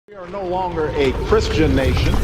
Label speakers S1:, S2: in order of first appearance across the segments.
S1: We are no longer a Christian nation.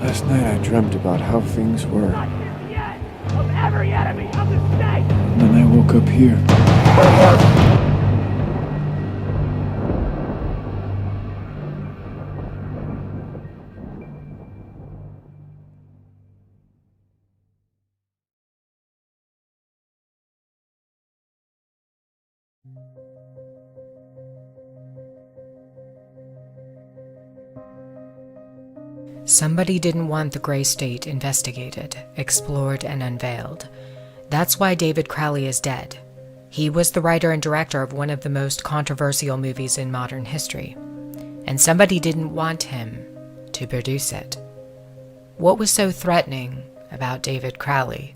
S2: Last night I dreamt about how things were.
S3: Of every enemy of the state!
S2: And then I woke up here.
S4: Somebody didn't want the Gray State investigated, explored, and unveiled. That's why David Crowley is dead. He was the writer and director of one of the most controversial movies in modern history. And somebody didn't want him to produce it. What was so threatening about David Crowley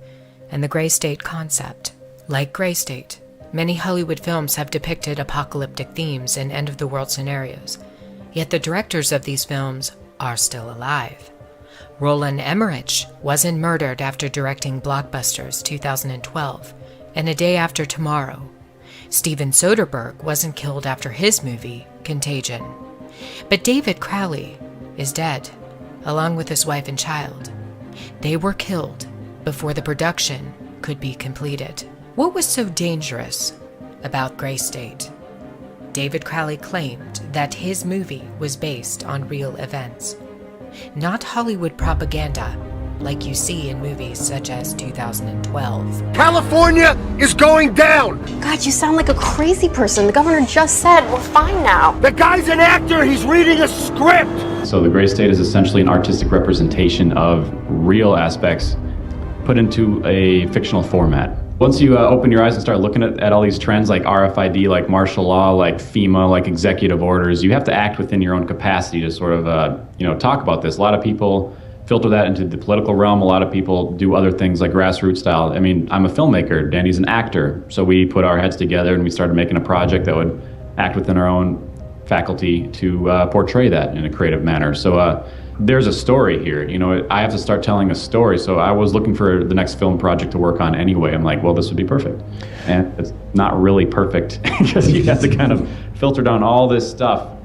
S4: and the Gray State concept? Like Gray State, many Hollywood films have depicted apocalyptic themes and end-of-the-world scenarios. Yet the directors of these films are still alive. Roland Emmerich wasn't murdered after directing blockbusters 2012 and A Day After Tomorrow. Steven Soderbergh wasn't killed after his movie, Contagion. But David Crowley is dead, along with his wife and child. They were killed before the production could be completed. What was so dangerous about Gray State? David Crowley claimed that his movie was based on real events, not Hollywood propaganda like you see in movies such as 2012.
S5: California is going down!
S6: God, you sound like a crazy person. The governor just said we're fine now.
S5: The guy's an actor, he's reading a script!
S7: So the Gray State is essentially an artistic representation of real aspects put into a fictional format. Once you open your eyes and start looking at all these trends like RFID, like martial law, like FEMA, like executive orders, you have to act within your own capacity to sort of, talk about this. A lot of people filter that into the political realm. A lot of people do other things like grassroots style. I mean, I'm a filmmaker, Danny's an actor. So we put our heads together and we started making a project that would act within our own faculty to portray that in a creative manner. So there's a story here. You know, I have to start telling a story. So I was looking for the next film project to work on anyway. I'm like, well, this would be perfect. And it's not really perfect because you have to kind of filter down all this stuff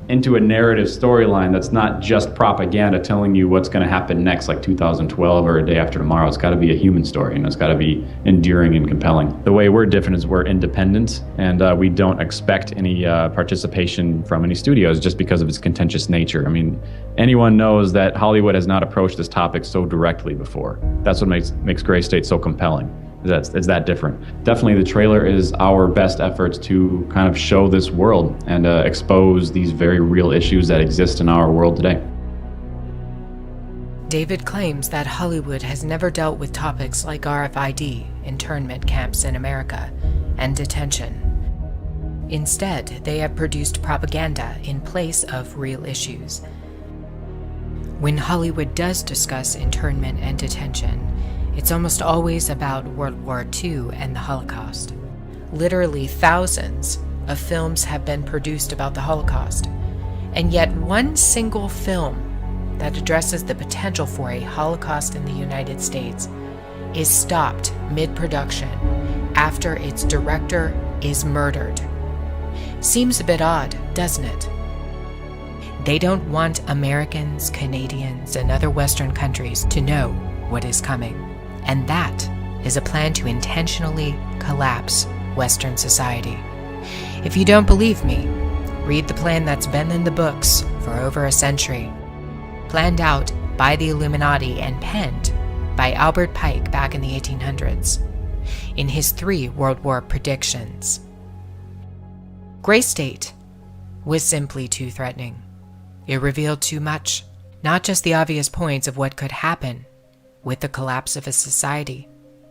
S7: into a narrative storyline that's not just propaganda telling you what's going to happen next, like 2012 or A Day After Tomorrow. It's got to be a human story, and it's got to be enduring and compelling. The way we're different is we're independent, and we don't expect any participation from any studios just because of its contentious nature. I mean, anyone knows that Hollywood has not approached this topic so directly before. That's what makes Gray State so compelling. Is that different. Definitely the trailer is our best efforts to kind of show this world and expose these very real issues that exist in our world today.
S4: David claims that Hollywood has never dealt with topics like RFID, internment camps in America, and detention. Instead, they have produced propaganda in place of real issues. When Hollywood does discuss internment and detention, it's almost always about World War II and the Holocaust. Literally thousands of films have been produced about the Holocaust, and yet one single film that addresses the potential for a Holocaust in the United States is stopped mid-production after its director is murdered. Seems a bit odd, doesn't it? They don't want Americans, Canadians, and other Western countries to know what is coming. And that is a plan to intentionally collapse Western society. If you don't believe me, read the plan that's been in the books for over a century. Planned out by the Illuminati and penned by Albert Pike back in the 1800s in his 3 World War predictions. Gray State was simply too threatening. It revealed too much, not just the obvious points of what could happen with the collapse of a society,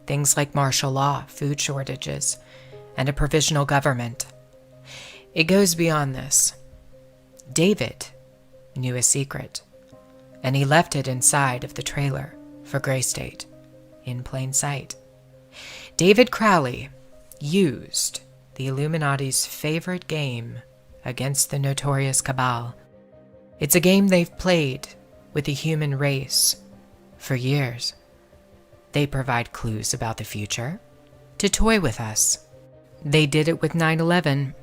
S4: things like martial law, food shortages, and a provisional government. It goes beyond this. David knew a secret, and he left it inside of the trailer for Gray State, in plain sight. David Crowley used the Illuminati's favorite game against the notorious Cabal. It's a game they've played with the human race for years. They provide clues about the future to toy with us. They did it with 9/11.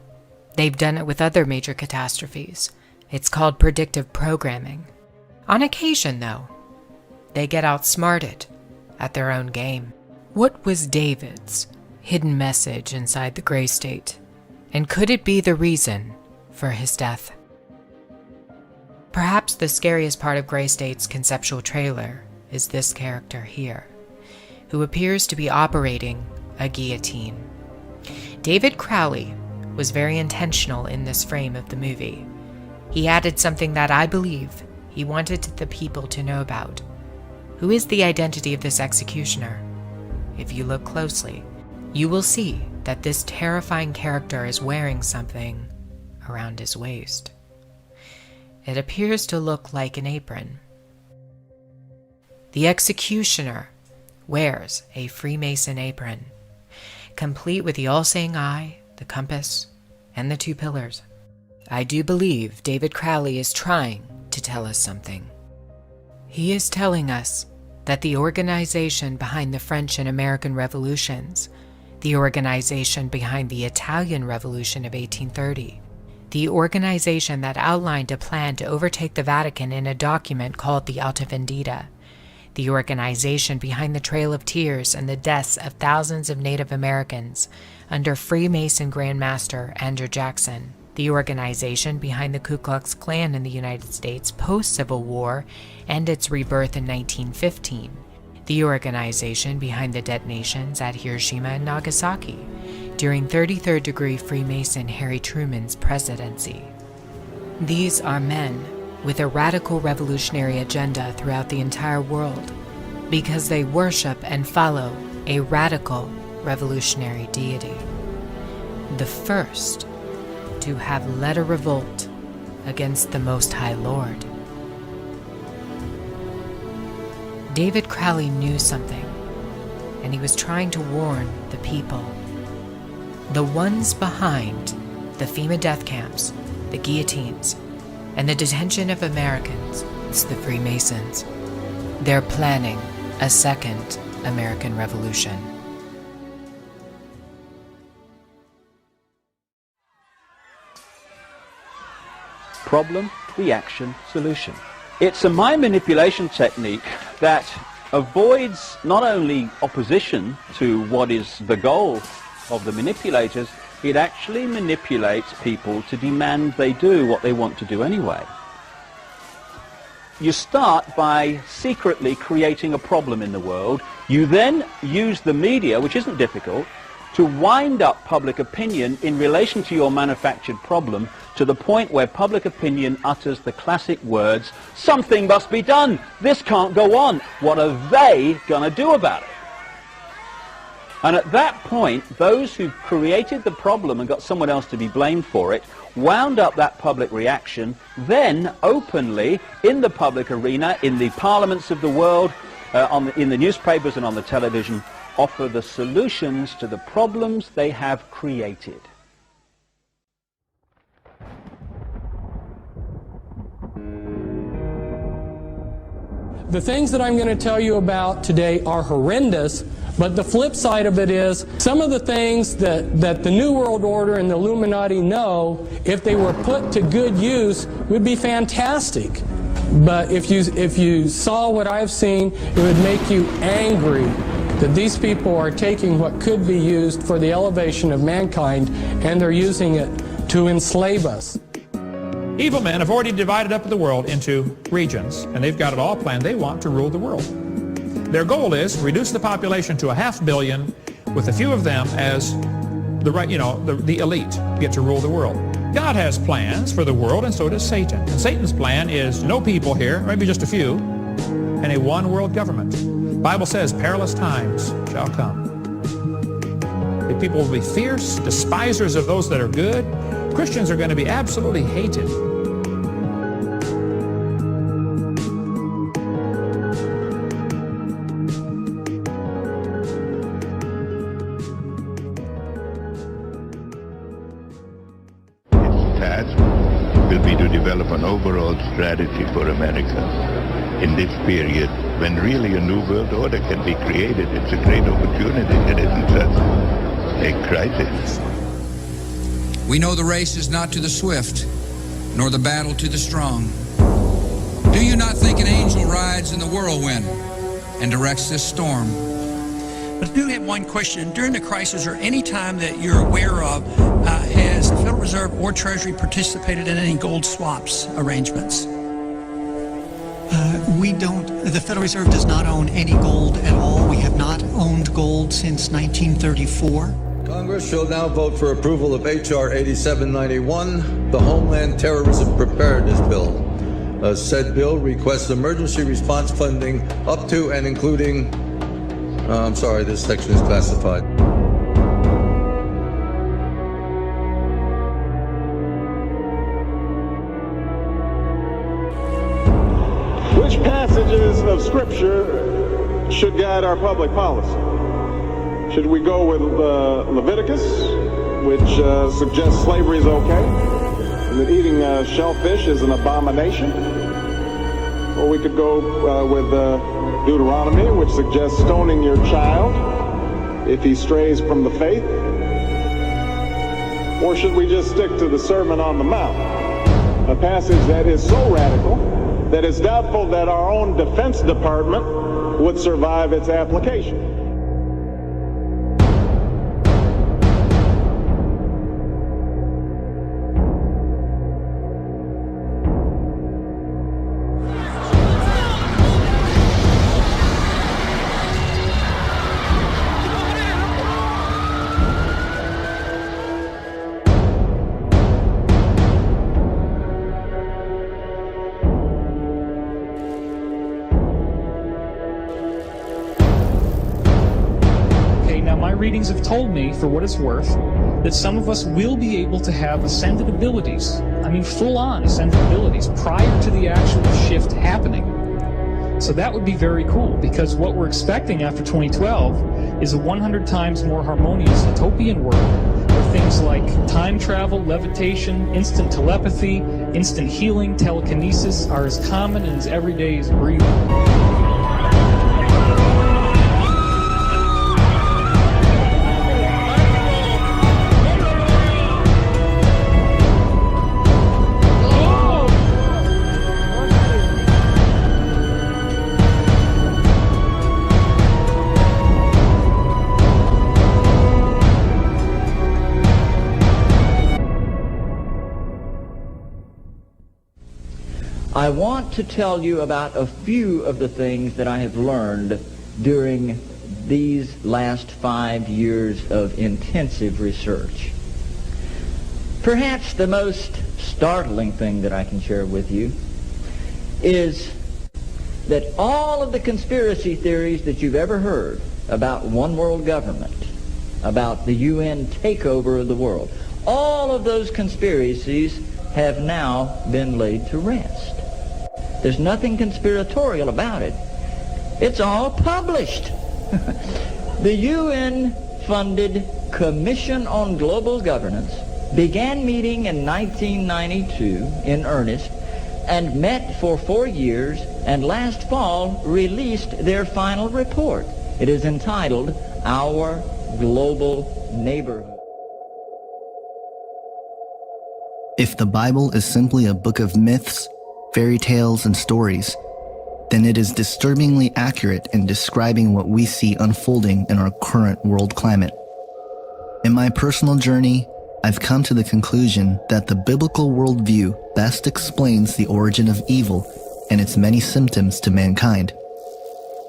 S4: They've done it with other major catastrophes. It's called predictive programming. On occasion, though, they get outsmarted at their own game. What was David's hidden message inside the Gray State? And could it be the reason for his death? Perhaps the scariest part of Gray State's conceptual trailer is this character here, who appears to be operating a guillotine. David Crowley was very intentional in this frame of the movie. He added something that I believe he wanted the people to know about. Who is the identity of this executioner? If you look closely, you will see that this terrifying character is wearing something around his waist. It appears to look like an apron. The executioner wears a Freemason apron, complete with the all-seeing eye, the compass, and the 2 pillars. I do believe David Crowley is trying to tell us something. He is telling us that the organization behind the French and American revolutions, the organization behind the Italian Revolution of 1830, the organization that outlined a plan to overtake the Vatican in a document called the Alta Vendita, the organization behind the Trail of Tears and the deaths of thousands of Native Americans under Freemason Grand Master Andrew Jackson, the organization behind the Ku Klux Klan in the United States post-Civil War and its rebirth in 1915, the organization behind the detonations at Hiroshima and Nagasaki during 33rd degree Freemason Harry Truman's presidency. These are men with a radical revolutionary agenda throughout the entire world because they worship and follow a radical revolutionary deity, the first to have led a revolt against the Most High Lord. David Crowley knew something, and he was trying to warn the people. The ones behind the FEMA death camps the guillotines, and the detention of Americans, it's the Freemasons. They're planning a second American Revolution.
S8: Problem, reaction, solution. It's a mind manipulation technique that avoids not only opposition to what is the goal of the manipulators, it actually manipulates people to demand they do what they want to do anyway. You start by secretly creating a problem in the world. You then use the media, which isn't difficult, to wind up public opinion in relation to your manufactured problem to the point where public opinion utters the classic words, "Something must be done. This can't go on. What are they going to do about it?" And at that point, those who created the problem and got someone else to be blamed for it wound up that public reaction, then openly in the public arena, in the parliaments of the world, in the newspapers and on the television, offer the solutions to the problems they have created.
S9: The things that I'm going to tell you about today are horrendous, but the flip side of it is some of the things that the New World Order and the Illuminati know, if they were put to good use, would be fantastic. But if you saw what I've seen, it would make you angry that these people are taking what could be used for the elevation of mankind, and they're using it to enslave us.
S10: Evil men have already divided up the world into regions, and they've got it all planned. They want to rule the world. Their goal is to reduce the population to 500 million, with a few of them as the elite get to rule the world. God has plans for the world, and so does Satan. And Satan's plan is no people here, maybe just a few, and a one-world government. The Bible says perilous times shall come. The people will be fierce, despisers of those that are good. Christians are going to be absolutely hated.
S11: Its task will be to develop an overall strategy for America in this period when really a new world order can be created. It's a great opportunity. It isn't just a crisis.
S12: We know the race is not to the swift, nor the battle to the strong. Do you not think an angel rides in the whirlwind and directs this storm?
S13: But I do have one question. During the crisis, or any time that you're aware of, has the Federal Reserve or Treasury participated in any gold swaps arrangements?
S14: The Federal Reserve does not own any gold at all. We have not owned gold since 1934.
S15: Congress shall now vote for approval of H.R. 8791, the Homeland Terrorism Preparedness Bill. Said bill requests emergency response funding up to and including... I'm sorry, this section is classified.
S1: Which passages of Scripture should guide our public policy? Should we go with Leviticus, which suggests slavery is okay, and that eating shellfish is an abomination? Or we could go with Deuteronomy, which suggests stoning your child if he strays from the faith? Or should we just stick to the Sermon on the Mount, a passage that is so radical that it's doubtful that our own Defense Department would survive its application?
S16: Readings have told me, for what it's worth, that some of us will be able to have ascended abilities. I mean, full-on ascended abilities prior to the actual shift happening. So that would be very cool, because what we're expecting after 2012 is a 100 times more harmonious utopian world where Things like time travel, levitation, instant telepathy, instant healing, telekinesis are as common and as everyday as breathing.
S17: I want to tell you about a few of the things that I have learned during these last 5 years of intensive research. Perhaps the most startling thing that I can share with you is that all of the conspiracy theories that you've ever heard about one world government, about the UN takeover of the world, all of those conspiracies have now been laid to rest. There's nothing conspiratorial about it. It's all published. The UN-funded Commission on Global Governance began meeting in 1992 in earnest and met for 4 years, and last fall released their final report. It is entitled Our Global Neighborhood.
S18: If the Bible is simply a book of myths, fairy tales, and stories, then it is disturbingly accurate in describing what we see unfolding in our current world climate. In my personal journey, I've come to the conclusion that the biblical worldview best explains the origin of evil and its many symptoms to mankind.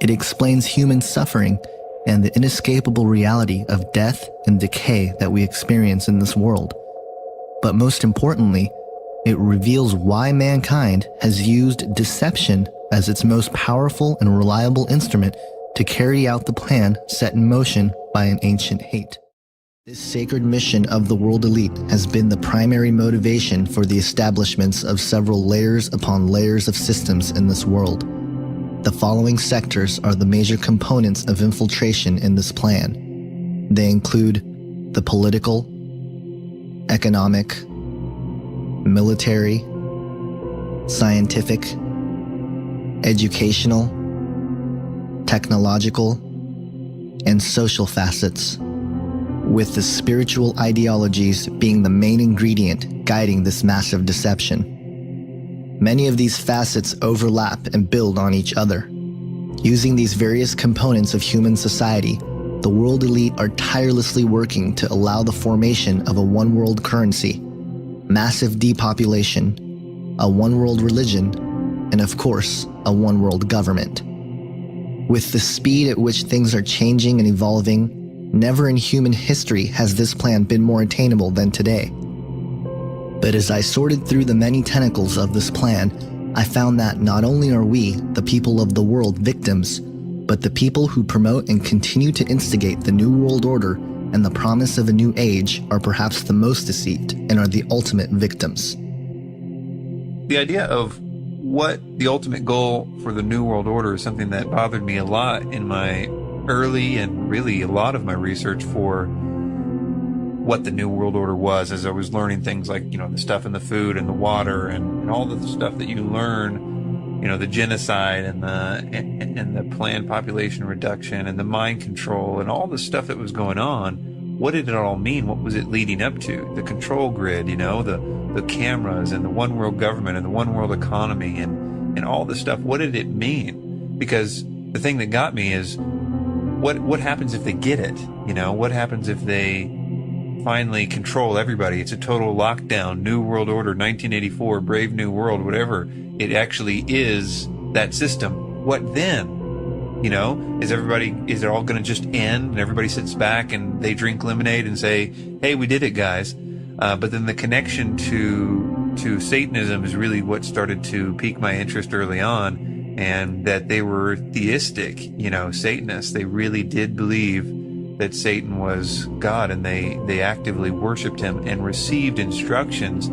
S18: It explains human suffering and the inescapable reality of death and decay that we experience in this world. But most importantly, it reveals why mankind has used deception as its most powerful and reliable instrument to carry out the plan set in motion by an ancient hate. This sacred mission of the world elite has been the primary motivation for the establishments of several layers upon layers of systems in this world. The following sectors are the major components of infiltration in this plan. They include the political, economic, military, scientific, educational, technological, and social facets, with the spiritual ideologies being the main ingredient guiding this massive deception. Many of these facets overlap and build on each other. Using these various components of human society, the world elite are tirelessly working to allow the formation of a one-world currency, massive depopulation, a one-world religion, and of course, a one-world government. With the speed at which things are changing and evolving, never in human history has this plan been more attainable than today. But as I sorted through the many tentacles of this plan, I found that not only are we, the people of the world, victims, but the people who promote and continue to instigate the New World Order and the promise of a new age are perhaps the most deceived and are the ultimate victims.
S19: The idea of what the ultimate goal for the New World Order is something that bothered me a lot in my early and really a lot of my research for what the New World Order was, as I was learning things like, the stuff in the food and the water and all the stuff that you learn, the genocide and the planned population reduction and the mind control and all the stuff that was going on. What did it all mean? What was it leading up to? The control grid, the cameras and the one world government and the one world economy and all this stuff. What did it mean? Because the thing that got me is what happens if they get it? What happens if they finally control everybody? It's a total lockdown, New World Order, 1984, Brave New World, whatever. It actually is that system. What then? Is it all going to just end and everybody sits back and they drink lemonade and say, hey, we did it, guys? But then the connection to Satanism is really what started to pique my interest early on, and that they were theistic, Satanists. They really did believe that Satan was God, and they actively worshiped him and received instructions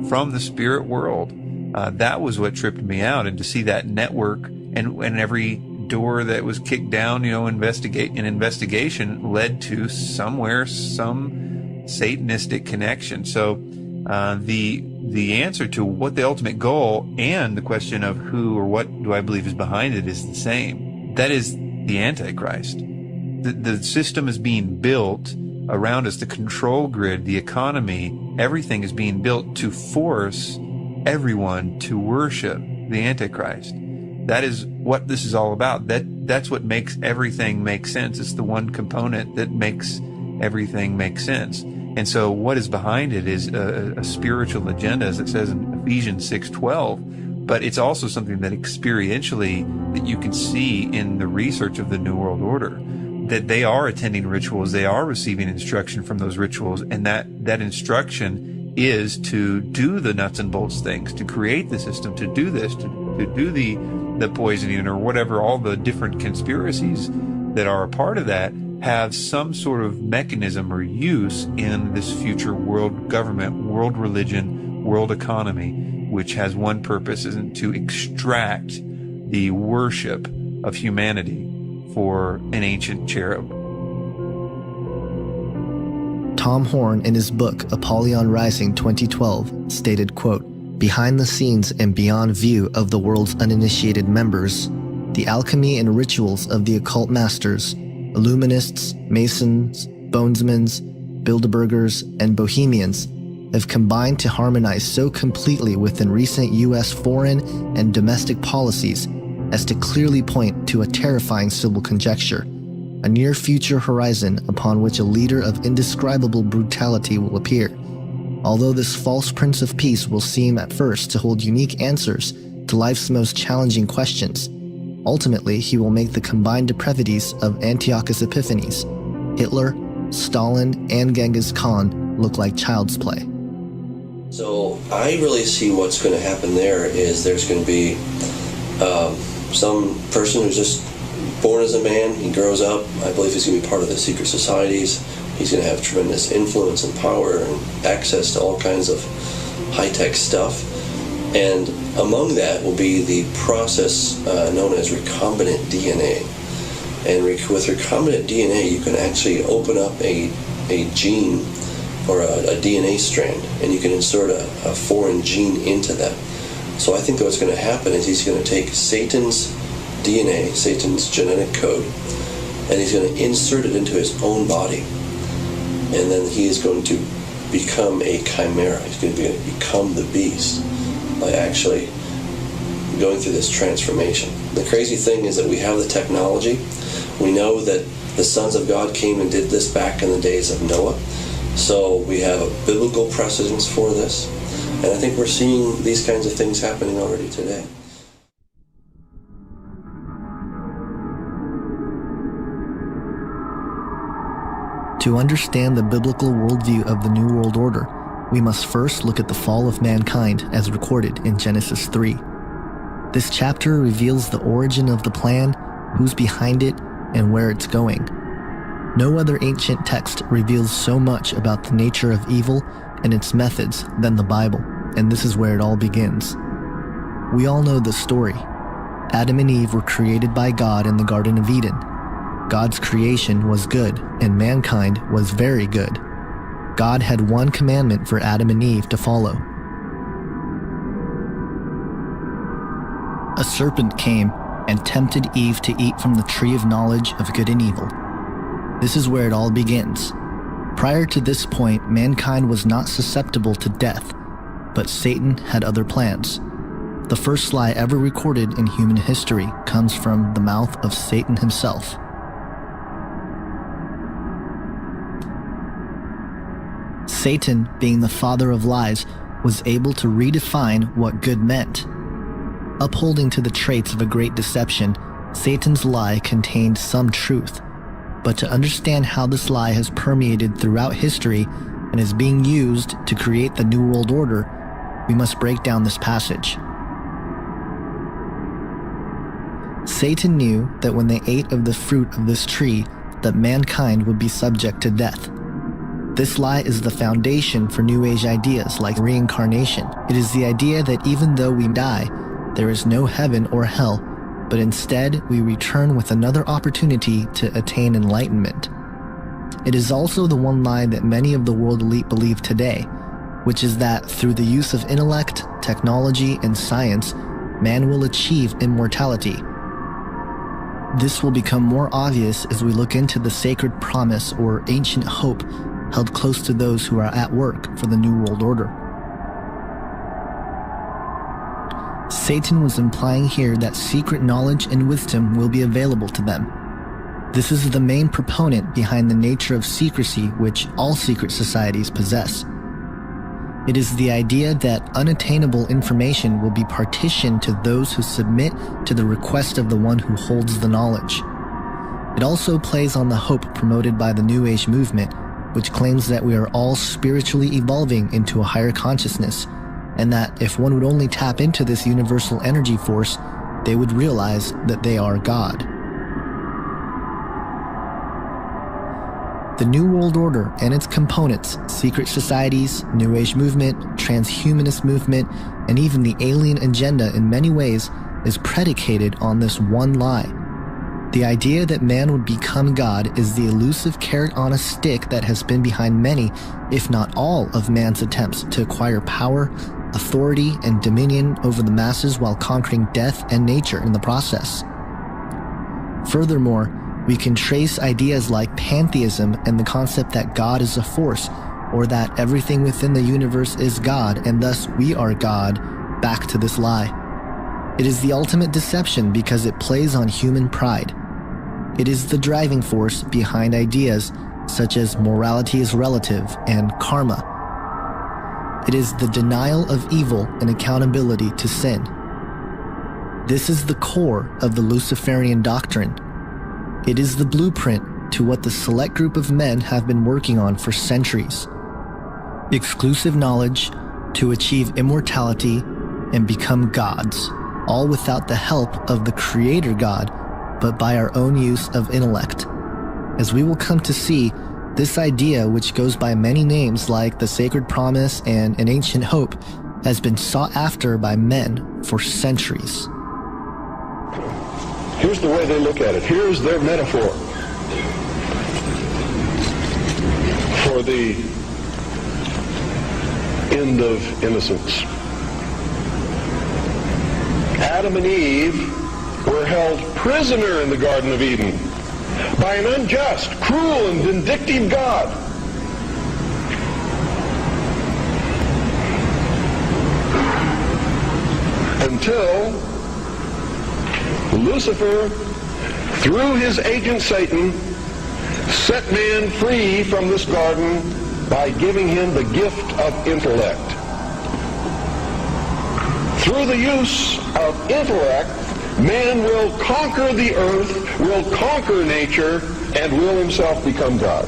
S19: from the spirit world. That was what tripped me out, and to see that network and every door that was kicked down, investigation led to somewhere some Satanistic connection. So the answer to what the ultimate goal and the question of who or what do I believe is behind it is the same. That is the Antichrist. The system is being built around us, the control grid, the economy, everything is being built to force everyone to worship the Antichrist. That is what this is all about. That's what makes everything make sense. It's the one component that makes everything make sense. And so what is behind it is a spiritual agenda, as it says in Ephesians 6:12, but it's also something that experientially that you can see in the research of the New World Order, that they are attending rituals, they are receiving instruction from those rituals, and that instruction is to do the nuts and bolts things, to create the system, to do this, to do the poisoning or whatever, all the different conspiracies that are a part of that have some sort of mechanism or use in this future world government, world religion, world economy, which has one purpose, isn't to extract the worship of humanity for an ancient cherub.
S18: Tom Horn, in his book Apollyon Rising 2012, stated, quote, "Behind the scenes and beyond view of the world's uninitiated members, the alchemy and rituals of the occult masters, Illuminists, Masons, Bonesmans, Bilderbergers, and Bohemians have combined to harmonize so completely within recent U.S. foreign and domestic policies as to clearly point to a terrifying civil conjecture, a near future horizon upon which a leader of indescribable brutality will appear. Although this false Prince of Peace will seem at first to hold unique answers to life's most challenging questions, ultimately he will make the combined depravities of Antiochus Epiphanes, Hitler, Stalin, and Genghis Khan look like child's play."
S20: So I really see what's going to happen there is there's going to be some person who's just born as a man, he grows up, I believe he's going to be part of the secret societies, he's going to have tremendous influence and power and access to all kinds of high-tech stuff. And among that will be the process known as recombinant DNA. And with recombinant DNA, you can actually open up a gene or a DNA strand, and you can insert a foreign gene into that. So I think what's going to happen is he's going to take Satan's DNA, Satan's genetic code, and he's going to insert it into his own body. And then he is going to become a chimera. He's going to become the beast by actually going through this transformation. The crazy thing is that we have the technology. We know that the sons of God came and did this back in the days of Noah. So we have a biblical precedence for this. And I think we're seeing these kinds of things happening already today.
S18: To understand the biblical worldview of the New World Order, we must first look at the fall of mankind as recorded in Genesis 3. This chapter reveals the origin of the plan, who's behind it, and where it's going. No other ancient text reveals so much about the nature of evil and its methods than the Bible, and this is where it all begins. We all know the story. Adam and Eve were created by God in the Garden of Eden. God's creation was good, and mankind was very good. God had one commandment for Adam and Eve to follow. A serpent came and tempted Eve to eat from the tree of knowledge of good and evil. This is where it all begins. Prior to this point, mankind was not susceptible to death, but Satan had other plans. The first lie ever recorded in human history comes from the mouth of Satan himself. Satan, being the father of lies, was able to redefine what good meant. Upholding to the traits of a great deception, Satan's lie contained some truth. But to understand how this lie has permeated throughout history and is being used to create the New World Order, we must break down this passage. Satan knew that when they ate of the fruit of this tree, that mankind would be subject to death. This lie is the foundation for New Age ideas like reincarnation. It is the idea that even though we die, there is no heaven or hell, but instead we return with another opportunity to attain enlightenment. it is also the one lie that many of the world elite believe today, which is that through the use of intellect, technology, and science, man will achieve immortality. This will become more obvious as we look into the sacred promise or ancient hope held close to those who are at work for the New World Order. Satan was implying here that secret knowledge and wisdom will be available to them. This is the main proponent behind the nature of secrecy which all secret societies possess. It is the idea that unattainable information will be partitioned to those who submit to the request of the one who holds the knowledge. It also plays on the hope promoted by the New Age movement, which claims that we are all spiritually evolving into a higher consciousness, and that if one would only tap into this universal energy force, they would realize that they are God. The New World Order and its components, secret societies, New Age movement, transhumanist movement, and even the alien agenda in many ways is predicated on this one lie. The idea that man would become God is the elusive carrot on a stick that has been behind many, if not all, of man's attempts to acquire power, authority, and dominion over the masses while conquering death and nature in the process. Furthermore, we can trace ideas like pantheism and the concept that God is a force, or that everything within the universe is God and thus we are God, back to this lie. It is the ultimate deception because it plays on human pride. It is the driving force behind ideas such as morality is relative and karma. It is the denial of evil and accountability to sin. This is the core of the Luciferian doctrine. It is the blueprint to what the select group of men have been working on for centuries. Exclusive knowledge to achieve immortality and become gods, all without the help of the Creator God, but by our own use of intellect. As we will come to see, this idea, which goes by many names like the Sacred Promise and an Ancient Hope, has been sought after by men for centuries.
S21: Here's the way they look at it. Here's their metaphor for the end of innocence. Adam and Eve were held prisoner in the Garden of Eden by an unjust, cruel, and vindictive God. Until Lucifer, through his agent Satan, set man free from this garden by giving him the gift of intellect. Through the use of intellect, man will conquer the earth, will conquer nature, and will himself become God.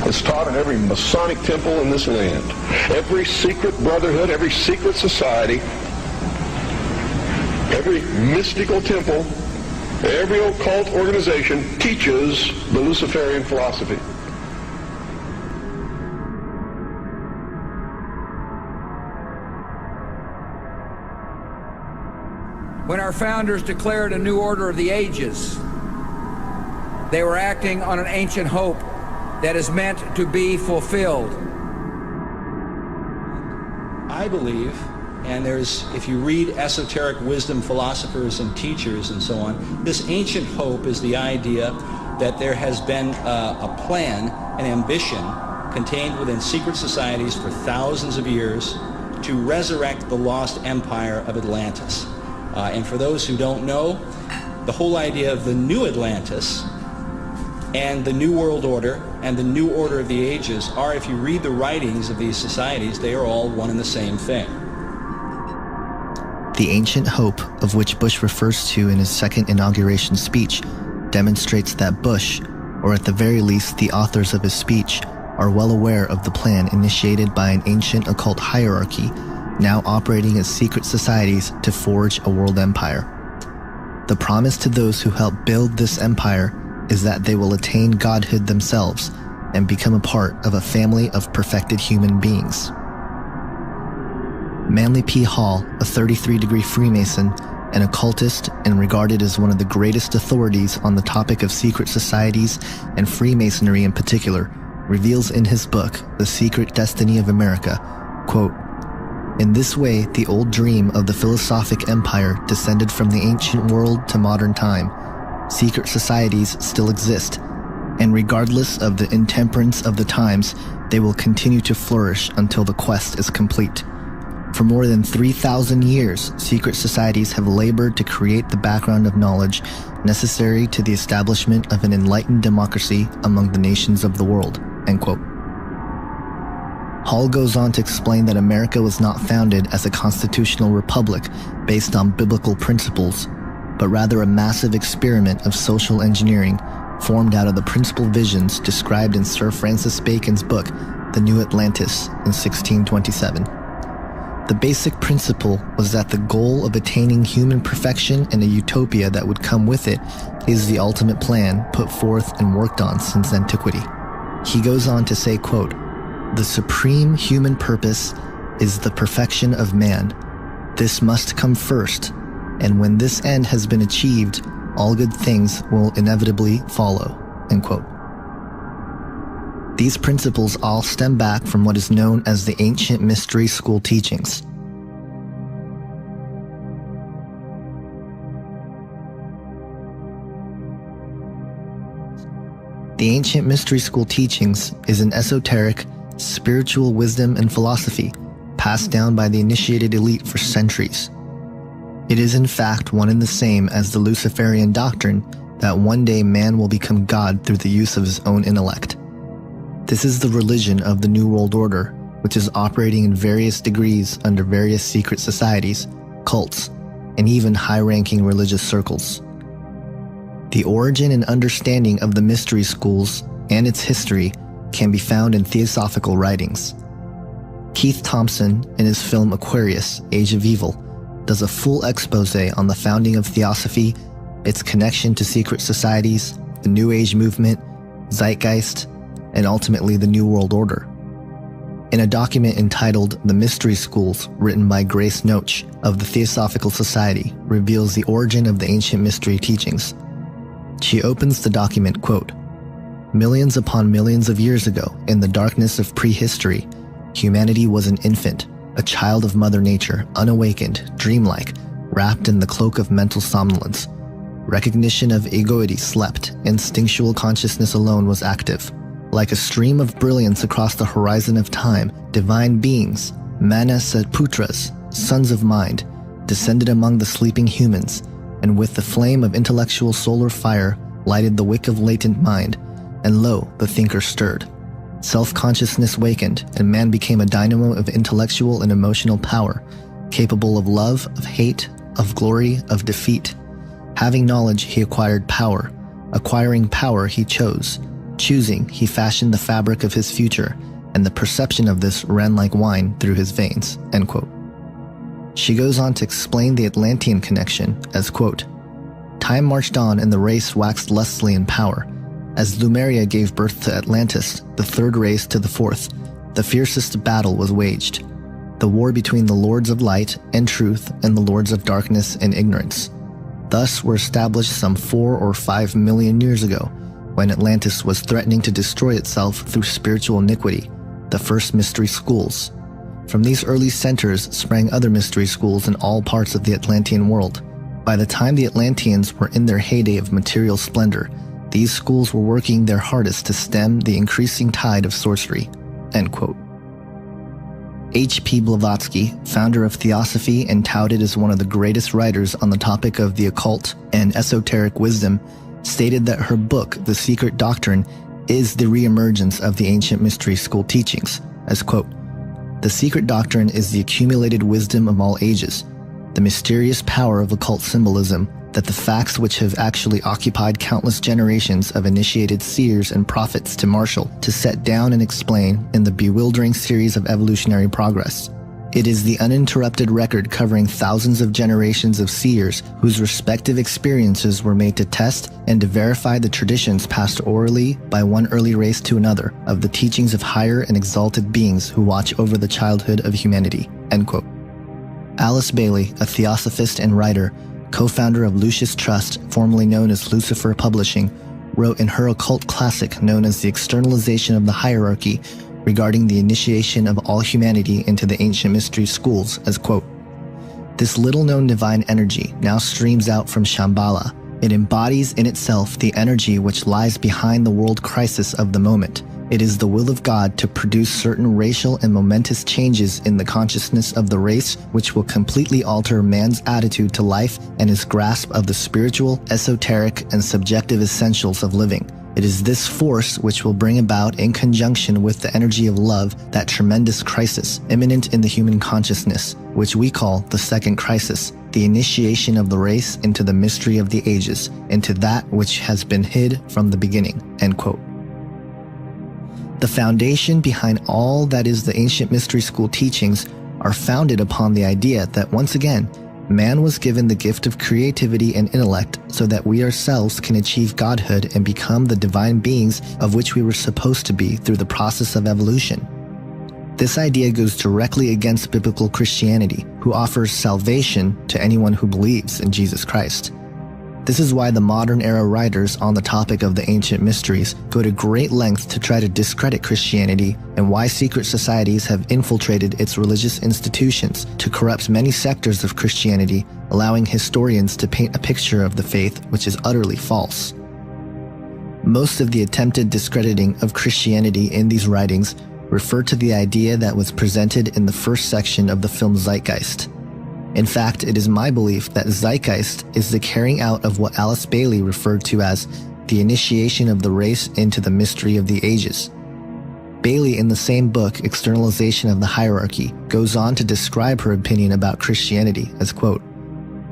S21: It's taught in every Masonic temple in this land. Every secret brotherhood, every secret society, every mystical temple, every occult organization teaches the Luciferian philosophy.
S12: When our founders declared a new order of the ages, they were acting on an ancient hope that is meant to be fulfilled.
S22: I believe, and if you read esoteric wisdom philosophers and teachers and so on, this ancient hope is the idea that there has been a plan, an ambition contained within secret societies for thousands of years to resurrect the lost empire of Atlantis. And for those who don't know, the whole idea of the new Atlantis and the New World Order and the New Order of the Ages are, if you read the writings of these societies, they are all one and the same thing.
S18: The ancient hope, of which Bush refers to in his second inauguration speech, demonstrates that Bush, or at the very least the authors of his speech, are well aware of the plan initiated by an ancient occult hierarchy now operating as secret societies to forge a world empire. The promise to those who help build this empire is that they will attain godhood themselves and become a part of a family of perfected human beings. Manly P. Hall, a 33-degree Freemason an occultist and regarded as one of the greatest authorities on the topic of secret societies and Freemasonry in particular, reveals in his book, The Secret Destiny of America, quote, "In this way, the old dream of the philosophic empire descended from the ancient world to modern time. Secret societies still exist, and regardless of the intemperance of the times, they will continue to flourish until the quest is complete. For more than 3,000 years, secret societies have labored to create the background of knowledge necessary to the establishment of an enlightened democracy among the nations of the world." End quote. Hall goes on to explain that America was not founded as a constitutional republic based on biblical principles, but rather a massive experiment of social engineering formed out of the principal visions described in Sir Francis Bacon's book, The New Atlantis, in 1627. The basic principle was that the goal of attaining human perfection and a utopia that would come with it is the ultimate plan put forth and worked on since antiquity. He goes on to say, quote, "The supreme human purpose is the perfection of man. This must come first, and when this end has been achieved, all good things will inevitably follow." End quote. These principles all stem back from what is known as the ancient mystery school teachings. The ancient mystery school teachings is an esoteric, spiritual wisdom and philosophy passed down by the initiated elite for centuries. It is in fact one and the same as the Luciferian doctrine that one day man will become God through the use of his own intellect. This is the religion of the New World Order, which is operating in various degrees under various secret societies, cults, and even high-ranking religious circles. The origin and understanding of the mystery schools and its history can be found in theosophical writings. Keith Thompson, in his film Aquarius, Age of Evil, does a full expose on the founding of theosophy, its connection to secret societies, the New Age movement, Zeitgeist, and ultimately the New World Order. In a document entitled The Mystery Schools, written by Grace Noach of the Theosophical Society, reveals the origin of the ancient mystery teachings. She opens the document, quote, "Millions upon millions of years ago, in the darkness of prehistory, humanity was an infant, a child of Mother Nature, unawakened, dreamlike, wrapped in the cloak of mental somnolence. Recognition of egoity slept, instinctual consciousness alone was active. Like a stream of brilliance across the horizon of time, divine beings, Manasatputras, sons of mind, descended among the sleeping humans, and with the flame of intellectual solar fire lighted the wick of latent mind, and lo, the thinker stirred. Self-consciousness wakened, and man became a dynamo of intellectual and emotional power, capable of love, of hate, of glory, of defeat. Having knowledge, he acquired power. Acquiring power, he chose. Choosing, he fashioned the fabric of his future, and the perception of this ran like wine through his veins." End quote. She goes on to explain the Atlantean connection as, quote, "Time marched on and the race waxed lustily in power. As Lemuria gave birth to Atlantis, the third race to the fourth, the fiercest battle was waged. The war between the Lords of Light and Truth and the Lords of Darkness and Ignorance. Thus were established some 4 or 5 million years ago, when Atlantis was threatening to destroy itself through spiritual iniquity, the first mystery schools. From these early centers sprang other mystery schools in all parts of the Atlantean world. By the time the Atlanteans were in their heyday of material splendor, these schools were working their hardest to stem the increasing tide of sorcery." End quote. H.P. Blavatsky, founder of Theosophy and touted as one of the greatest writers on the topic of the occult and esoteric wisdom, stated that her book, The Secret Doctrine, is the reemergence of the ancient mystery school teachings, as, quote, "The secret doctrine is the accumulated wisdom of all ages, the mysterious power of occult symbolism, that the facts which have actually occupied countless generations of initiated seers and prophets to marshal, to set down and explain in the bewildering series of evolutionary progress. It is the uninterrupted record covering thousands of generations of seers whose respective experiences were made to test and to verify the traditions passed orally by one early race to another of the teachings of higher and exalted beings who watch over the childhood of humanity." End quote. Alice Bailey, a theosophist and writer, co-founder of Lucis Trust, formerly known as Lucifer Publishing, wrote in her occult classic known as The Externalization of the Hierarchy regarding the initiation of all humanity into the ancient mystery schools as, quote, "This little-known divine energy now streams out from Shambhala. It embodies in itself the energy which lies behind the world crisis of the moment. It is the will of God to produce certain racial and momentous changes in the consciousness of the race which will completely alter man's attitude to life and his grasp of the spiritual, esoteric, and subjective essentials of living. It is this force which will bring about, in conjunction with the energy of love, that tremendous crisis imminent in the human consciousness, which we call the second crisis, the initiation of the race into the mystery of the ages, into that which has been hid from the beginning," end quote. The foundation behind all that is the ancient mystery school teachings are founded upon the idea that, once again, man was given the gift of creativity and intellect so that we ourselves can achieve godhood and become the divine beings of which we were supposed to be through the process of evolution. This idea goes directly against biblical Christianity, who offers salvation to anyone who believes in Jesus Christ. This is why the modern era writers on the topic of the ancient mysteries go to great lengths to try to discredit Christianity, and why secret societies have infiltrated its religious institutions to corrupt many sectors of Christianity, allowing historians to paint a picture of the faith which is utterly false. Most of the attempted discrediting of Christianity in these writings refer to the idea that was presented in the first section of the film Zeitgeist. In fact, it is my belief that Zeitgeist is the carrying out of what Alice Bailey referred to as the initiation of the race into the mystery of the ages. Bailey, in the same book, Externalization of the Hierarchy, goes on to describe her opinion about Christianity as, quote,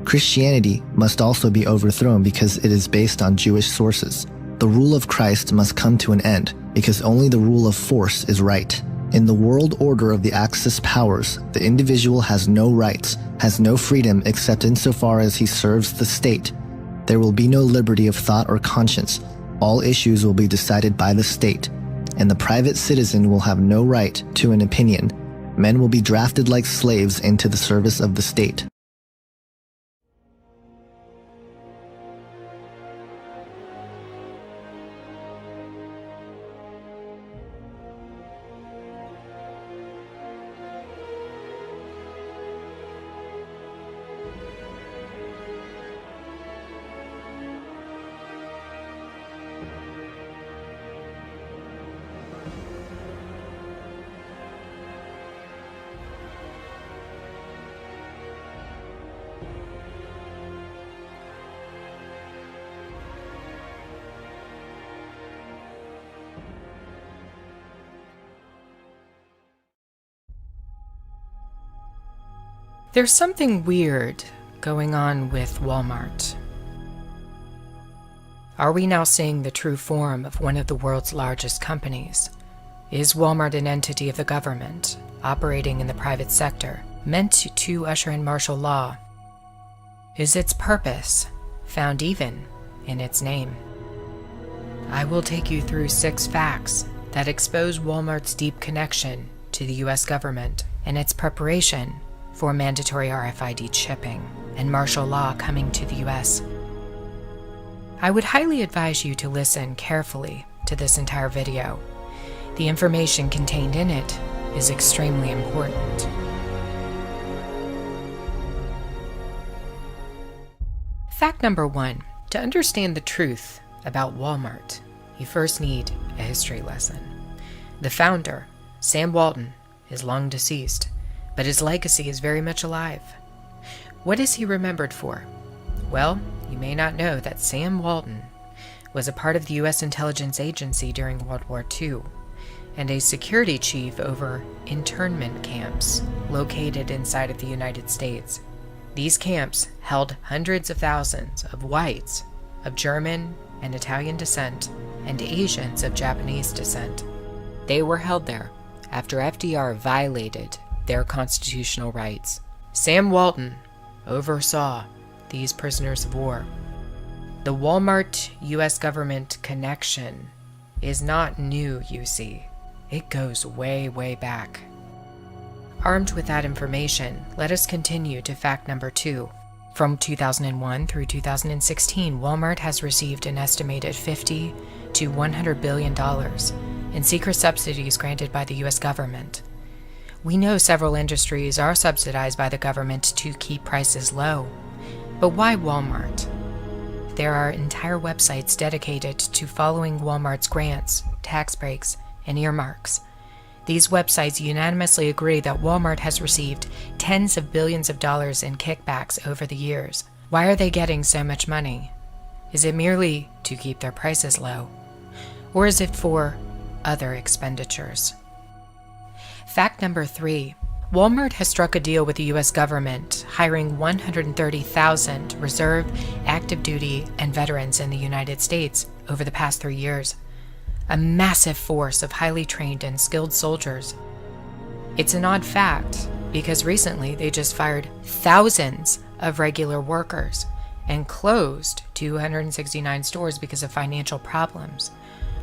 S18: "Christianity must also be overthrown because it is based on Jewish sources. The rule of Christ must come to an end because only the rule of force is right. In the world order of the Axis powers, the individual has no rights, has no freedom except insofar as he serves the state. There will be no liberty of thought or conscience. All issues will be decided by the state, and the private citizen will have no right to an opinion. Men will be drafted like slaves into the service of the state."
S4: There's something weird going on with Walmart. Are we now seeing the true form of one of the world's largest companies? Is Walmart an entity of the government, operating in the private sector, meant to usher in martial law? Is its purpose found even in its name? I will take you through 6 facts that expose Walmart's deep connection to the US government and its preparation for mandatory RFID chipping and martial law coming to the US. I would highly advise you to listen carefully to this entire video. The information contained in it is extremely important. Fact number 1. To understand the truth about Walmart, you first need a history lesson. The founder, Sam Walton, is long deceased, but his legacy is very much alive. What is he remembered for? Well, you may not know that Sam Walton was a part of the U.S. intelligence agency during World War II and a security chief over internment camps located inside of the United States. These camps held hundreds of thousands of whites of German and Italian descent and Asians of Japanese descent. They were held there after FDR violated their constitutional rights. Sam Walton oversaw these prisoners of war. The Walmart U.S. government connection is not new, you see. It goes way, way back. Armed with that information, let us continue to fact number 2. From 2001 through 2016, Walmart has received an estimated $50 to $100 billion in secret subsidies granted by the U.S. government. We know several industries are subsidized by the government to keep prices low. But why Walmart? There are entire websites dedicated to following Walmart's grants, tax breaks, and earmarks. These websites unanimously agree that Walmart has received tens of billions of dollars in kickbacks over the years. Why are they getting so much money? Is it merely to keep their prices low? Or is it for other expenditures? Fact number 3. Walmart has struck a deal with the U.S. government, hiring 130,000 reserve, active duty, and veterans in the United States over the past 3 years. A massive force of highly trained and skilled soldiers. It's an odd fact, because recently they just fired thousands of regular workers and closed 269 stores because of financial problems,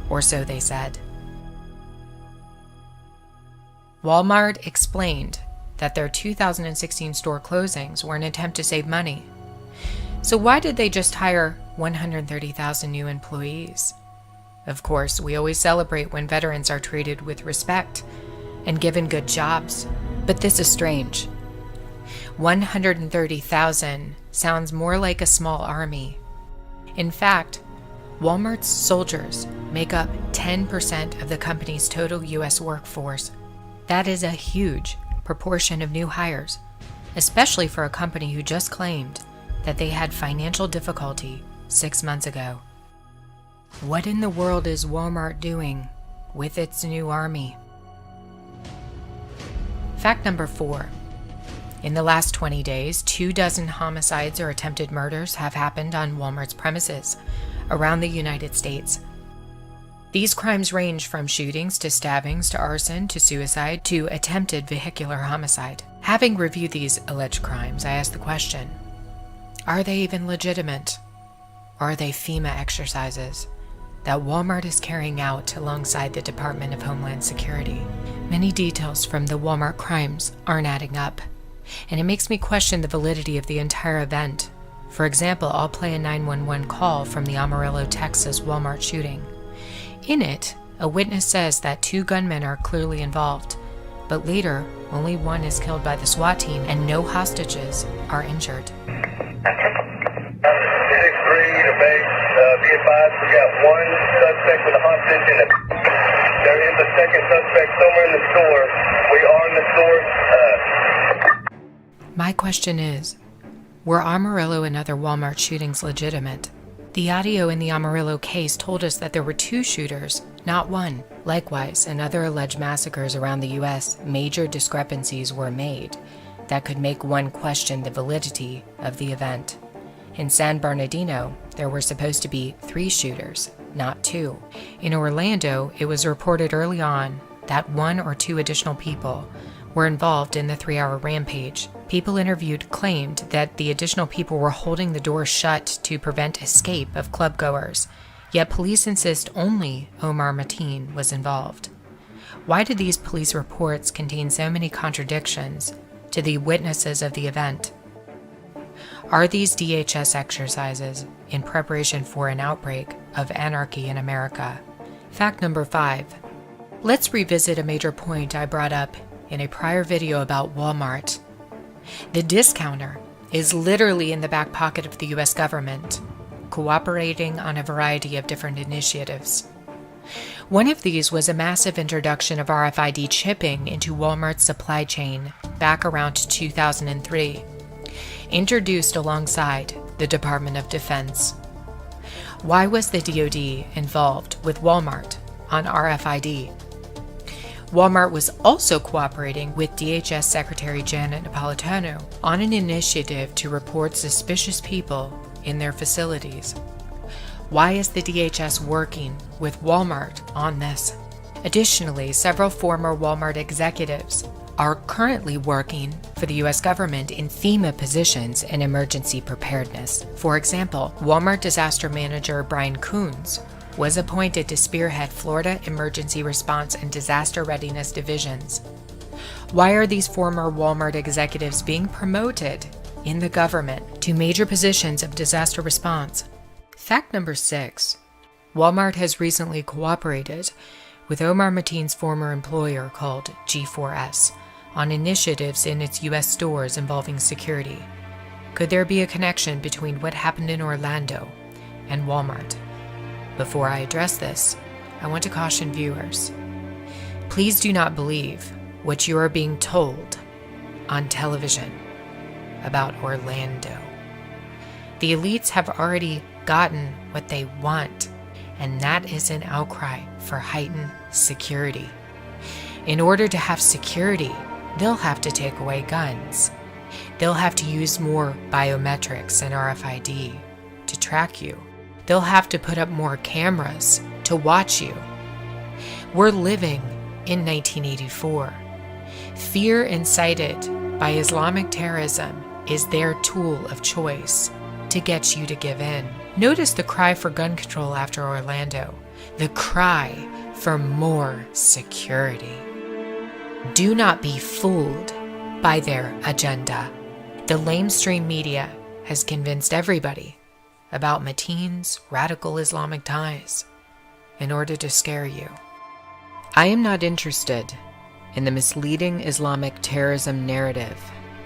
S4: or so they said. Walmart explained that their 2016 store closings were an attempt to save money. So why did they just hire 130,000 new employees? Of course, we always celebrate when veterans are treated with respect and given good jobs, but this is strange. 130,000 sounds more like a small army. In fact, Walmart's soldiers make up 10% of the company's total U.S. workforce. That is a huge proportion of new hires, especially for a company who just claimed that they had financial difficulty 6 months ago. What in the world is Walmart doing with its new army? Fact number 4. In the last 20 days, 24 homicides or attempted murders have happened on Walmart's premises around the United States. These crimes range from shootings to stabbings to arson to suicide to attempted vehicular homicide. Having reviewed these alleged crimes, I ask the question, are they even legitimate? Are they FEMA exercises that Walmart is carrying out alongside the Department of Homeland Security? Many details from the Walmart crimes aren't adding up, and it makes me question the validity of the entire event. For example, I'll play a 911 call from the Amarillo, Texas Walmart shooting. In it, a witness says that 2 gunmen are clearly involved, but later, only one is killed by the SWAT team and no hostages are injured.
S21: 6-3 to base. Be advised, we got 1 suspect with a hostage in it. There is a second suspect somewhere in the store. We are in the store.
S4: My question is, were Amarillo and other Walmart shootings legitimate? The audio in the Amarillo case told us that there were 2 shooters, not 1. Likewise, in other alleged massacres around the U.S., major discrepancies were made that could make one question the validity of the event. In San Bernardino, there were supposed to be 3 shooters, not 2. In Orlando, it was reported early on that 1 or 2 additional people were involved in the 3-hour rampage. People interviewed claimed that the additional people were holding the door shut to prevent escape of clubgoers, yet police insist only Omar Mateen was involved. Why did these police reports contain so many contradictions to the witnesses of the event? Are these DHS exercises in preparation for an outbreak of anarchy in America? Fact number 5. Let's revisit a major point I brought up in a prior video about Walmart. The discounter is literally in the back pocket of the US government, cooperating on a variety of different initiatives. One of these was a massive introduction of RFID chipping into Walmart's supply chain back around 2003, introduced alongside the Department of Defense. Why was the DoD involved with Walmart on RFID? Walmart was also cooperating with DHS Secretary Janet Napolitano on an initiative to report suspicious people in their facilities. Why is the DHS working with Walmart on this? Additionally, several former Walmart executives are currently working for the U.S. government in FEMA positions in emergency preparedness. For example, Walmart disaster manager Brian Coons was appointed to spearhead Florida Emergency Response and Disaster Readiness Divisions. Why are these former Walmart executives being promoted in the government to major positions of disaster response. Fact number 6. Walmart has recently cooperated with Omar Mateen's former employer called G4S on initiatives in its U.S. stores involving security. Could there be a connection between what happened in Orlando and Walmart? Before I address this, I want to caution viewers. Please do not believe what you are being told on television about Orlando. The elites have already gotten what they want, and that is an outcry for heightened security. In order to have security, they'll have to take away guns. They'll have to use more biometrics and RFID to track you. They'll have to put up more cameras to watch you. We're living in 1984. Fear incited by Islamic terrorism is their tool of choice to get you to give in. Notice the cry for gun control after Orlando, the cry for more security. Do not be fooled by their agenda. The lamestream media has convinced everybody about Mateen's radical Islamic ties in order to scare you. I am not interested in the misleading Islamic terrorism narrative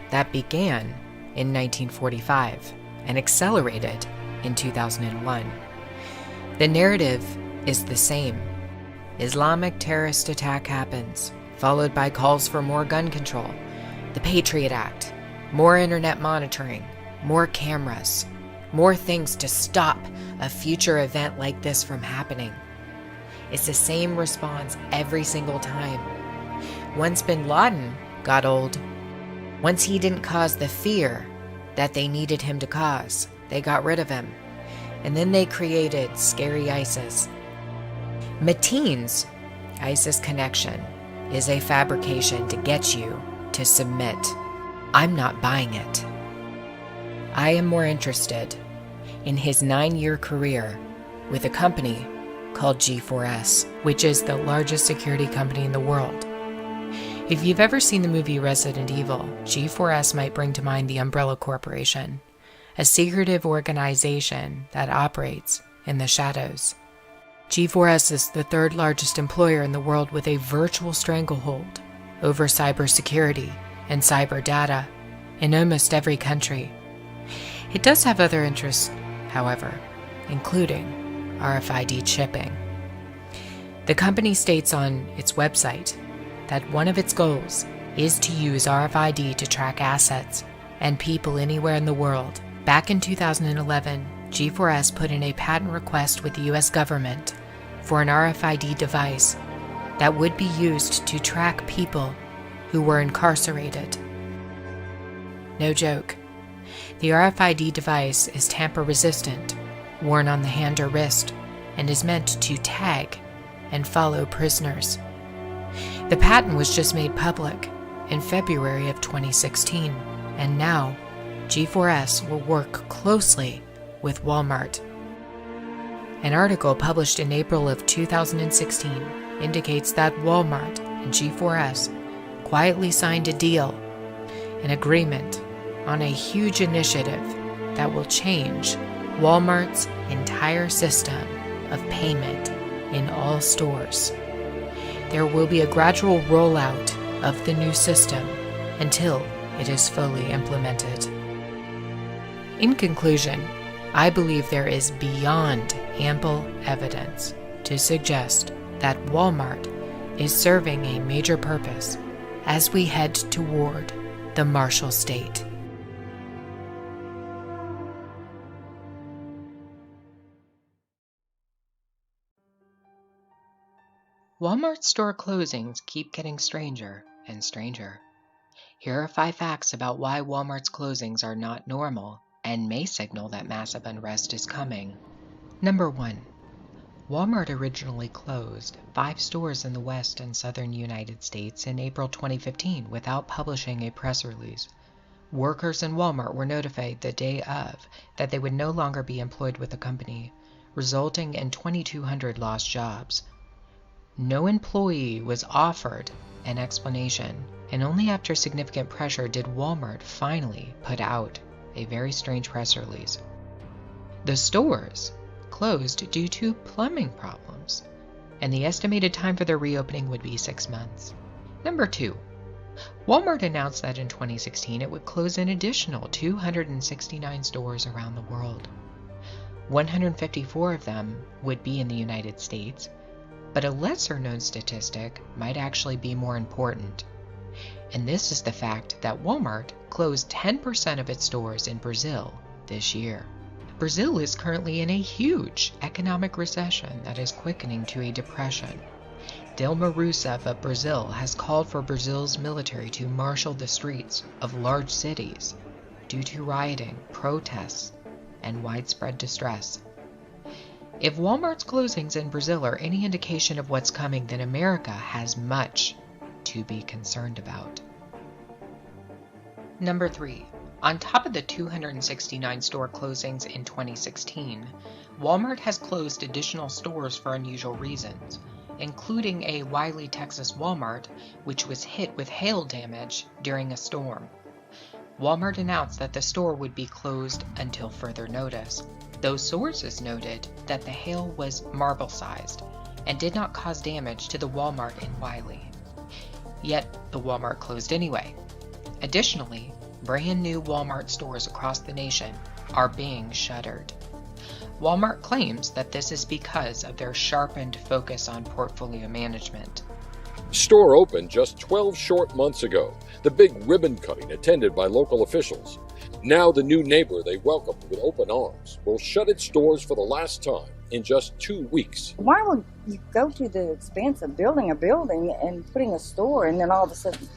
S4: that began in 1945 and accelerated in 2001. The narrative is the same. Islamic terrorist attack happens, followed by calls for more gun control, the Patriot Act, more internet monitoring, more cameras, more things to stop a future event like this from happening. It's the same response every single time. Once bin Laden got old, once he didn't cause the fear that they needed him to cause, they got rid of him. And then they created scary ISIS. Mateen's ISIS connection is a fabrication to get you to submit. I'm not buying it. I am more interested in his 9-year career with a company called G4S, which is the largest security company in the world. If you've ever seen the movie Resident Evil, G4S might bring to mind the Umbrella Corporation, a secretive organization that operates in the shadows. G4S is the 3rd largest employer in the world with a virtual stranglehold over cybersecurity and cyber data in almost every country. It does have other interests, however, including RFID chipping. The company states on its website that one of its goals is to use RFID to track assets and people anywhere in the world. Back in 2011, G4S put in a patent request with the US government for an RFID device that would be used to track people who were incarcerated. No joke. The RFID device is tamper-resistant, worn on the hand or wrist, and is meant to tag and follow prisoners. The patent was just made public in February of 2016, and now G4S will work closely with Walmart. An article published in April of 2016 indicates that Walmart and G4S quietly signed a deal, an agreement on a huge initiative that will change Walmart's entire system of payment in all stores. There will be a gradual rollout of the new system until it is fully implemented. In conclusion, I believe there is beyond ample evidence to suggest that Walmart is serving a major purpose as we head toward the Marshall State. Walmart store closings keep getting stranger and stranger. Here are 5 facts about why Walmart's closings are not normal and may signal that massive unrest is coming. Number 1. Walmart originally closed 5 stores in the West and Southern United States in April 2015 without publishing a press release. Workers in Walmart were notified the day of that they would no longer be employed with the company, resulting in 2,200 lost jobs. No employee was offered an explanation, and only after significant pressure did Walmart finally put out a very strange press release. The stores closed due to plumbing problems, and the estimated time for their reopening would be 6 months. Number 2. Walmart announced that in 2016 it would close an additional 269 stores around the world. 154 of them would be in the United States, but a lesser-known statistic might actually be more important. And this is the fact that Walmart closed 10% of its stores in Brazil this year. Brazil is currently in a huge economic recession that is quickening to a depression. Dilma Rousseff of Brazil has called for Brazil's military to marshal the streets of large cities due to rioting, protests, and widespread distress. If Walmart's closings in Brazil are any indication of what's coming, then America has much to be concerned about. Number 3. On top of the 269 store closings in 2016, Walmart has closed additional stores for unusual reasons, including a Wylie, Texas Walmart, which was hit with hail damage during a storm. Walmart announced that the store would be closed until further notice. Those sources noted that the hail was marble-sized and did not cause damage to the Walmart in Wylie. Yet, the Walmart closed anyway. Additionally, brand new Walmart stores across the nation are being shuttered. Walmart claims that this is because of their sharpened focus on portfolio management.
S2: Store opened just 12 short months ago, the big ribbon cutting attended by local officials. Now the new neighbor they welcomed with open arms will shut its doors for the last time in just 2 weeks.
S3: Why would you go to the expense of building a building and putting a store, and then all of a sudden,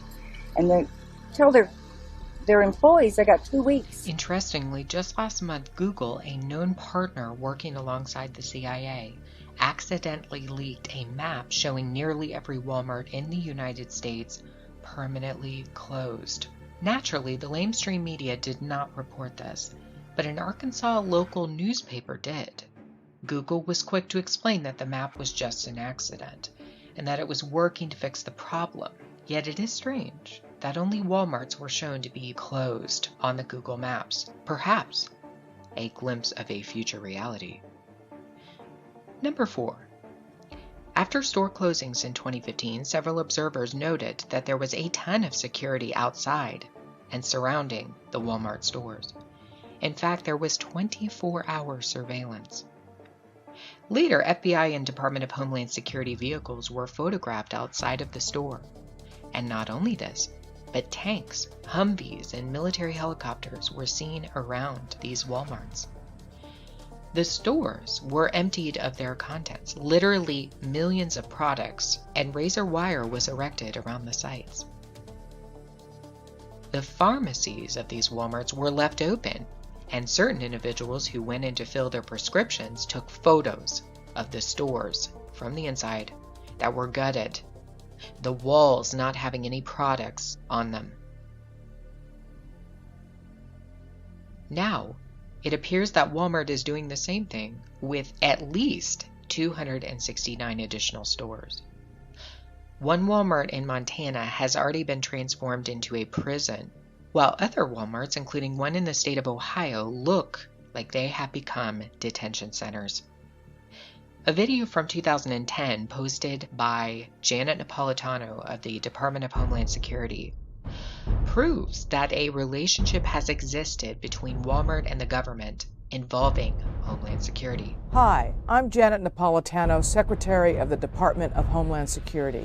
S3: and they tell their employees they got 2 weeks?
S4: Interestingly, just last month, Google, a known partner working alongside the CIA, accidentally leaked a map showing nearly every Walmart in the United States permanently closed. Naturally, the lamestream media did not report this, but an Arkansas local newspaper did. Google was quick to explain that the map was just an accident, and that it was working to fix the problem. Yet it is strange that only Walmarts were shown to be closed on the Google Maps, perhaps a glimpse of a future reality. Number 4. After store closings in 2015, several observers noted that there was a ton of security outside and surrounding the Walmart stores. In fact, there was 24-hour surveillance. Later, FBI and Department of Homeland Security vehicles were photographed outside of the store. And not only this, but tanks, Humvees, and military helicopters were seen around these Walmarts. The stores were emptied of their contents, literally millions of products, and razor wire was erected around the sites. The pharmacies of these Walmarts were left open, and certain individuals who went in to fill their prescriptions took photos of the stores from the inside that were gutted, the walls not having any products on them. Now, it appears that Walmart is doing the same thing with at least 269 additional stores. One Walmart in Montana has already been transformed into a prison, while other Walmarts, including one in the state of Ohio, look like they have become detention centers. A video from 2010 posted by Janet Napolitano of the Department of Homeland Security proves that a relationship has existed between Walmart and the government involving Homeland Security.
S23: Hi, I'm Janet Napolitano, Secretary of the Department of Homeland Security.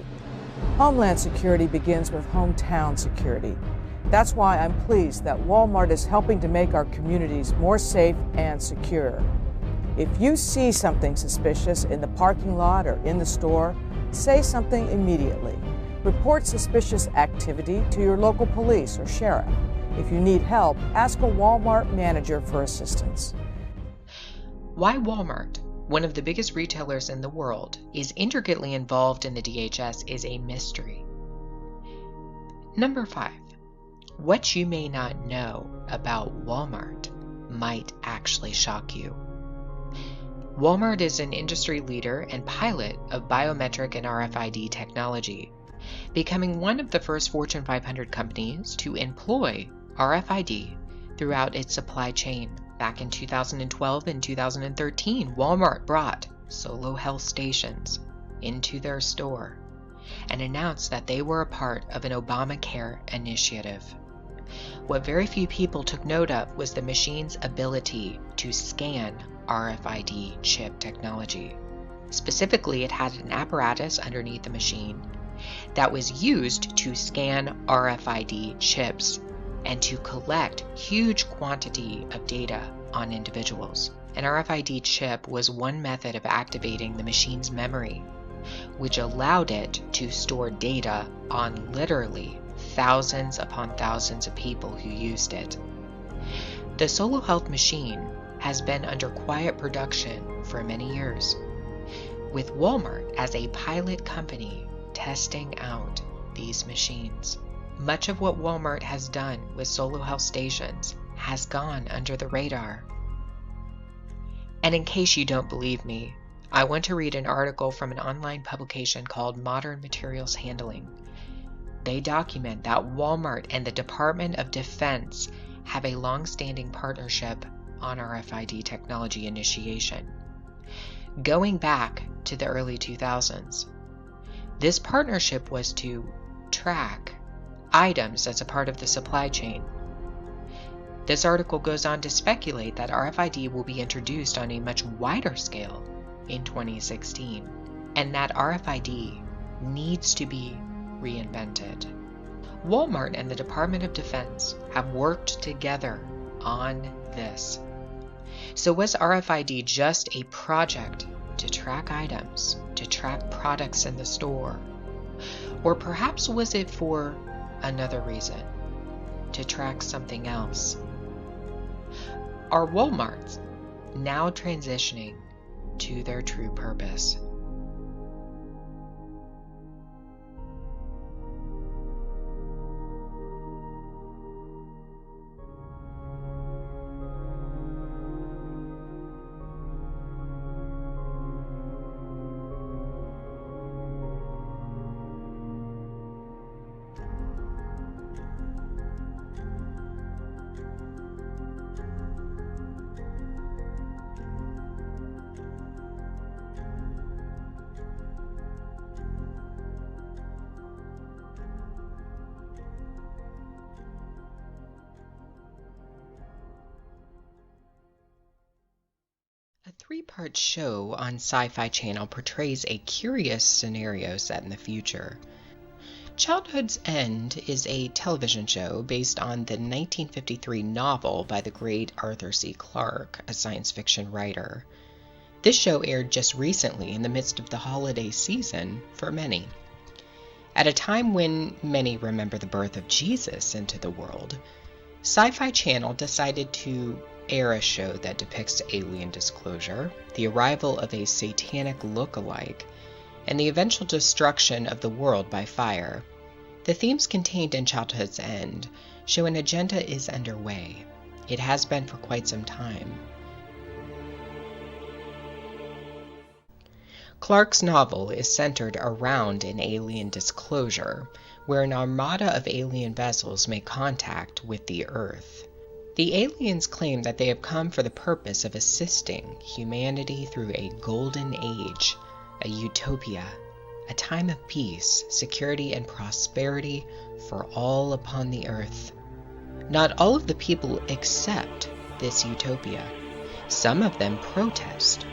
S23: Homeland Security begins with hometown security. That's why I'm pleased that Walmart is helping to make our communities more safe and secure. If you see something suspicious in the parking lot or in the store, say something immediately. Report suspicious activity to your local police or sheriff. If you need help, ask a Walmart manager for assistance.
S4: Why Walmart, one of the biggest retailers in the world, is intricately involved in the DHS is a mystery. Number 5. What you may not know about Walmart might actually shock you. Walmart is an industry leader and pilot of biometric and RFID technology, becoming one of the first Fortune 500 companies to employ RFID throughout its supply chain. Back in 2012 and 2013, Walmart brought Solo Health stations into their store and announced that they were a part of an Obamacare initiative. What very few people took note of was the machine's ability to scan RFID chip technology. Specifically, it had an apparatus underneath the machine that was used to scan RFID chips and to collect huge quantity of data on individuals. An RFID chip was one method of activating the machine's memory, which allowed it to store data on literally thousands upon thousands of people who used it. The Solo Health machine has been under quiet production for many years, with Walmart as a pilot company testing out these machines. Much of what Walmart has done with Solo Health stations has gone under the radar. And in case you don't believe me, I want to read an article from an online publication called Modern Materials Handling. They document that Walmart and the Department of Defense have a long-standing partnership on RFID technology initiation. Going back to the early 2000s, this partnership was to track items as a part of the supply chain. This article goes on to speculate that RFID will be introduced on a much wider scale in 2016, and that RFID needs to be reinvented. Walmart and the Department of Defense have worked together on this. So was RFID just a project to track items, to track products in the store? Or perhaps was it for another reason, to track something else? Are Walmarts now transitioning to their true purpose? A three-part show on Sci-Fi Channel portrays a curious scenario set in the future. Childhood's End is a television show based on the 1953 novel by the great Arthur C. Clarke, a science fiction writer. This show aired just recently in the midst of the holiday season for many. At a time when many remember the birth of Jesus into the world, Sci-Fi Channel decided to air a show that depicts alien disclosure, the arrival of a satanic look-alike, and the eventual destruction of the world by fire. The themes contained in Childhood's End show an agenda is underway. It has been for quite some time. Clarke's novel is centered around an alien disclosure, where an armada of alien vessels make contact with the Earth. The aliens claim that they have come for the purpose of assisting humanity through a golden age, a utopia, a time of peace, security, and prosperity for all upon the earth. Not all of the people accept this utopia. Some of them protest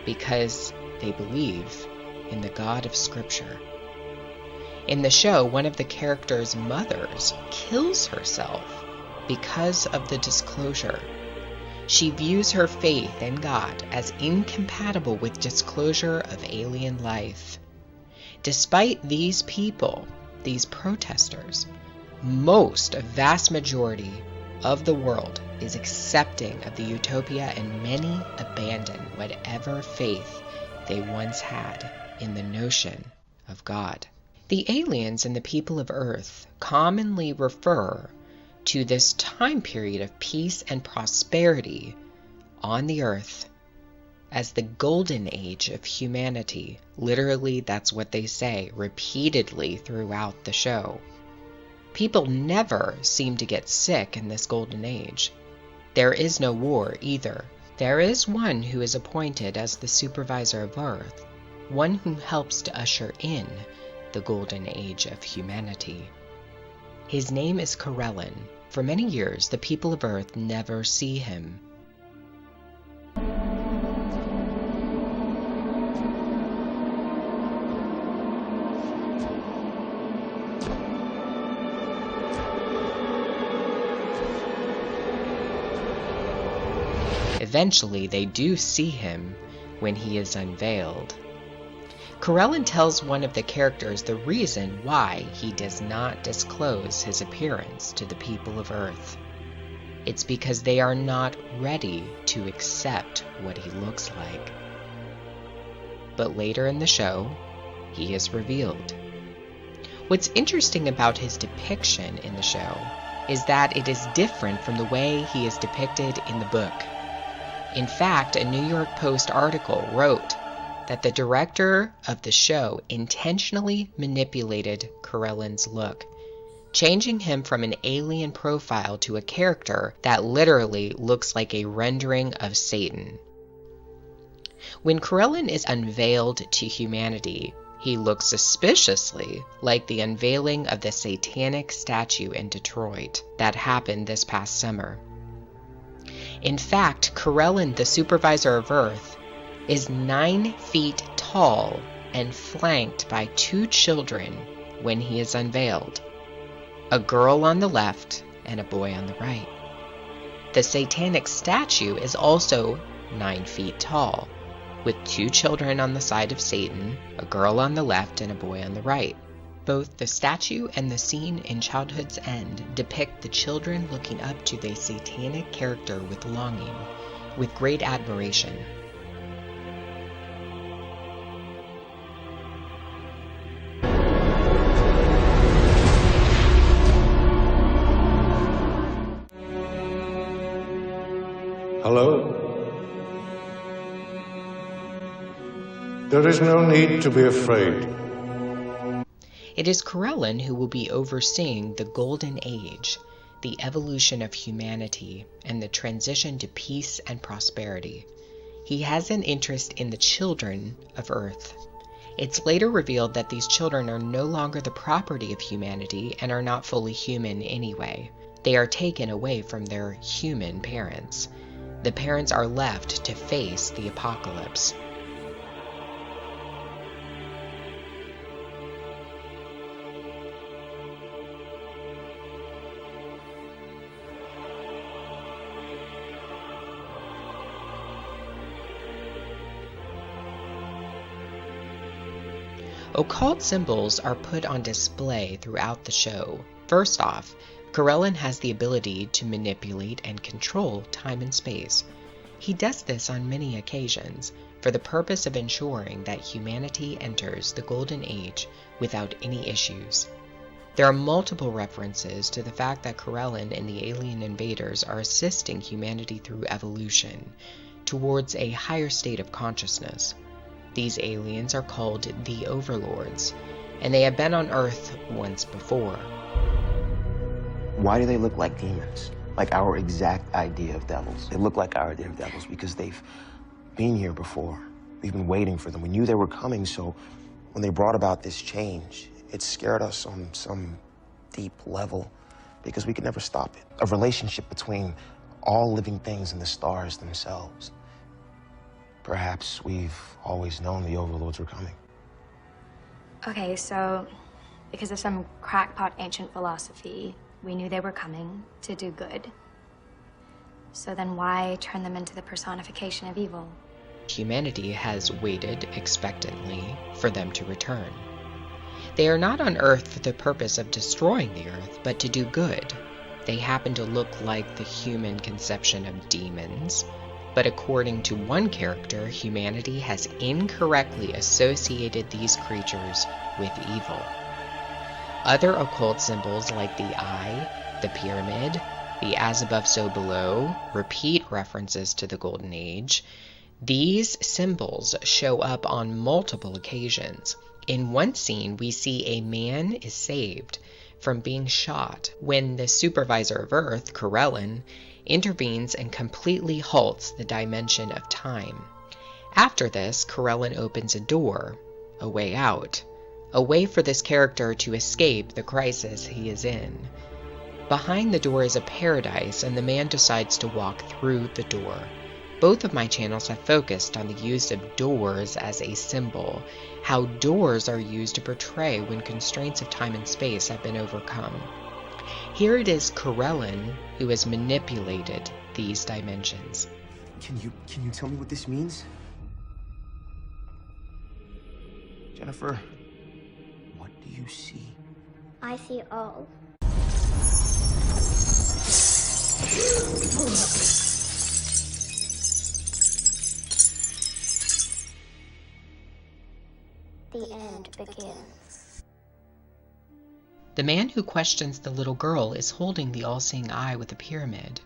S4: because they believe in the God of Scripture. In the show, one of the characters' mothers kills herself because of the disclosure. She views her faith in God as incompatible with disclosure of alien life. Despite these people, these protesters, a vast majority of the world is accepting of the utopia, and many abandon whatever faith they once had in the notion of God. The aliens and the people of Earth commonly refer to this time period of peace and prosperity on the earth as the golden age of humanity. Literally, that's what they say repeatedly throughout the show. People never seem to get sick in this golden age. There is no war either. There is one who is appointed as the supervisor of Earth, one who helps to usher in the golden age of humanity. His name is Corellin. For many years, the people of Earth never see him. Eventually, they do see him when he is unveiled. Corellin tells one of the characters the reason why he does not disclose his appearance to the people of Earth. It's because they are not ready to accept what he looks like. But later in the show, he is revealed. What's interesting about his depiction in the show is that it is different from the way he is depicted in the book. In fact, a New York Post article wrote that the director of the show intentionally manipulated Corellin's look, changing him from an alien profile to a character that literally looks like a rendering of Satan. When Corellin is unveiled to humanity, he looks suspiciously like the unveiling of the satanic statue in Detroit that happened this past summer. In fact, Corellin, the supervisor of Earth, is 9 feet tall and flanked by 2 children when he is unveiled, a girl on the left and a boy on the right. The satanic statue is also 9 feet tall, with 2 children on the side of Satan, a girl on the left and a boy on the right. Both the statue and the scene in Childhood's End depict the children looking up to the satanic character with longing, with great admiration.
S5: Hello? There is no need to be afraid.
S4: It is Corellin who will be overseeing the Golden Age, the evolution of humanity, and the transition to peace and prosperity. He has an interest in the children of Earth. It's later revealed that these children are no longer the property of humanity and are not fully human anyway. They are taken away from their human parents. The parents are left to face the apocalypse. Occult symbols are put on display throughout the show. First off, Corellin has the ability to manipulate and control time and space. He does this on many occasions for the purpose of ensuring that humanity enters the Golden Age without any issues. There are multiple references to the fact that Corellin and the alien invaders are assisting humanity through evolution towards a higher state of consciousness. These aliens are called the Overlords, and they have been on Earth once before.
S6: Why do they look like demons? Like our exact idea of devils. They look like our idea of devils because they've been here before. We've been waiting for them. We knew they were coming, so when they brought about this change, it scared us on some deep level because we could never stop it. A relationship between all living things and the stars themselves. Perhaps we've always known the Overlords were coming.
S7: Okay, so because of some crackpot ancient philosophy, we knew they were coming to do good. So then why turn them into the personification of evil?
S4: Humanity has waited expectantly for them to return. They are not on Earth for the purpose of destroying the Earth, but to do good. They happen to look like the human conception of demons, but according to one character, humanity has incorrectly associated these creatures with evil. Other occult symbols like the eye, the pyramid, the as above so below repeat references to the Golden Age. These symbols show up on multiple occasions. In one scene, we see a man is saved
S8: from being shot when the supervisor of Earth, Corellin, intervenes and completely halts the dimension of time. After this, Corellin opens a door, a way out, a way for this character to escape the crisis he is in. Behind the door is a paradise, and the man decides to walk through the door. Both of my channels have focused on the use of doors as a symbol, how doors are used to portray when constraints of time and space have been overcome. Here it is Corellin who has manipulated these dimensions.
S6: Can you tell me what this means? Jennifer, what do you see?
S9: I see all. The end begins.
S8: The man who questions the little girl is holding the all-seeing eye with a pyramid.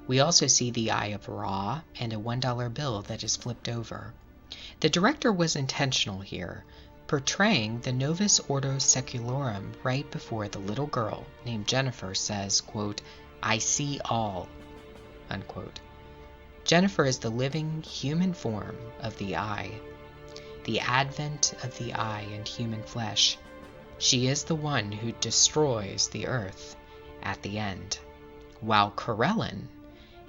S8: We also see the eye of Ra and a $1 bill that is flipped over. The director was intentional here, portraying the Novus Ordo Secularum right before the little girl named Jennifer says, quote, "I see all," unquote. Jennifer is the living human form of the eye, the advent of the eye and human flesh. She is the one who destroys the earth at the end, while Corellin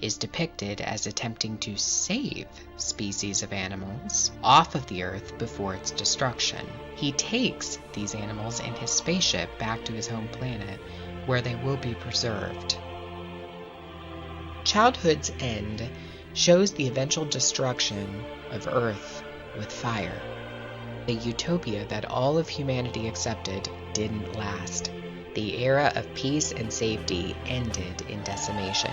S8: is depicted as attempting to save species of animals off of the earth before its destruction. He takes these animals in his spaceship back to his home planet, where they will be preserved. Childhood's End shows the eventual destruction of Earth with fire. The utopia that all of humanity accepted didn't last. The era of peace and safety ended in decimation.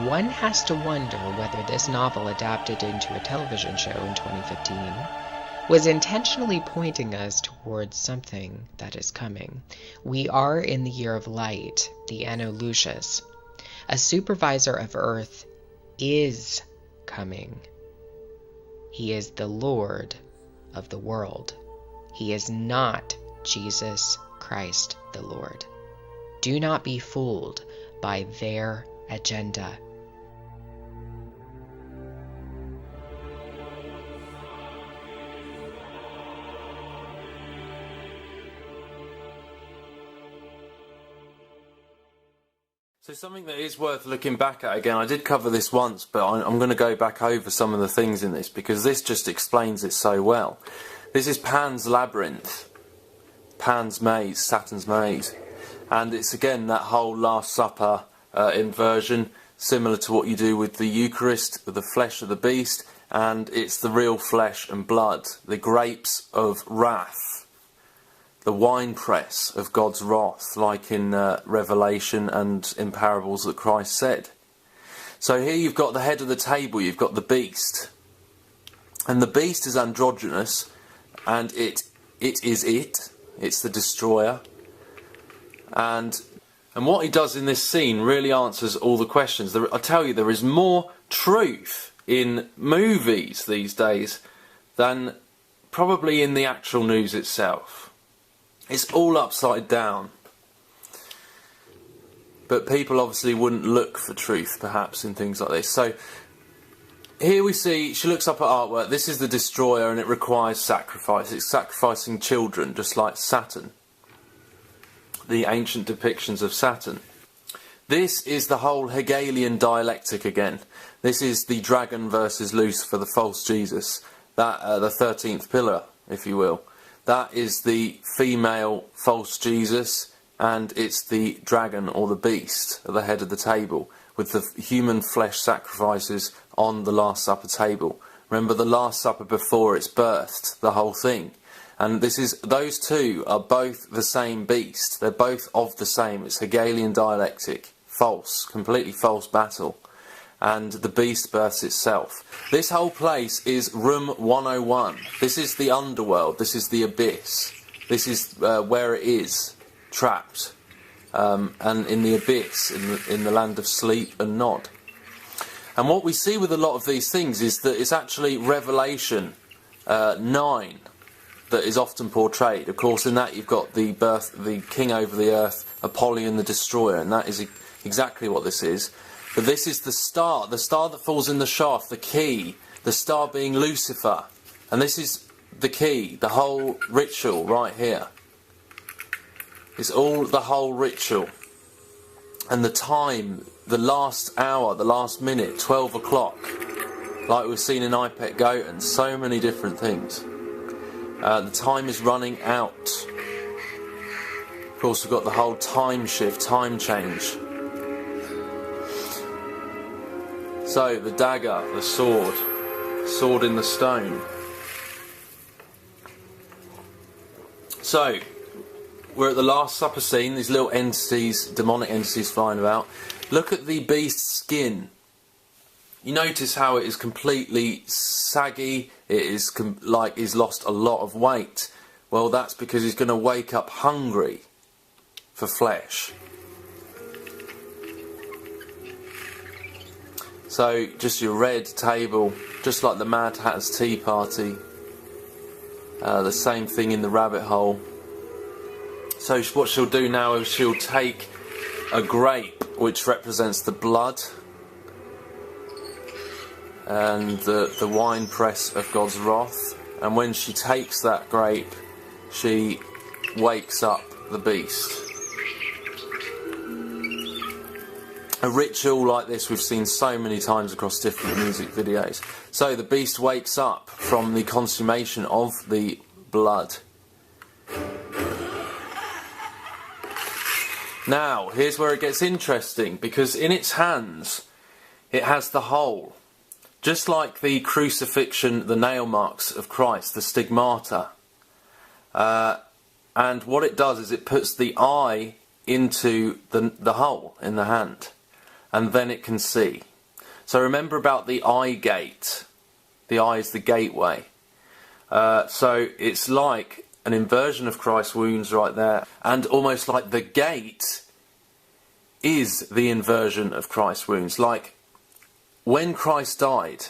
S8: One has to wonder whether this novel, adapted into a television show in 2015, was intentionally pointing us towards something that is coming. We are in the year of light, the Anno Lucius. A supervisor of Earth is coming. He is the Lord of the world. He is not Jesus Christ the Lord. Do not be fooled by their agenda.
S10: So something that is worth looking back at again, I did cover this once, but I'm going to go back over some of the things in this because this just explains it so well. This is Pan's Labyrinth, Pan's Maze, Saturn's Maze, and it's again that whole Last Supper inversion, similar to what you do with the Eucharist, with the flesh of the beast, and it's the real flesh and blood, the grapes of wrath, the winepress of God's wrath, like in Revelation and in parables that Christ said. So here you've got the head of the table, you've got the beast. And the beast is androgynous, and it's the destroyer. And what he does in this scene really answers all the questions. I tell you, there is more truth in movies these days than probably in the actual news itself. It's all upside down. But people obviously wouldn't look for truth, perhaps, in things like this. So here we see, she looks up at artwork. This is the destroyer, and it requires sacrifice. It's sacrificing children, just like Saturn. The ancient depictions of Saturn. This is the whole Hegelian dialectic again. This is the dragon versus Lucifer, the false Jesus. That the 13th pillar, if you will. That is the female false Jesus, and it's the dragon or the beast at the head of the table, with the human flesh sacrifices on the Last Supper table. Remember the Last Supper before it's birthed, the whole thing. And those two are both the same beast. They're both of the same. It's Hegelian dialectic. False. Completely false battle. And the beast births itself. This whole place is room 101. This is the underworld. This is the abyss. This is where it is, trapped. And in the abyss, in the land of sleep and nod. And what we see with a lot of these things is that it's actually Revelation 9 that is often portrayed. Of course, in that you've got the king over the earth, Apollyon the destroyer, and that is exactly what this is. But this is the star that falls in the shaft, the key, the star being Lucifer. And this is the key, the whole ritual right here. It's all the whole ritual. And the time, the last hour, the last minute, 12 o'clock, like we've seen in Ipet Goat and so many different things. The time is running out. Of course, we've got the whole time shift, time change. So, the dagger, the sword in the stone. So, we're at the Last Supper scene, these little entities, demonic entities flying about. Look at the beast's skin. You notice how it is completely saggy, it is like he's lost a lot of weight. Well, that's because he's going to wake up hungry for flesh. So, just your red table, just like the Mad Hatter's Tea Party. The same thing in the rabbit hole. So what she'll do now is she'll take a grape, which represents the blood, and the winepress of God's wrath. And when she takes that grape, she wakes up the beast. A ritual like this we've seen so many times across different music videos. So the beast wakes up from the consummation of the blood. Now, here's where it gets interesting, because in its hands it has the hole. Just like the crucifixion, the nail marks of Christ, the stigmata. And what it does is it puts the eye into the hole in the hand. And then it can see. So remember about the eye gate. The eye is the gateway. So it's like an inversion of Christ's wounds right there. And almost like the gate is the inversion of Christ's wounds. Like when Christ died,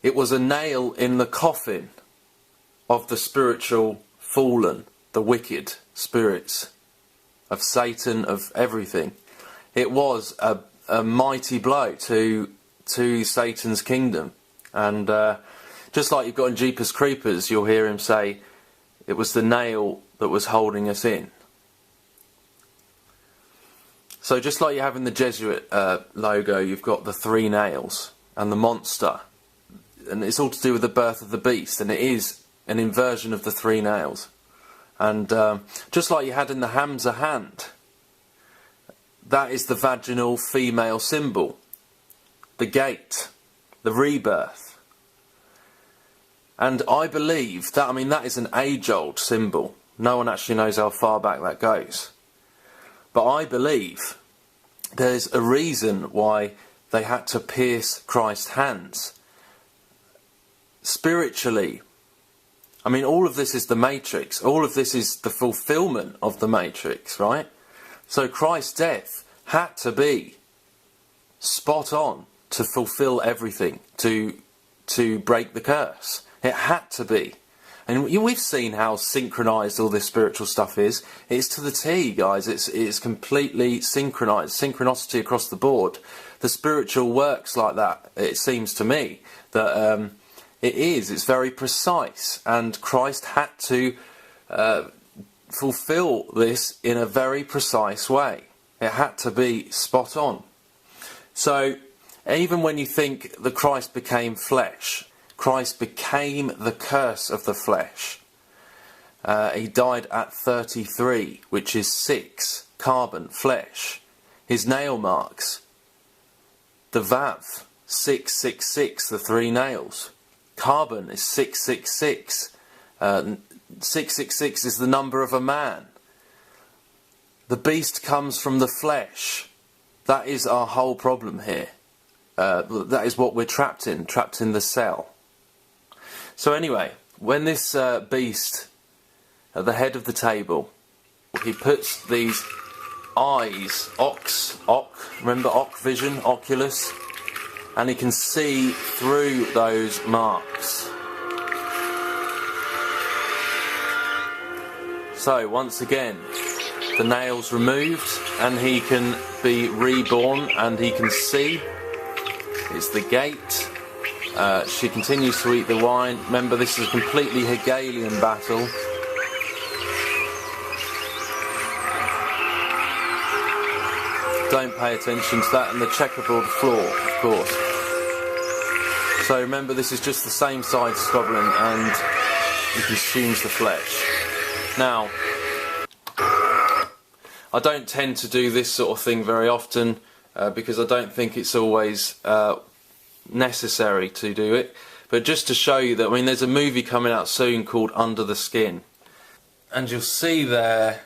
S10: it was a nail in the coffin of the spiritual fallen, the wicked spirits of Satan, of everything. It was a mighty blow to Satan's kingdom. And just like you've got in Jeepers Creepers, you'll hear him say, it was the nail that was holding us in. So just like you have in the Jesuit logo, you've got the three nails and the monster. And it's all to do with the birth of the beast. And it is an inversion of the three nails. And just like you had in the Hamza hand, that is the vaginal female symbol, the gate, the rebirth. And I believe that, that is an age-old symbol. No one actually knows how far back that goes. But I believe there's a reason why they had to pierce Christ's hands. Spiritually, all of this is the Matrix. All of this is the fulfillment of the Matrix, right? So Christ's death had to be spot on to fulfill everything, to break the curse. It had to be. And we've seen how synchronised all this spiritual stuff is. It's to the T, guys. It's completely synchronised. Synchronicity across the board. The spiritual works like that, it seems to me. That it is. It's very precise. And Christ had to fulfill this in a very precise way. It had to be spot on. So even when you think that Christ became flesh, Christ became the curse of the flesh. He died at 33, which is 6 carbon flesh. His nail marks, the Vav, 666, the 3 nails. Carbon is 666. 666 is the number of a man. The beast comes from the flesh. That is our whole problem here. That is what we're trapped in the cell. So anyway, when this beast at the head of the table, he puts these eyes, remember vision, oculus, and he can see through those marks. So once again, the nail's removed and he can be reborn and he can see. It's the gate. She continues to eat the wine. Remember, this is a completely Hegelian battle. Don't pay attention to that, and the checkerboard floor, of course. So remember, this is just the same side as Goblin, and he consumes the flesh. Now, I don't tend to do this sort of thing very often, because I don't think it's always necessary to do it. But just to show you that, I mean, there's a movie coming out soon called Under the Skin. And you'll see there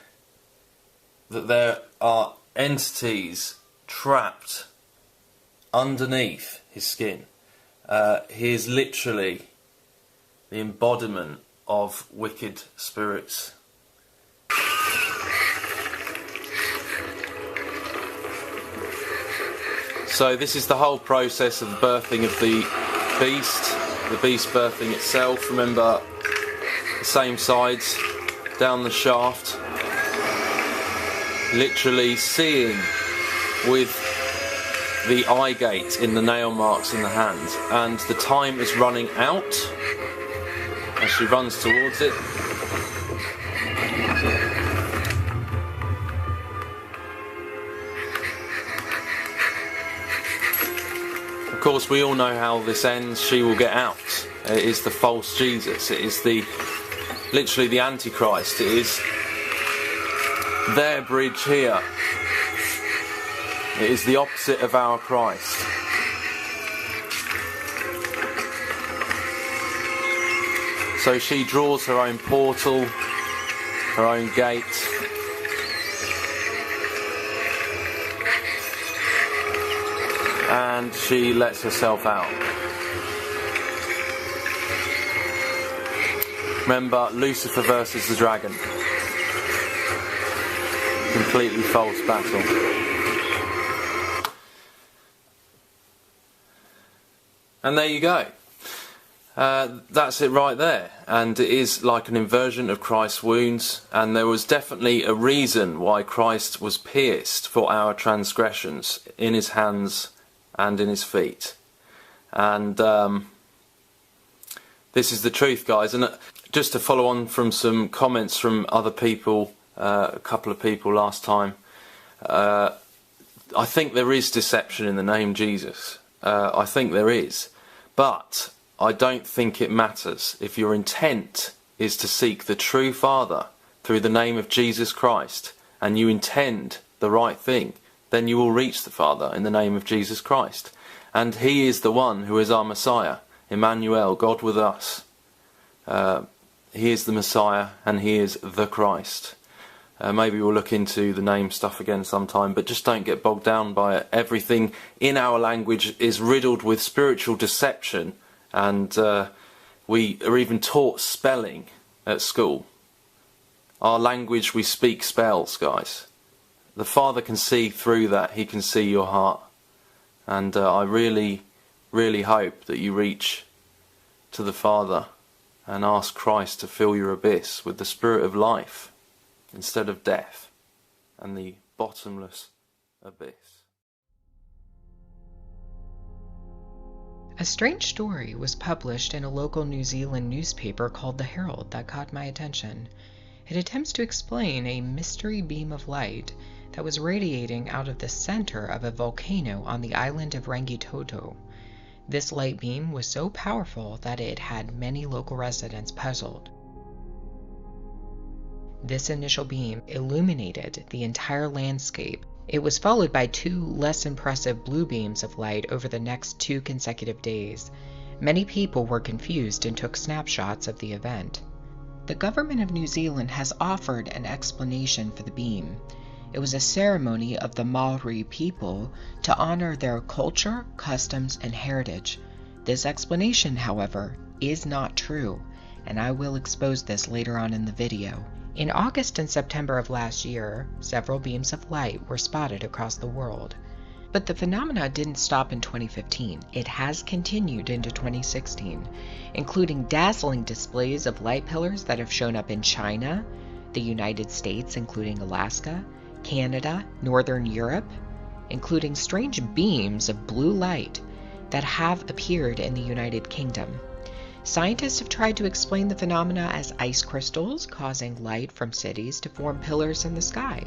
S10: that there are entities trapped underneath his skin. He is literally the embodiment of wicked spirits. So this is the whole process of the birthing of the beast birthing itself. Remember, the same sides down the shaft. Literally seeing with the eye gate in the nail marks in the hand, and the time is running out as she runs towards it. Of course, we all know how this ends. She will get out. It is the false Jesus. It is literally the Antichrist. It is their bridge here. It is the opposite of our Christ. So she draws her own portal, her own gate. And she lets herself out. Remember, Lucifer versus the dragon. Completely false battle. And there you go. That's it right there. And it is like an inversion of Christ's wounds. And there was definitely a reason why Christ was pierced for our transgressions in his hands and in his feet. And this is the truth, guys. And just to follow on from some comments from other people, a couple of people last time, I think there is deception in the name Jesus. I think there is. But I don't think it matters. If your intent is to seek the true Father through the name of Jesus Christ, and you intend the right thing, then you will reach the Father in the name of Jesus Christ. And he is the one who is our Messiah, Emmanuel, God with us. He is the Messiah and he is the Christ. Maybe we'll look into the name stuff again sometime, but just don't get bogged down by it. Everything in our language is riddled with spiritual deception, and we are even taught spelling at school. Our language, we speak spells, guys. The Father can see through that. He can see your heart. And I really, really hope that you reach to the Father and ask Christ to fill your abyss with the Spirit of life instead of death and the bottomless abyss.
S8: A strange story was published in a local New Zealand newspaper called The Herald that caught my attention. It attempts to explain a mystery beam of light that was radiating out of the center of a volcano on the island of Rangitoto. This light beam was so powerful that it had many local residents puzzled. This initial beam illuminated the entire landscape. It was followed by 2 less impressive blue beams of light over the next 2 consecutive days. Many people were confused and took snapshots of the event. The government of New Zealand has offered an explanation for the beam. It was a ceremony of the Maori people to honor their culture, customs, and heritage. This explanation, however, is not true, and I will expose this later on in the video. In August and September of last year, several beams of light were spotted across the world. But the phenomena didn't stop in 2015. It has continued into 2016, including dazzling displays of light pillars that have shown up in China, the United States, including Alaska, Canada, Northern Europe, including strange beams of blue light that have appeared in the United Kingdom. Scientists have tried to explain the phenomena as ice crystals causing light from cities to form pillars in the sky,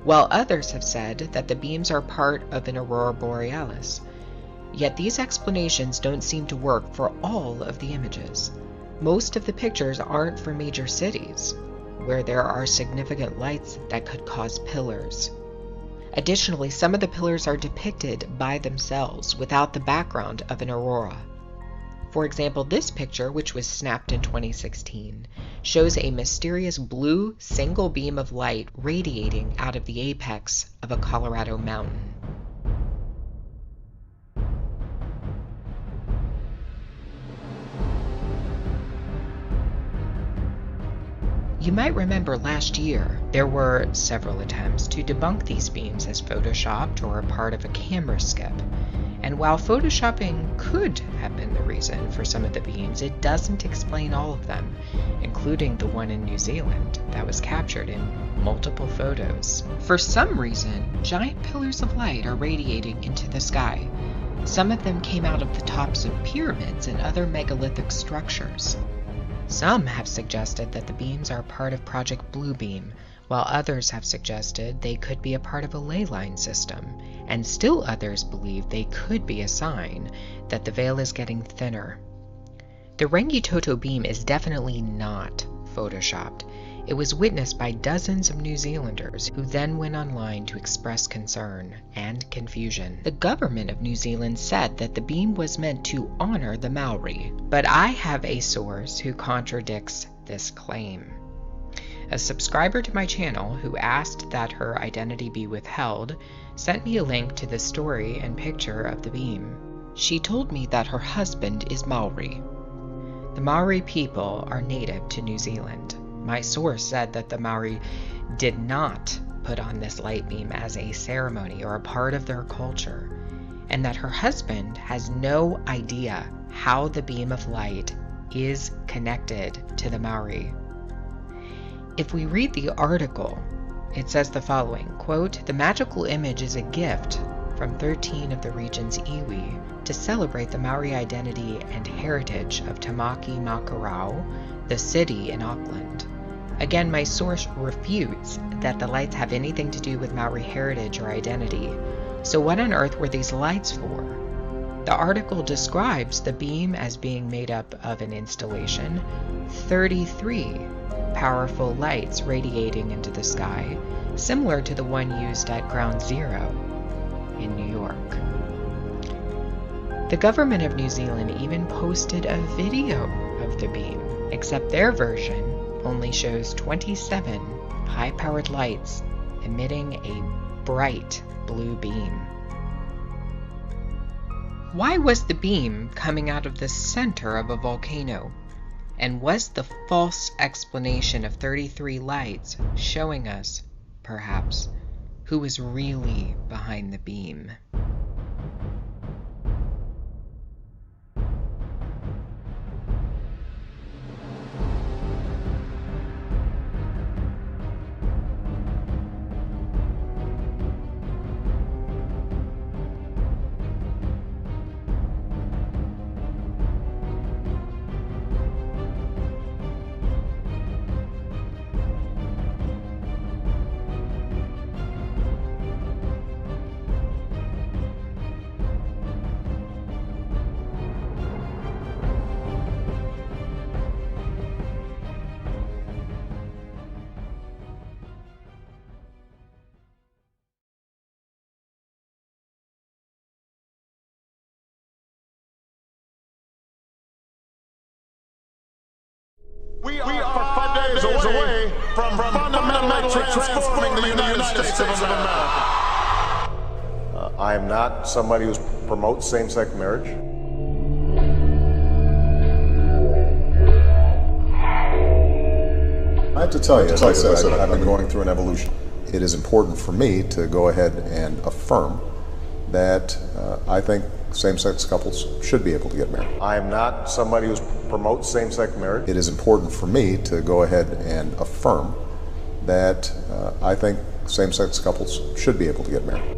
S8: while others have said that the beams are part of an aurora borealis. Yet these explanations don't seem to work for all of the images. Most of the pictures aren't from major cities, where there are significant lights that could cause pillars. Additionally, some of the pillars are depicted by themselves without the background of an aurora. For example, this picture, which was snapped in 2016, shows a mysterious blue single beam of light radiating out of the apex of a Colorado mountain. You might remember last year, there were several attempts to debunk these beams as photoshopped or a part of a camera skip. And while photoshopping could have been the reason for some of the beams, it doesn't explain all of them, including the one in New Zealand that was captured in multiple photos. For some reason, giant pillars of light are radiating into the sky. Some of them came out of the tops of pyramids and other megalithic structures. Some have suggested that the beams are part of Project Bluebeam, while others have suggested they could be a part of a ley line system, and still others believe they could be a sign that the veil is getting thinner. The Rangitoto beam is definitely not photoshopped. It was witnessed by dozens of New Zealanders who then went online to express concern and confusion. The government of New Zealand said that the beam was meant to honor the Maori, but I have a source who contradicts this claim. A subscriber to my channel who asked that her identity be withheld sent me a link to the story and picture of the beam. She told me that her husband is Maori. The Maori people are native to New Zealand. My source said that the Maori did not put on this light beam as a ceremony or a part of their culture, and that her husband has no idea how the beam of light is connected to the Maori. If we read the article, it says the following, quote, "The magical image is a gift from 13 of the region's iwi to celebrate the Maori identity and heritage of Tamaki Makaurau, the city in Auckland." Again, my source refutes that the lights have anything to do with Maori heritage or identity. So what on earth were these lights for? The article describes the beam as being made up of an installation, 33 powerful lights radiating into the sky, similar to the one used at Ground Zero in New York. The government of New Zealand even posted a video of the beam, except their version only shows 27 high-powered lights emitting a bright blue beam. Why was the beam coming out of the center of a volcano? And was the false explanation of 33 lights showing us, perhaps, who was really behind the beam?
S21: We are 5 days away from fundamentally transforming the United States of America.
S11: I am not somebody who promotes same-sex marriage. I have to tell you, as I said, I've been going through an evolution. It is important for me to go ahead and affirm that I think same-sex couples should be able to get married. I am not somebody who promotes same-sex marriage. It is important for me to go ahead and affirm that I think same-sex couples should be able to get married.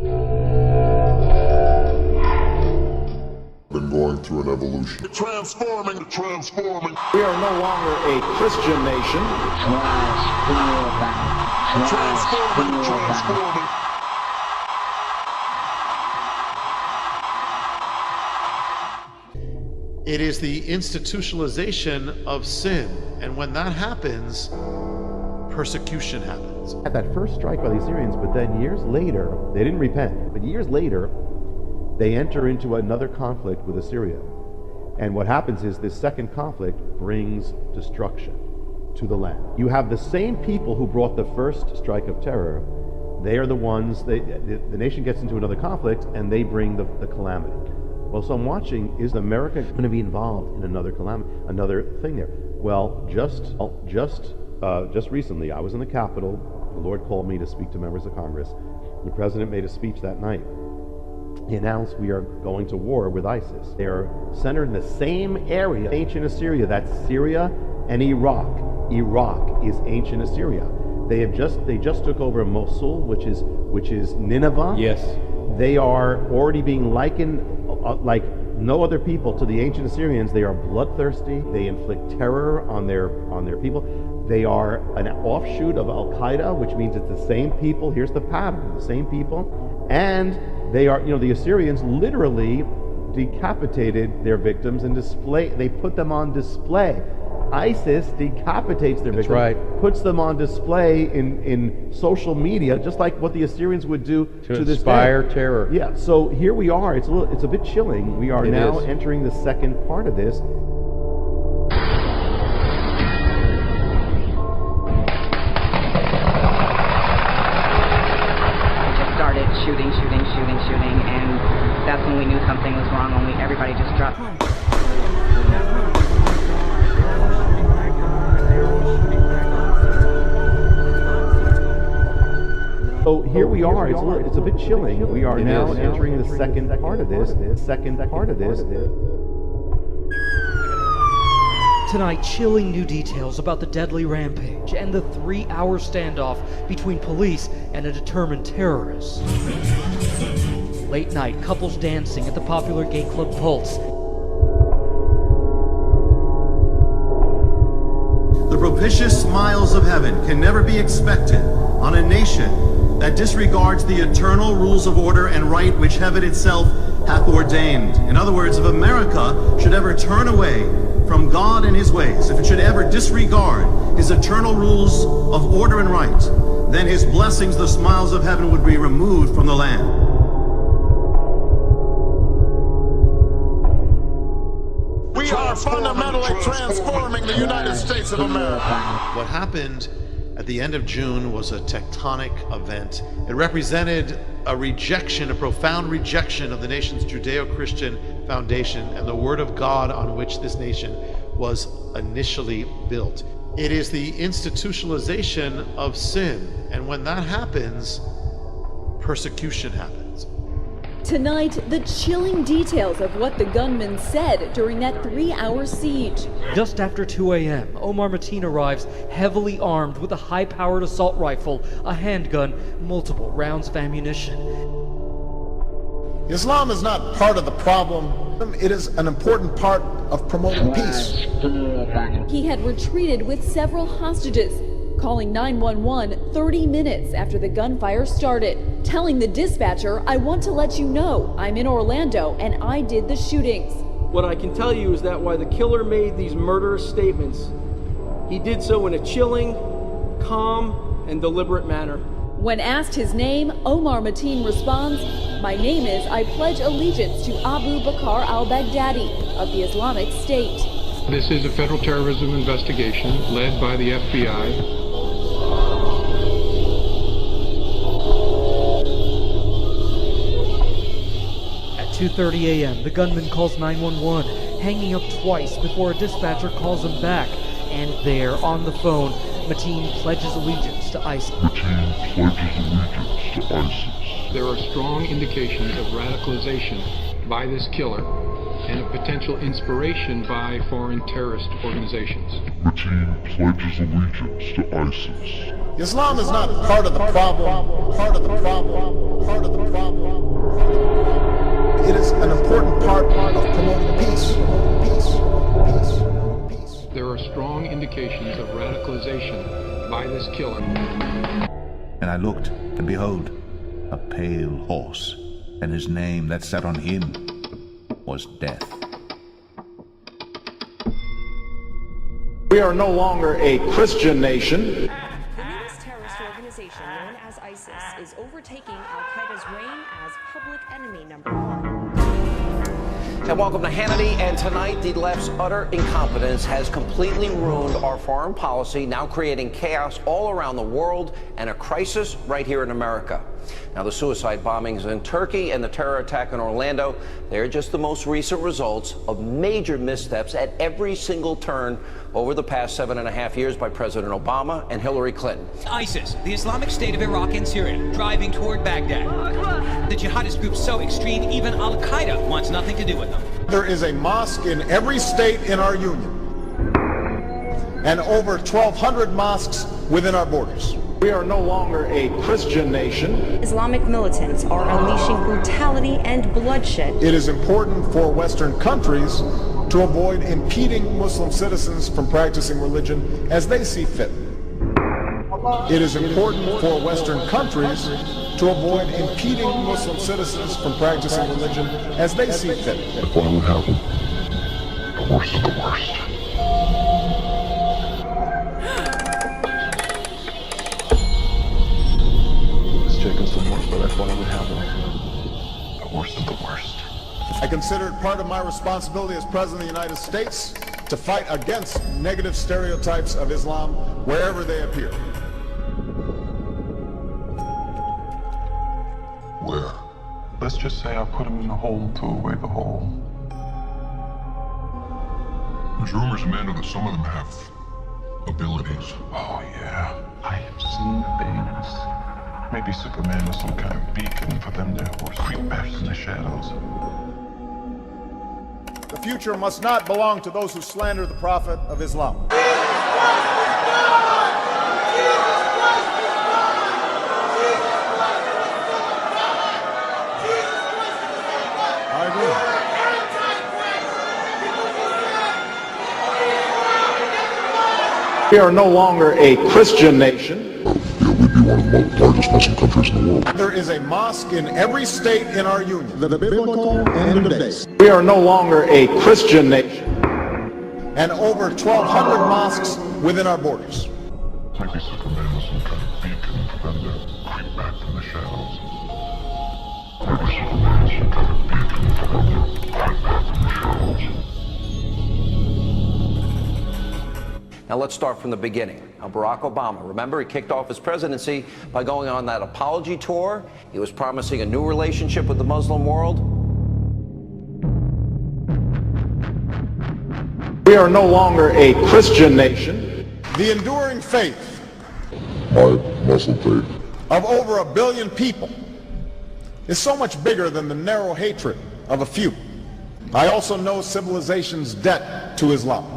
S21: Been going through an evolution. Transforming.
S1: We are no longer a Christian nation. Transforming.
S13: It is the institutionalization of sin, and when that happens, persecution happens.
S14: At that first strike by the Assyrians, but then years later, they didn't repent, but years later, they enter into another conflict with Assyria. And what happens is this second conflict brings destruction to the land. You have the same people who brought the first strike of terror. They are the ones, the nation gets into another conflict and they bring the calamity. Well, so I'm watching, is America going to be involved in another calamity, another thing there? Well, just recently, I was in the Capitol. The Lord called me to speak to members of Congress. The President made a speech that night. He announced we are going to war with ISIS. They are centered in the same area, ancient Assyria. That's Syria and Iraq. Iraq is ancient Assyria. They just took over Mosul, which is Nineveh.
S15: Yes.
S14: They are already being likened like no other people to the ancient Assyrians. They are bloodthirsty. They inflict terror on their people. They are an offshoot of Al-Qaeda, which means it's the same people. Here's the pattern: the same people, and they are, the Assyrians literally decapitated their victims and they put them on display. ISIS decapitates their victims, puts them on display in social media, just like what the Assyrians would do to this
S15: inspire
S14: day.
S15: Terror.
S14: Yeah, so here we are. It's a bit chilling. We are now entering the second part of this.
S24: Shooting, and that's when we knew something was wrong, when everybody just dropped.
S14: So here we are. It's a bit chilling. We are now entering the second part of this.
S25: Tonight, chilling new details about the deadly rampage and the 3-hour standoff between police and a determined terrorist. Late night, couples dancing at the popular gay club Pulse.
S26: The propitious smiles of heaven can never be expected on a nation that disregards the eternal rules of order and right which heaven itself hath ordained. In other words, if America should ever turn away from God and his ways, if it should ever disregard his eternal rules of order and right, then his blessings, the smiles of heaven, would be removed from the land.
S21: We are fundamentally transforming the United States of America.
S13: What happened at the end of June was a tectonic event. It represented a rejection, a profound rejection of the nation's Judeo-Christian foundation and the Word of God on which this nation was initially built. It is the institutionalization of sin, and when that happens, persecution happens.
S27: Tonight, the chilling details of what the gunman said during that 3-hour siege.
S25: Just after 2 a.m., Omar Mateen arrives heavily armed with a high-powered assault rifle, a handgun, multiple rounds of ammunition.
S21: Islam is not part of the problem. It is an important part of promoting peace.
S27: He had retreated with several hostages, calling 911 30 minutes after the gunfire started, telling the dispatcher, "I want to let you know I'm in Orlando and I did the shootings."
S28: What I can tell you is that while the killer made these murderous statements, he did so in a chilling, calm, and deliberate manner.
S27: When asked his name, Omar Mateen responds, "My name is, I pledge allegiance to Abu Bakr al-Baghdadi of the Islamic State."
S29: This is a federal terrorism investigation led by the FBI.
S25: At 2:30 a.m., the gunman calls 911, hanging up twice before a dispatcher calls him back. And there, on the phone, Mateen pledges allegiance to ISIS.
S29: There are strong indications of radicalization by this killer and of potential inspiration by foreign terrorist organizations.
S21: Mateen pledges allegiance to ISIS.
S11: Islam is not part of the problem, part of the problem, part of the problem, part of the problem. It is an important part of promoting peace.
S29: There are strong indications of radicalization by this killer.
S2: And I looked, and behold, a pale horse, and his name that sat on him was Death.
S21: We are no longer a Christian nation.
S12: The newest terrorist organization known as ISIS is overtaking Al-Qaeda's reign as public enemy number one.
S15: And welcome to Hannity. And tonight, the left's utter incompetence has completely ruined our foreign policy, now creating chaos all around the world and a crisis right here in America. Now, the suicide bombings in Turkey and the terror attack in Orlando, they're just the most recent results of major missteps at every single turn over the past 7.5 years by President Obama and Hillary Clinton.
S16: ISIS, the Islamic State of Iraq and Syria, driving toward Baghdad. The jihadist group so extreme, even Al-Qaeda wants nothing to do with them.
S11: There is a mosque in every state in our union, and over 1,200 mosques within our borders.
S21: We are no longer a Christian nation.
S12: Islamic militants are unleashing brutality and bloodshed.
S11: It is important for Western countries to avoid impeding Muslim citizens from practicing religion as they see fit. It is important for Western countries to avoid impeding Muslim citizens from practicing religion as they see fit.
S21: What would happen? The worst of the worst. But that's what would happen. The worst of the worst.
S11: I consider it part of my responsibility as President of the United States to fight against negative stereotypes of Islam wherever they appear.
S21: Where? Let's just say I put him in a hole to away the hole.
S17: There's rumors, Amanda, that some of them have abilities.
S21: Oh, yeah. I have seen things. Maybe Superman was some kind of beacon for them to creep back in the shadows.
S11: The future must not belong to those who slander the Prophet of Islam. I
S21: agree. We are no longer a Christian nation.
S17: One of the largest Muslim countries in the world.
S11: There is a mosque in every state in our union. The biblical and the base.
S21: We are no longer a Christian nation.
S11: And over 1,200 mosques within our borders.
S17: Maybe Superman was some kind of beacon for them to creep back from the shadows. Maybe Superman was some kind of beacon for them to creep back from the shadows.
S15: Now let's start from the beginning. Now, Barack Obama, remember, he kicked off his presidency by going on that apology tour. He was promising a new relationship with the Muslim world.
S21: We are no longer a Christian nation.
S11: The enduring faith
S17: My Muslim faith
S11: of over 1 billion people is so much bigger than the narrow hatred of a few. I also know civilization's debt to Islam.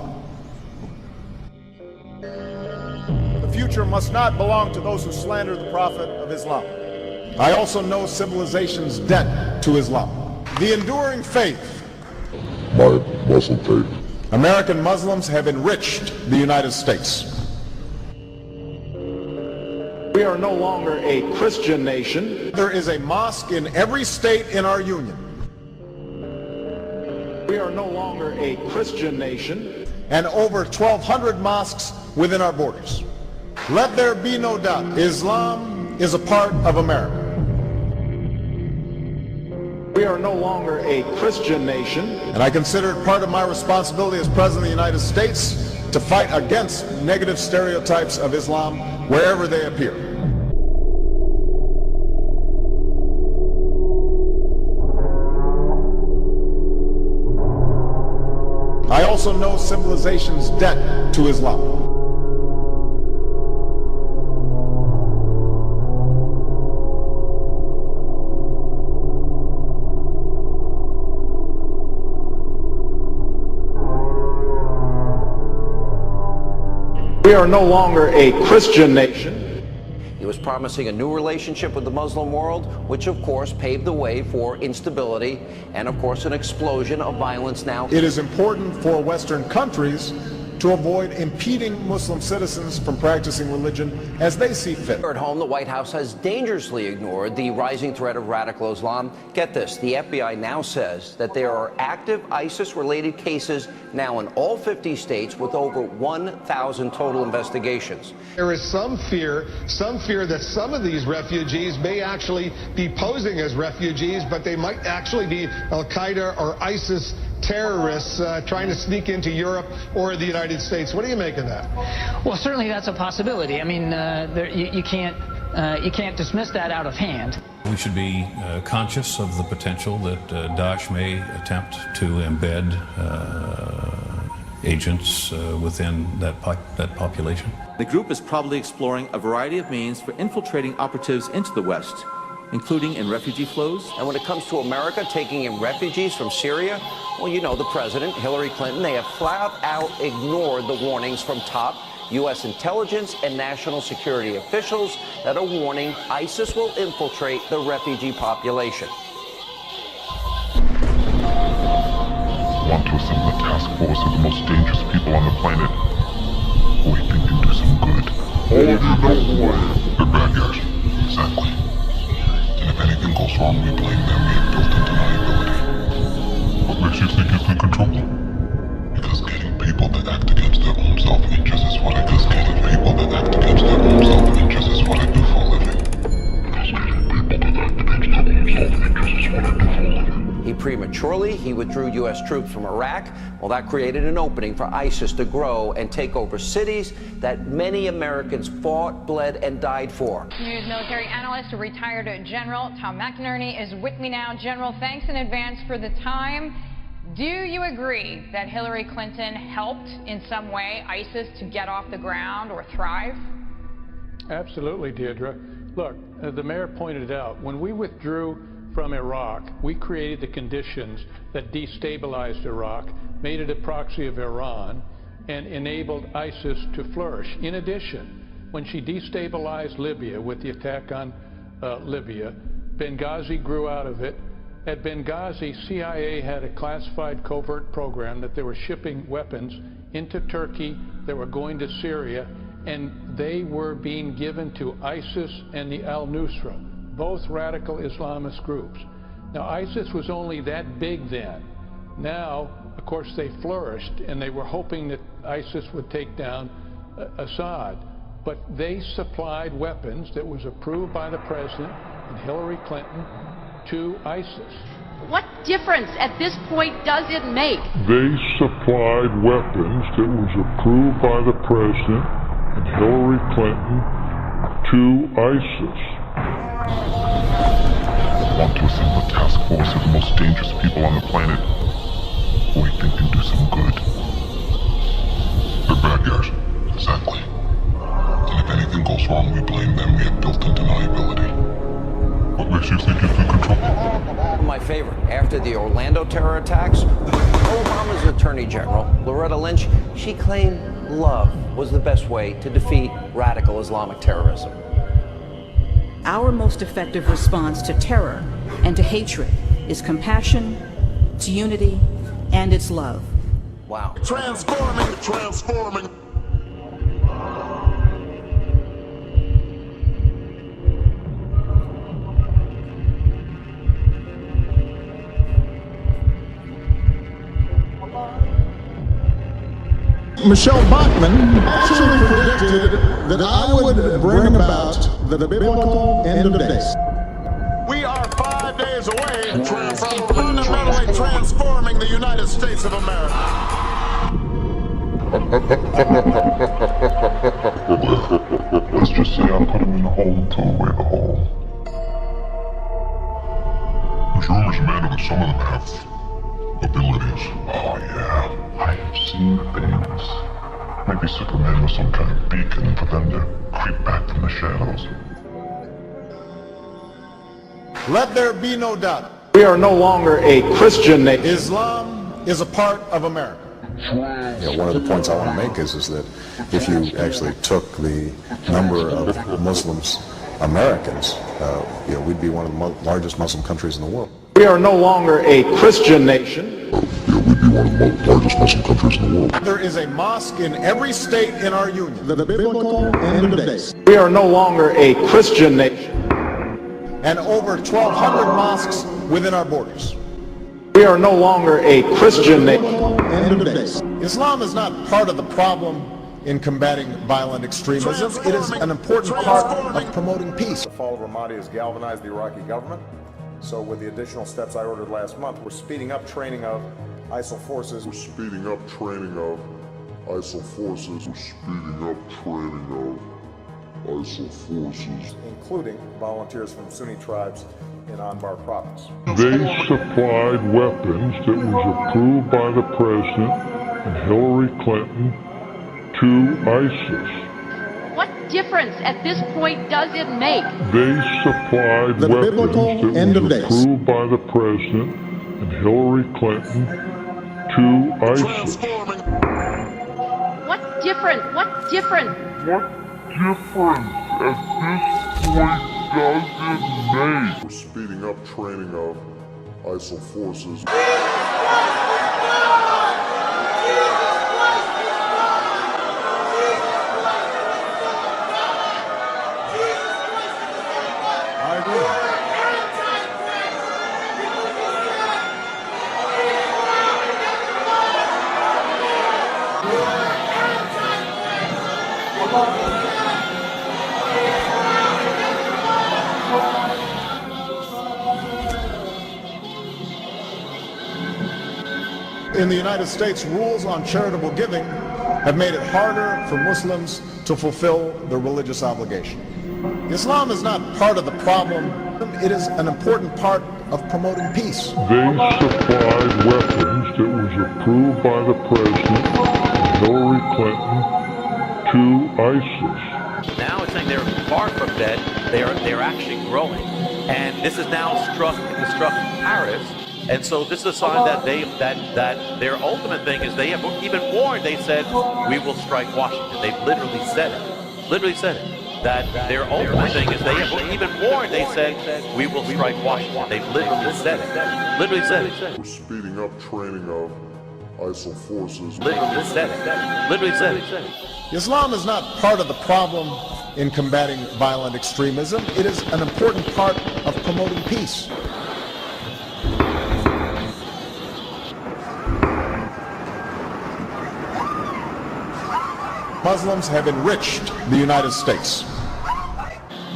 S11: The future must not belong to those who slander the Prophet of Islam. I also know civilization's debt to Islam. The enduring faith.
S17: My Muslim faith.
S11: American Muslims have enriched the United States.
S21: We are no longer a Christian nation.
S11: There is a mosque in every state in our union.
S21: We are no longer a Christian nation.
S11: And over 1,200 mosques within our borders. Let there be no doubt, Islam is a part of America.
S21: We are no longer a Christian nation.
S11: And I consider it part of my responsibility as President of the United States to fight against negative stereotypes of Islam wherever they appear. I also know civilization's debt to Islam.
S21: We are no longer a Christian nation.
S15: He was promising a new relationship with the Muslim world, which of course paved the way for instability and of course an explosion of violence now.
S11: It is important for Western countries to avoid impeding Muslim citizens from practicing religion as they see fit.
S15: At home, the White House has dangerously ignored the rising threat of radical Islam. Get this, the FBI now says that there are active ISIS-related cases now in all 50 states with over 1,000 total investigations.
S3: There is some fear that some of these refugees may actually be posing as refugees, but they might actually be Al-Qaeda or ISIS terrorists trying to sneak into Europe or the United States. What do you make of that?
S4: Well, certainly that's a possibility. I mean, you can't dismiss that out of hand.
S5: We should be conscious of the potential that Daesh may attempt to embed agents within that population.
S7: The group is probably exploring a variety of means for infiltrating operatives into the West, including in refugee flows.
S15: And when it comes to America taking in refugees from Syria, well, you know the president, Hillary Clinton, they have flat out ignored the warnings from top U.S. intelligence and national security officials that are warning ISIS will infiltrate the refugee population.
S17: Want to assemble a task force of the most dangerous people on the planet who we think can do some good. All of you know who I am. They're bad guys. Exactly. And if anything goes wrong, we blame them. We have built-in deniability. What makes you think you can control them? Because getting people to act against their own self-interest is what I do. Getting people to act against their own self-interest is what I do for a living. Because getting people to act against their own self-interest is what I do for a living.
S15: He withdrew U.S. troops from Iraq. Well, that created an opening for ISIS to grow and take over cities that many Americans fought, bled, and died for.
S18: News military analyst, retired General Tom McInerney is with me now. General, thanks in advance for the time. Do you agree that Hillary Clinton helped in some way ISIS to get off the ground or thrive?
S29: Absolutely, Deirdre. Look, the mayor pointed out, when we withdrew from Iraq, we created the conditions that destabilized Iraq, made it a proxy of Iran, and enabled ISIS to flourish. In addition, when she destabilized Libya with the attack on Libya, Benghazi grew out of it. At Benghazi, CIA had a classified covert program that they were shipping weapons into Turkey, that were going to Syria, and they were being given to ISIS and the Al-Nusra, both radical Islamist groups. Now, ISIS was only that big then. Now, of course, they flourished, and they were hoping that ISIS would take down Assad. But they supplied weapons that was approved by the president and Hillary Clinton to ISIS.
S19: What difference at this point does it make?
S17: They supplied weapons that was approved by the president and Hillary Clinton to ISIS. Want to assemble a task force of the most dangerous people on the planet who we think can do some good. They're bad guys. Exactly. And if anything goes wrong, we blame them. We have built-in deniability. What makes you think you can control them?
S15: My favorite, after the Orlando terror attacks, Obama's Attorney General, Loretta Lynch, she claimed love was the best way to defeat radical Islamic terrorism.
S20: Our most effective response to terror and to hatred is compassion, it's unity, and it's love.
S15: Wow.
S21: Transforming.
S11: Michelle Bachmann actually predicted that I would bring about the biblical end of days.
S21: We are 5 days away from fundamentally transforming the United States of America.
S17: Let's just say I put him in the hole and threw away the hole. There's rumors, Amanda, that some of them have abilities. Oh yeah, I have seen things. Maybe Superman was some kind of beacon for them to creep back from the shadows.
S11: Let there be no doubt.
S21: We are no longer a Christian nation.
S11: Islam is a part of America. One of the points I want to make is that if you actually took the number of Muslims Americans, we'd be one of the largest Muslim countries in the world.
S21: We are no longer a Christian nation.
S17: We'd be one of the largest Muslim countries in the world.
S21: There is a mosque in every state in our union. The biblical end of days. We are no longer a Christian nation. And over 1,200 mosques within our borders. We are no longer a Christian nation. End of days. Islam is not part of the problem in combating violent extremism. It is an important part of promoting peace.
S11: The fall of Ramadi has galvanized the Iraqi government. So with the additional steps I ordered last month, we're speeding up training of ISIL forces.
S17: We're speeding up training of ISIL forces. We're speeding up training of ISIL forces.
S11: Including volunteers from Sunni tribes in Anbar province.
S17: They supplied weapons that was approved by the President and Hillary Clinton to ISIS.
S19: What difference at this point does it make?
S17: They supplied weapons that was approved by the President and Hillary Clinton to ISIS.
S19: What difference? What difference?
S17: What difference at this point does it make? We're speeding up training of ISIL forces.
S21: In the United States, rules on charitable giving have made it harder for Muslims to fulfill their religious obligation. Islam is not part of the problem. It is an important part of promoting peace.
S17: They supplied weapons that was approved by the President and Hillary Clinton to ISIS.
S7: Now it's saying they're far from dead. They're actually growing, and this is now struck Paris. And so this is a sign that that their ultimate thing is they have even warned. They said we will strike Washington. They've literally said it. Literally said it. That their ultimate thing is they have even warned. They said we will strike Washington. They've literally said it. Literally said it.
S17: We're speeding up training of ISIL forces.
S7: Literally said it. Literally said it.
S21: Islam is not part of the problem in combating violent extremism. It is an important part of promoting peace. Muslims have enriched the United States.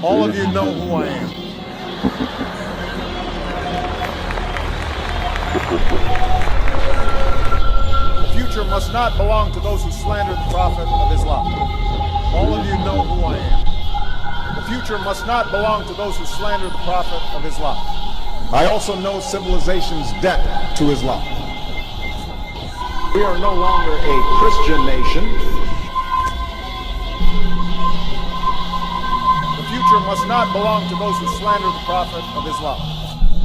S21: All of you know who I am. The future must not belong to those who slander the Prophet of Islam. All of you know who I am. The future must not belong to those who slander the Prophet of Islam. I also know civilization's debt to Islam. We are no longer a Christian nation. Must not belong to those who slander the Prophet of Islam.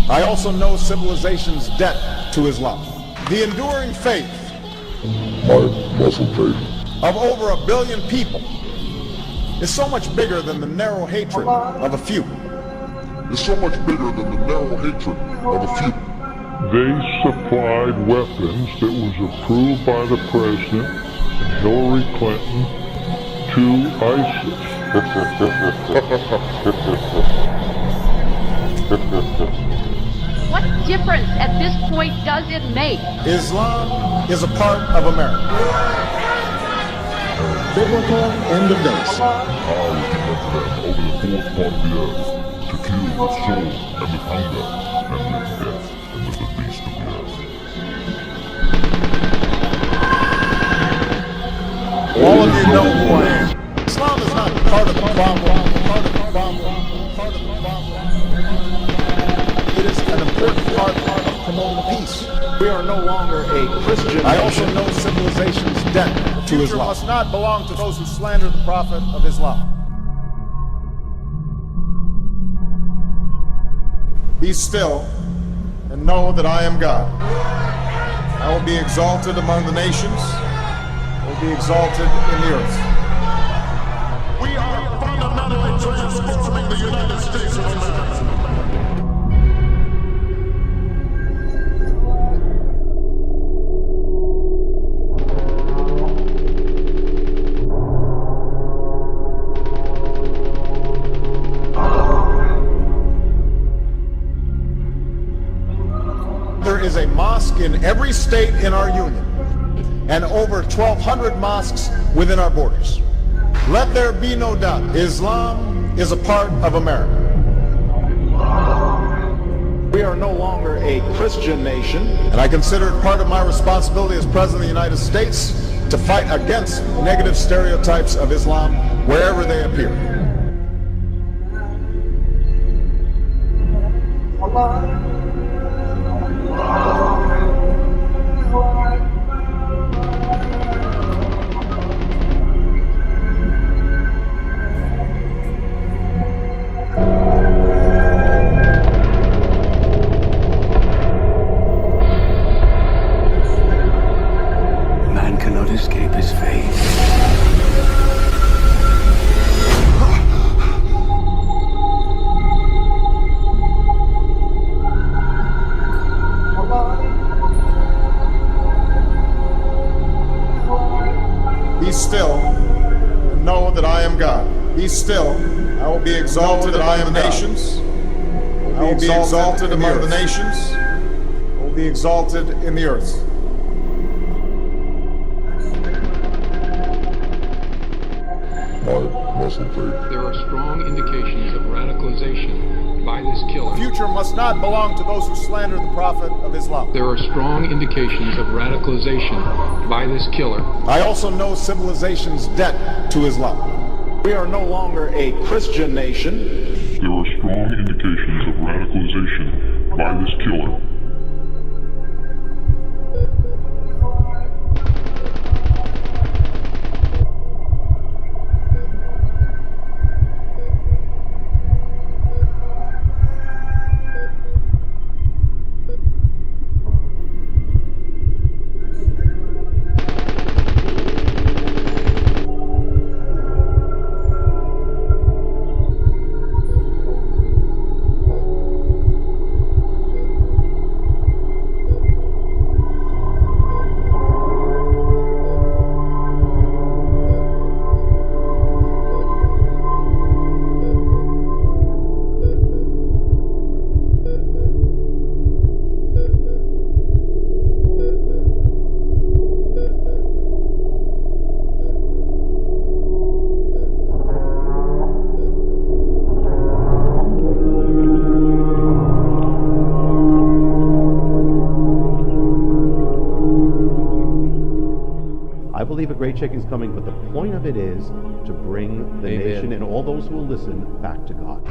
S21: I also know civilization's debt to Islam. The enduring faith of over 1 billion people is so much bigger than the narrow hatred of a few.
S17: It's so much bigger than the narrow hatred of a few. They supplied weapons that was approved by the President and Hillary Clinton to ISIS.
S19: What difference at this point does it make?
S21: Islam is a part of America. Biblical end of days.
S17: I was given to them over the fourth part of the earth to kill with sword and with hunger and with death and with the beast of the earth.
S21: All of you know who I am. Islam is not part of the problem. Part of the problem. Part of the problem. It is an important part of promoting peace. We are no longer a Christian. I also know civilization's debt to Islam. Must not belong to those who slander the Prophet of Islam. Be still and know that I am God.
S11: I will be exalted among the nations. I will be exalted in the earth.
S17: We are fundamentally transforming the United States of America.
S11: There is a mosque in every state in our union and over 1,200 mosques within our borders. Let there be no doubt, Islam is a part of America. We are no longer a Christian nation, and I consider it part of my responsibility as President of the United States to fight against negative stereotypes of Islam wherever they appear.
S1: Man cannot escape his fate.
S11: Be still and know that I am God. Be still. I will be exalted among the nations. I will be exalted among the nations. I will be exalted in the earth.
S6: There are strong indications of radicalization by this killer.
S11: The future must not belong to those who slander the Prophet of Islam.
S6: There are strong indications of radicalization by this killer.
S11: I also know civilization's debt to Islam. We are no longer a Christian nation.
S17: There are strong indications of radicalization by this killer.
S8: I believe a great shake is coming, but the point of it is to bring the nation and all those who will listen back to God.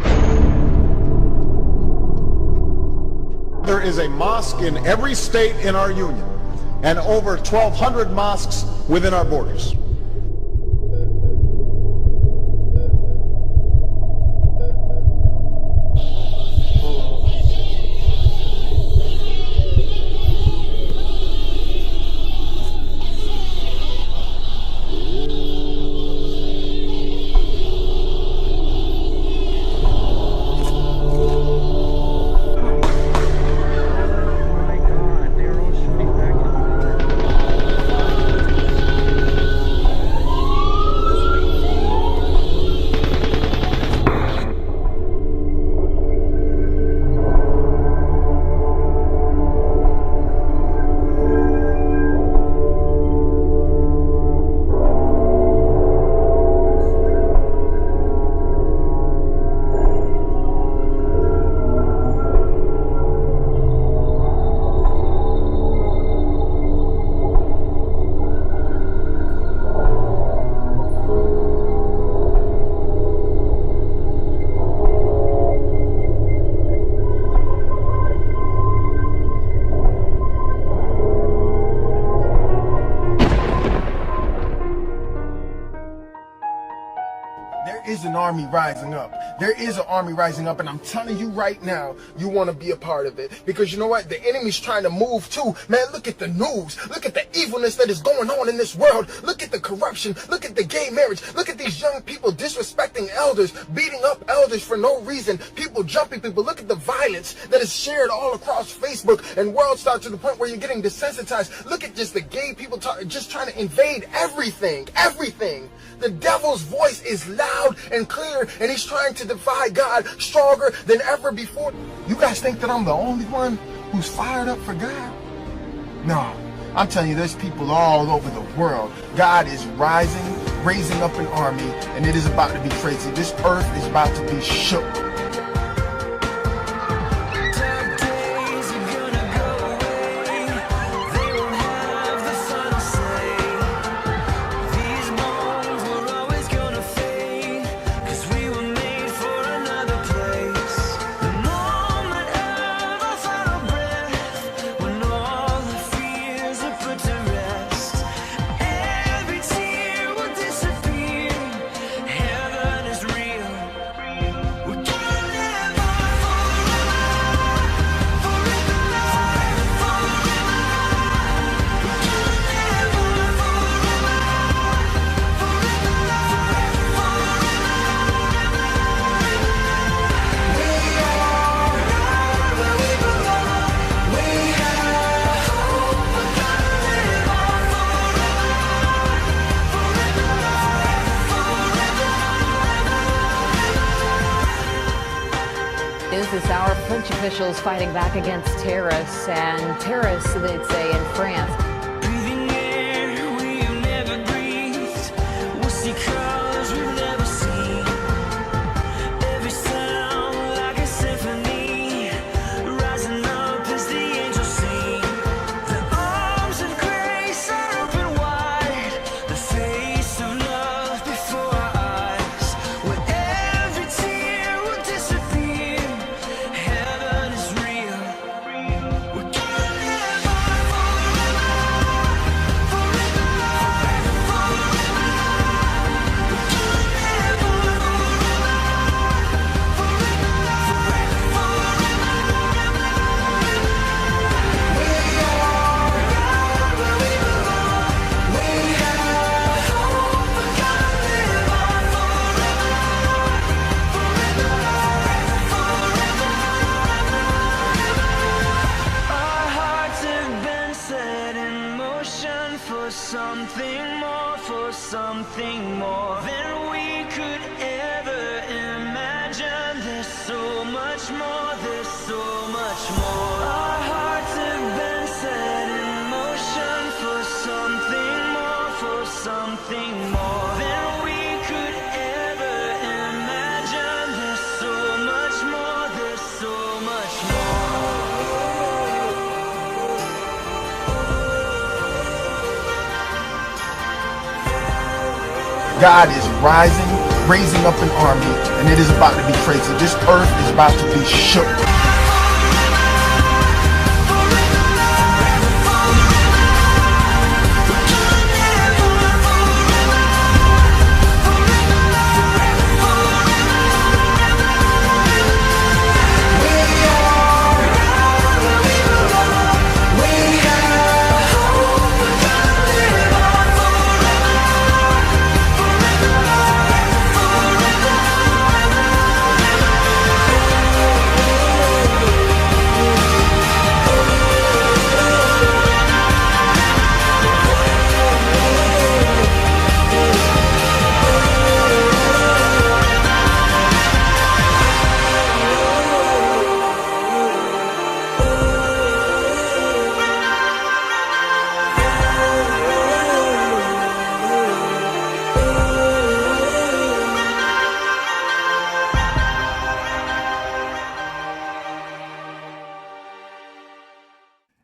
S11: There is a mosque in every state in our union and over 1,200 mosques within our borders.
S9: there is an army rising up. There is an army rising up, and I'm telling you right now, you want to be a part of it. Because you know what? The enemy's trying to move too. Man, look at the news. Look at the evilness that is going on in this world. Look at the corruption. Look at the gay marriage. Look at these young people disrespecting elders, beating up elders for no reason. People jumping people. Look at the violence that is shared all across Facebook and WorldStar, to the point where you're getting desensitized. Look at just the gay people just trying to invade everything. Everything. The devil's voice is loud and clear, and he's trying to defy God stronger than ever before. You guys think that I'm the only one who's fired up for God? No. I'm telling you, there's people all over the world. God is raising up an army, and it is about to be crazy. This earth is about to be shook.
S10: This hour, French officials fighting back against terrorists, and terrorists, they'd say, in France.
S13: Breathing air we've never breathed. We'll see colors we've never seen. Every sound like a symphony, rising up as the angels sing. The arms of grace are open wide, the face of love before our eyes, where every tear will disappear. Heaven is real. We're gonna live on forever, forever, forever. We're gonna live Our hearts have been set in motion for something more than we could ever imagine. There's so much more, there's so much more. Our hearts have been set in motion for something more than we could ever imagine. There's so much more, there's so much more.
S9: God is raising up an army, and it is about to be crazy. This earth is about to be shook.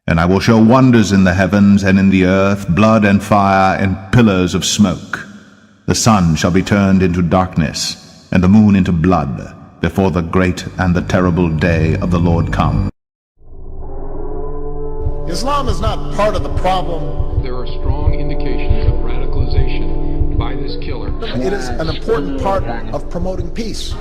S2: And I will show wonders in the heavens and in the earth, blood and fire and pillars of smoke. The sun shall be turned into darkness, and the moon into blood, before the great and the terrible day of the Lord come.
S21: Islam is not part of the problem.
S6: There are strong indications of radicalization by this this killer.
S9: It is an important part of promoting peace.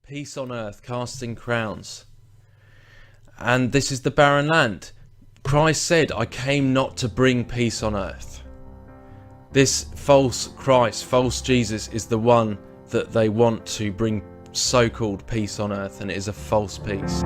S14: Peace on earth, casting crowns. And this is the barren land. Christ said, I came not to bring peace on earth. This false Christ, false Jesus, is the one that they want to bring so-called peace on earth, and it is a false peace.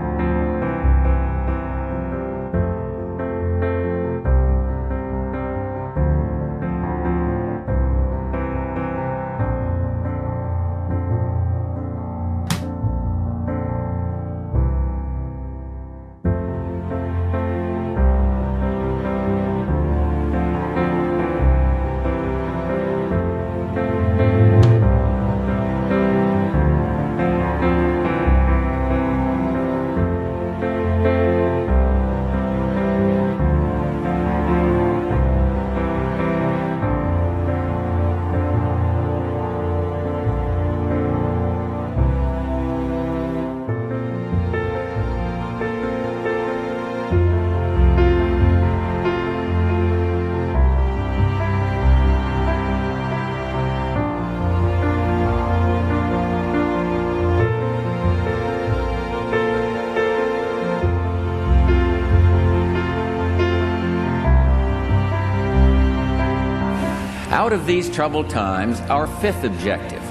S16: Out of these troubled times, our fifth objective,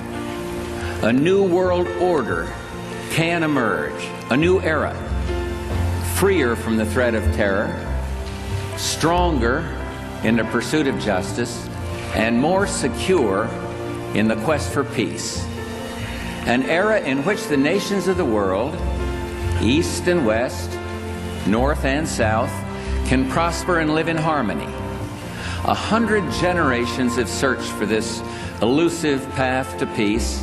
S16: a new world order can emerge, a new era, freer from the threat of terror, stronger in the pursuit of justice, and more secure in the quest for peace. An era in which the nations of the world, east and west, north and south, can prosper and live in harmony. 100 generations have searched for this elusive path to peace,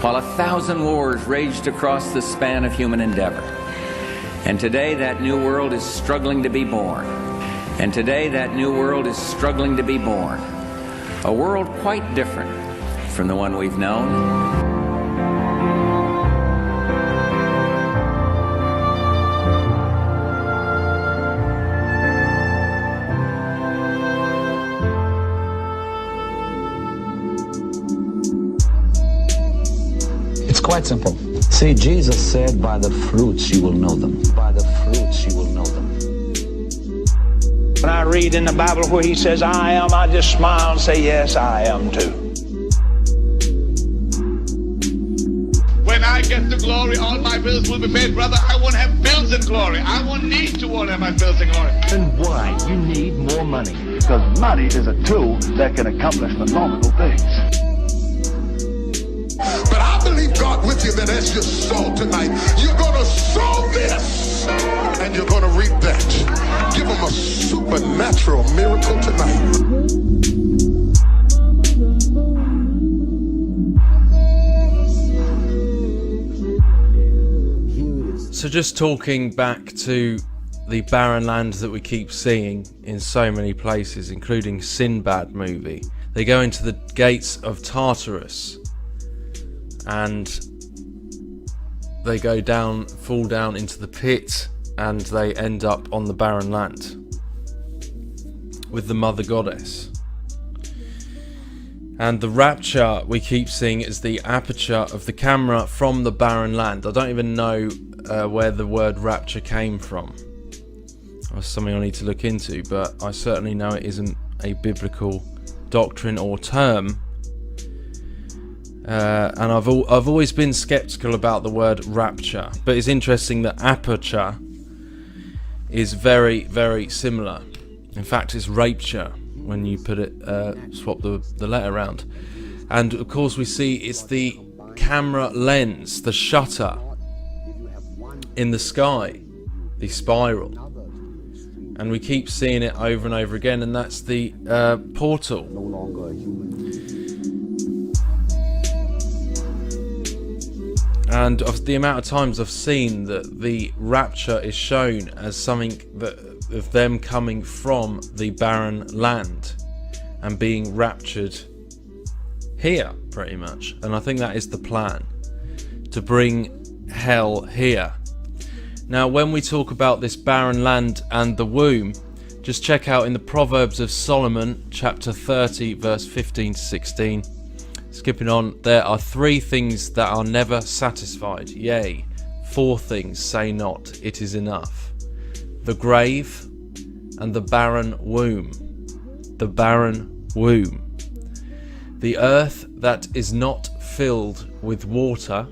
S16: while 1,000 wars raged across the span of human endeavor. And today that new world is struggling to be born. And today that new world is struggling to be born. A world quite different from the one we've known.
S22: It's quite simple. See, Jesus said, by the fruits you will know them. By the fruits you will know them.
S23: When I read in the Bible where he says, I am, I just smile and say, yes, I am too.
S24: When I get to glory, all my bills will be paid. Brother, I won't have bills in glory. I won't need to have my bills in glory.
S1: And why? You need more money. Because money is a tool that can accomplish phenomenal things.
S21: But I believe God with you that as you sow tonight, you're going to sow this and you're going to reap that. Give them a supernatural miracle tonight.
S14: So just talking back to the barren land that we keep seeing in so many places, including Sinbad movie. They go into the gates of Tartarus and they go down, fall down into the pit, and they end up on the barren land with the mother goddess. And the rapture we keep seeing is the aperture of the camera from the barren land. I don't even know where the word rapture came from. That's something I need to look into, but I certainly know it isn't a biblical doctrine or term. And I've always been skeptical about the word rapture, but it's interesting that aperture is very, very similar. In fact, it's rapture when you put it, swap the letter around. And of course we see it's the camera lens, the shutter, in the sky, the spiral. And we keep seeing it over and over again, and that's the portal. And of the amount of times I've seen that the rapture is shown as something that of them coming from the barren land and being raptured here, pretty much. And I think that is the plan, to bring hell here. Now, when we talk about this barren land and the womb, just check out in the Proverbs of Solomon, chapter 30, verse 15 to 16. Skipping on, there are 3 things that are never satisfied, yea, 4 things say not, it is enough. The grave and the barren womb. The barren womb. The earth that is not filled with water.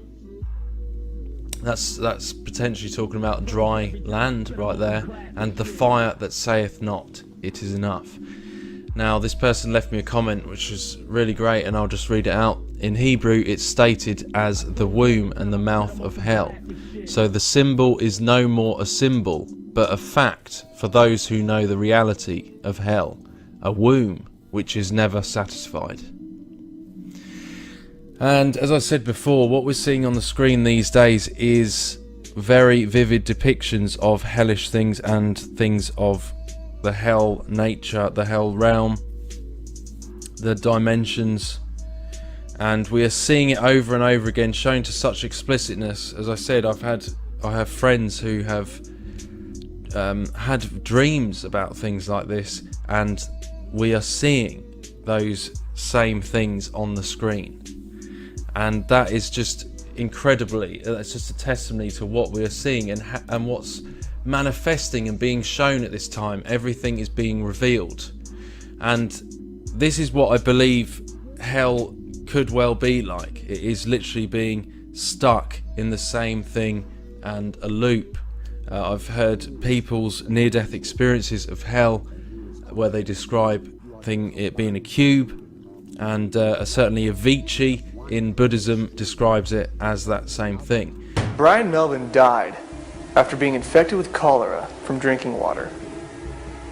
S14: That's potentially talking about dry land right there. And the fire that saith not, it is enough. Now, this person left me a comment which was really great, and I'll just read it out. In Hebrew, it's stated as the womb and the mouth of hell. So the symbol is no more a symbol, but a fact for those who know the reality of hell. A womb which is never satisfied. And as I said before, what we're seeing on the screen these days is very vivid depictions of hellish things and things of the hell nature, the hell realm, the dimensions, and we are seeing it over and over again, shown to such explicitness. As I said, I have friends who have had dreams about things like this, and we are seeing those same things on the screen, and that is just incredibly, that's just a testimony to what we are seeing and what's manifesting and being shown at this time. Everything is being revealed, and this is what I believe hell could well be like. It is literally being stuck in the same thing and a loop. I've heard people's near-death experiences of hell where they describe it being a cube, and certainly Avicii in Buddhism describes it as that same thing.
S3: Brian Melvin died after being infected with cholera from drinking water.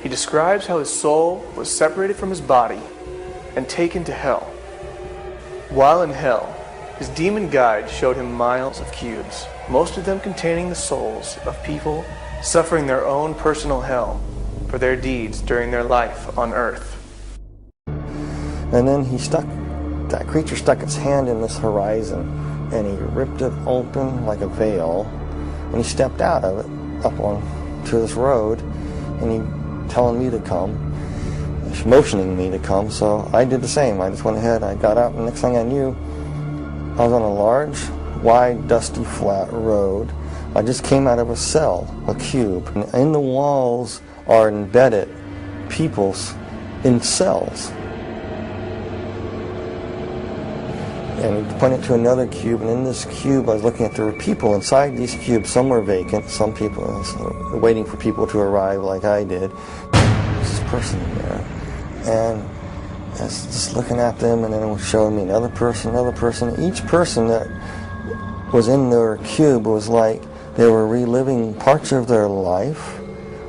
S3: He describes how his soul was separated from his body and taken to hell. While in hell, his demon guide showed him miles of cubes, most of them containing the souls of people suffering their own personal hell for their deeds during their life on earth.
S4: And then that creature stuck its hand in this horizon, and he ripped it open like a veil, and he stepped out of it up onto this road, and he telling me to come, motioning me to come, so I did the same. I just went ahead, I got out, and next thing I knew, I was on a large, wide, dusty, flat road. I just came out of a cell, a cube. And in the walls are embedded peoples in cells. And he pointed to another cube, and in this cube I was looking at, there were people inside these cubes. Some were vacant, some people waiting for people to arrive like I did. There's this person in there, and I was just looking at them, and then it was showing me another person. Each person that was in their cube was like they were reliving parts of their life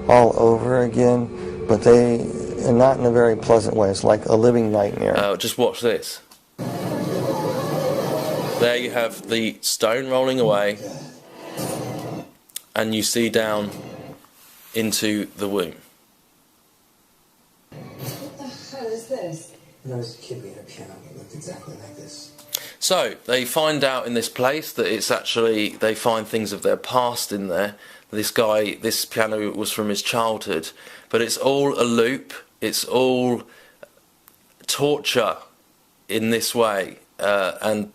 S4: all over again, but and not in a very pleasant way. It's like a living nightmare.
S14: Just watch this. There you have the stone rolling away, and you see down into the womb.
S5: What the hell is this? When I was a kid, we had a piano that looked exactly like this.
S14: So they find out in this place that it's actually, they find things of their past in there. This piano was from his childhood, but it's all a loop. It's all torture in this way, and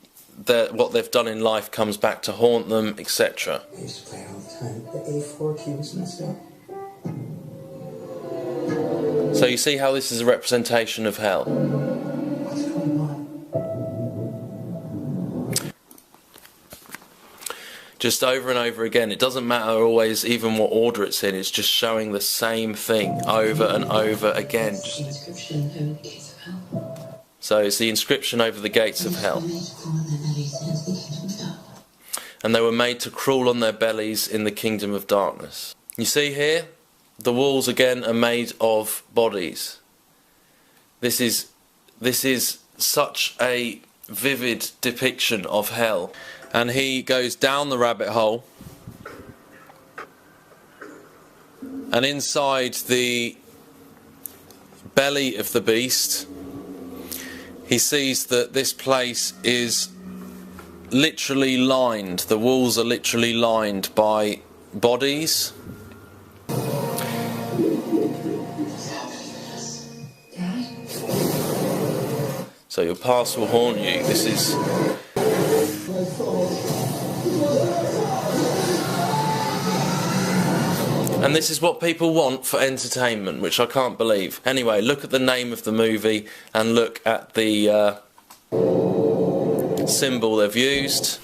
S14: what they've done in life comes back to haunt them, etc.
S5: I used to play all the time. The A4 key was messed up.
S14: So you see how this is a representation of hell.
S5: What's going on?
S14: Just over and over again. It doesn't matter always even what order it's in. It's just showing the same thing over and over again. So it's the inscription over the gates of hell. and they were made to crawl on their bellies in the kingdom of darkness. You see here, the walls again are made of bodies. This is such a vivid depiction of hell. And he goes down the rabbit hole, and inside the belly of the beast, he sees that this place is literally lined, the walls are literally lined by bodies. So your past will haunt you. This is... And this is what people want for entertainment, which I can't believe. Anyway, look at the name of the movie and look at the symbol they've used.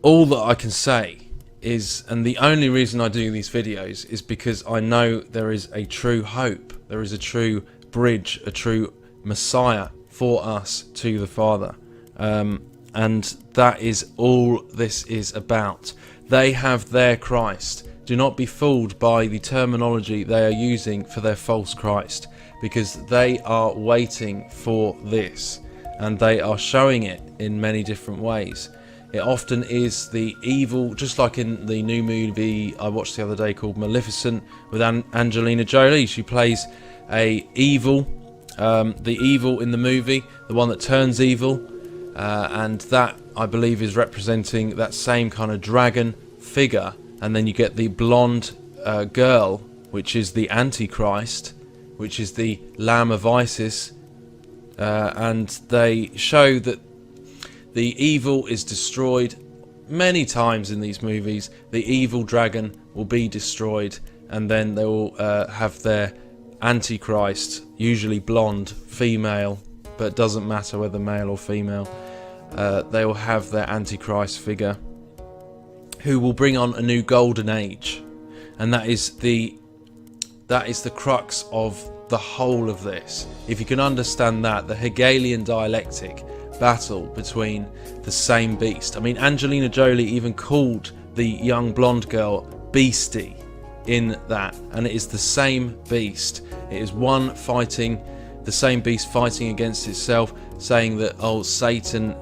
S14: All that I can say is, and the only reason I do these videos is because I know there is a true hope, there is a true bridge, a true Messiah for us to the Father. And that is all this is about. They have their Christ. Do not be fooled by the terminology they are using for their false Christ, because they are waiting for this, and they are showing it in many different ways. It often is the evil, just like in the new movie I watched the other day called Maleficent with Angelina Jolie. She plays a evil, the evil in the movie, the one that turns evil, and that I believe is representing that same kind of dragon figure. And then you get the blonde girl, which is the Antichrist, which is the Lamb of Isis, and they show that the evil is destroyed many times in these movies. The evil dragon will be destroyed, and then they will have their Antichrist, usually blonde, female, but it doesn't matter whether male or female. They will have their Antichrist figure, who will bring on a new golden age, and that is the crux of the whole of this. If you can understand that, the Hegelian dialectic battle between the same beast. I mean, Angelina Jolie even called the young blonde girl Beastie in that, and it is the same beast. It is one fighting, the same beast fighting against itself, saying that Satan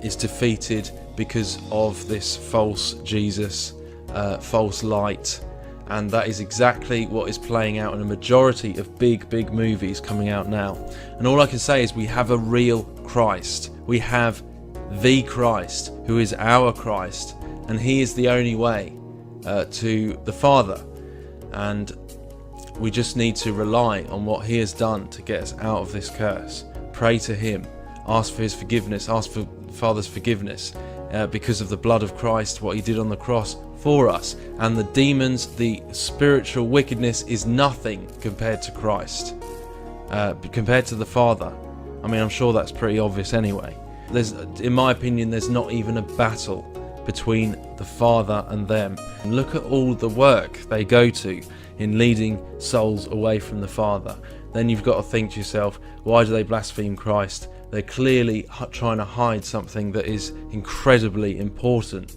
S14: is defeated because of this false Jesus, false light. And that is exactly what is playing out in a majority of big movies coming out now. And all I can say is we have a real Christ. We have the Christ, who is our Christ, and he is the only way to the Father. And we just need to rely on what he has done to get us out of this curse. Pray to him, ask for his forgiveness, ask for Father's forgiveness, because of the blood of Christ, what he did on the cross for us. And the demons, the spiritual wickedness is nothing compared to Christ, compared to the Father. I mean, I'm sure that's pretty obvious anyway. In my opinion, there's not even a battle between the Father and them. And look at all the work they go to in leading souls away from the Father. Then you've got to think to yourself, why do they blaspheme Christ? They're clearly trying to hide something that is incredibly important,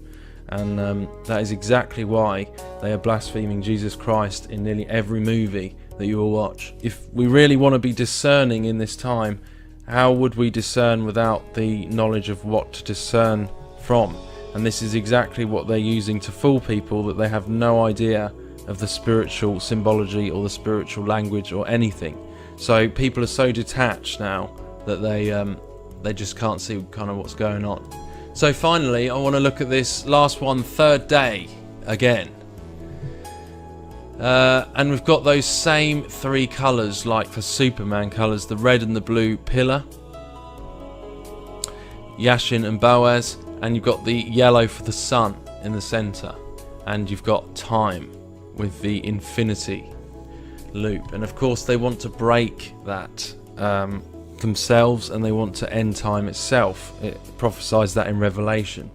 S14: and that is exactly why they are blaspheming Jesus Christ in nearly every movie that you will watch. If we really want to be discerning in this time, how would we discern without the knowledge of what to discern from? And this is exactly what they're using to fool people, that they have no idea of the spiritual symbology or the spiritual language or anything. So people are so detached now that they just can't see kind of what's going on. So finally, I want to look at this last one, third day again. And we've got those same three colours like for Superman colours, the red and the blue pillar, Yashin and Boaz, and you've got the yellow for the sun in the centre, and you've got time with the infinity loop. And of course they want to break that themselves, and they want to end time itself. It prophesies that in Revelation.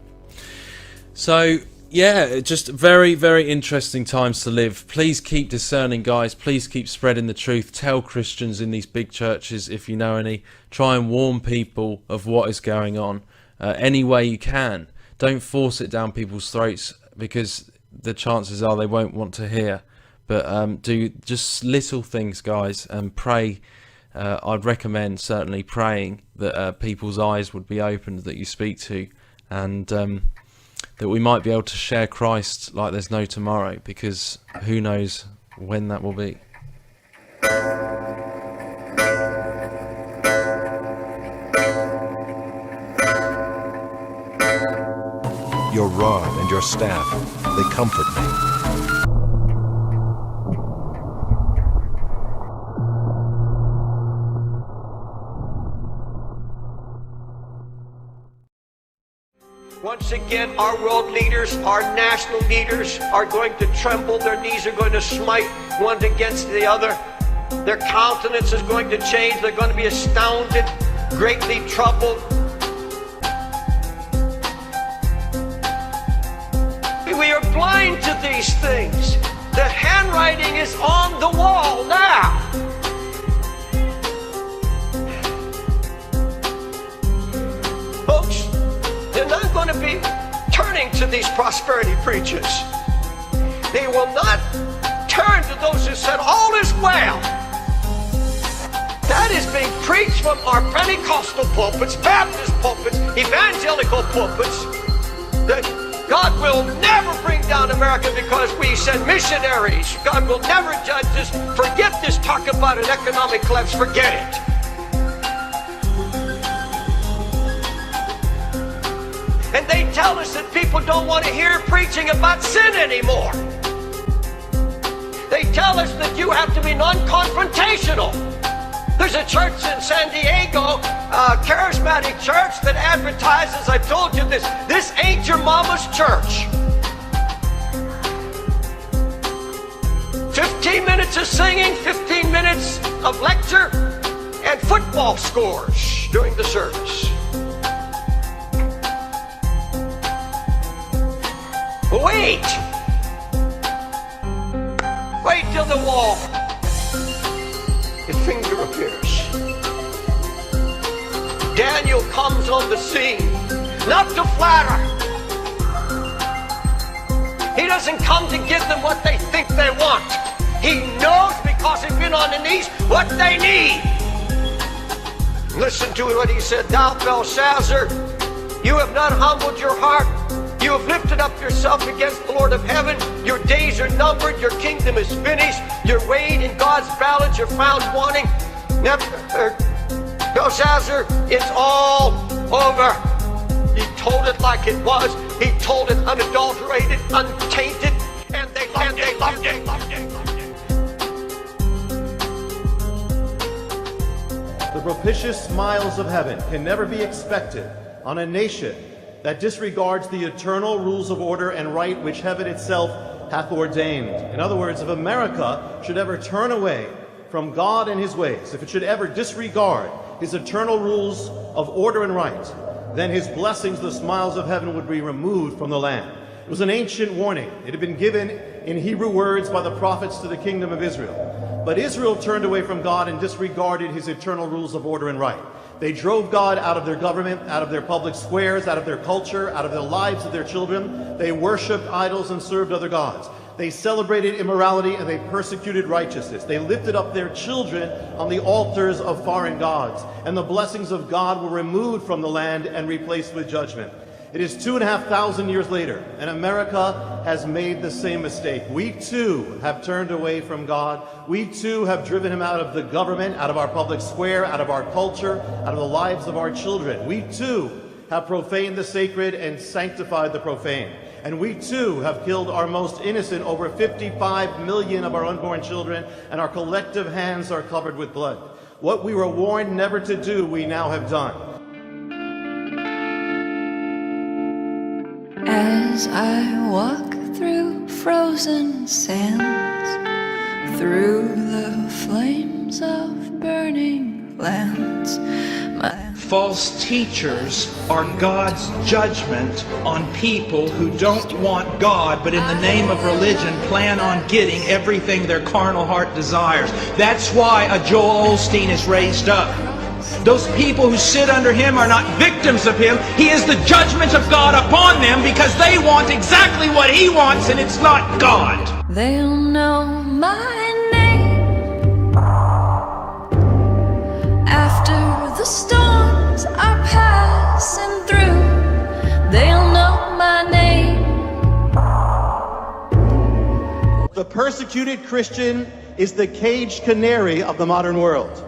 S14: So yeah, just very interesting times to live. Please keep discerning, guys. Please keep spreading the truth. Tell Christians in these big churches, if you know any, try and warn people of what is going on any way you can. don't force it down people's throats, because the chances are they won't want to hear. But do just little things, guys, and pray. I'd recommend certainly praying that people's eyes would be opened that you speak to, and that we might be able to share Christ like there's no tomorrow, because who knows when that will be.
S12: Your rod and your staff, they comfort me.
S15: Once again, our world leaders, our national leaders are going to tremble. Their knees are going to smite one against the other. Their countenance is going to change. They're going to be astounded, greatly troubled. We are blind to these things. The handwriting is on the wall now. Folks, they're not going to be turning to these prosperity preachers. They will not turn to those who said all is well. That is being preached from our Pentecostal pulpits, Baptist pulpits, evangelical pulpits, that God will never bring down America because we send missionaries. God will never judge us. Forget this talk about an economic collapse. Forget it. And they tell us that people don't want to hear preaching about sin anymore. They tell us that you have to be non-confrontational. There's a church in San Diego, a charismatic church, that advertises, I told you this ain't your mama's church. 15 minutes of singing, 15 minutes of lecture, and football scores during the service. Wait till the wall, his finger appears. Daniel comes on the scene, not to flatter. He doesn't come to give them what they think they want. He knows, because he's been on the knees, what they need. Listen to what he said. Thou, Belshazzar, you have not humbled your heart. You have lifted up yourself against the Lord of heaven. Your days are numbered. Your kingdom is finished. You're weighed in God's balance. You're found wanting. Belshazzar, it's all over. He told it like it was. He told it unadulterated, untainted, and they loved it.
S8: The propitious smiles of heaven can never be expected on a nation that disregards the eternal rules of order and right which heaven itself hath ordained. In other words, if America should ever turn away from God and his ways, if it should ever disregard his eternal rules of order and right, then his blessings, the smiles of heaven, would be removed from the land. It was an ancient warning. It had been given in Hebrew words by the prophets to the kingdom of Israel. But Israel turned away from God and disregarded his eternal rules of order and right. They drove God out of their government, out of their public squares, out of their culture, out of the lives of their children. They worshipped idols and served other gods. They celebrated immorality and they persecuted righteousness. They lifted up their children on the altars of foreign gods. And the blessings of God were removed from the land and replaced with judgment. It is 2,500 years later, and America has made the same mistake. We too have turned away from God. We too have driven him out of the government, out of our public square, out of our culture, out of the lives of our children. We too have profaned the sacred and sanctified the profane. And we too have killed our most innocent, over 55 million of our unborn children, and our collective hands are covered with blood. What we were warned never to do, we now have done.
S18: As I walk through frozen sands, through the flames of burning lands,
S23: false teachers are God's judgment on people who don't want God, but in the name of religion plan on getting everything their carnal heart desires. That's why a Joel Osteen is raised up. Those people who sit under him are not victims of him. He is the judgment of God upon them because they want exactly what he wants, and it's not God.
S18: They'll know my name after the storms are passing through. They'll know my name.
S8: The persecuted Christian is the caged canary of the modern world.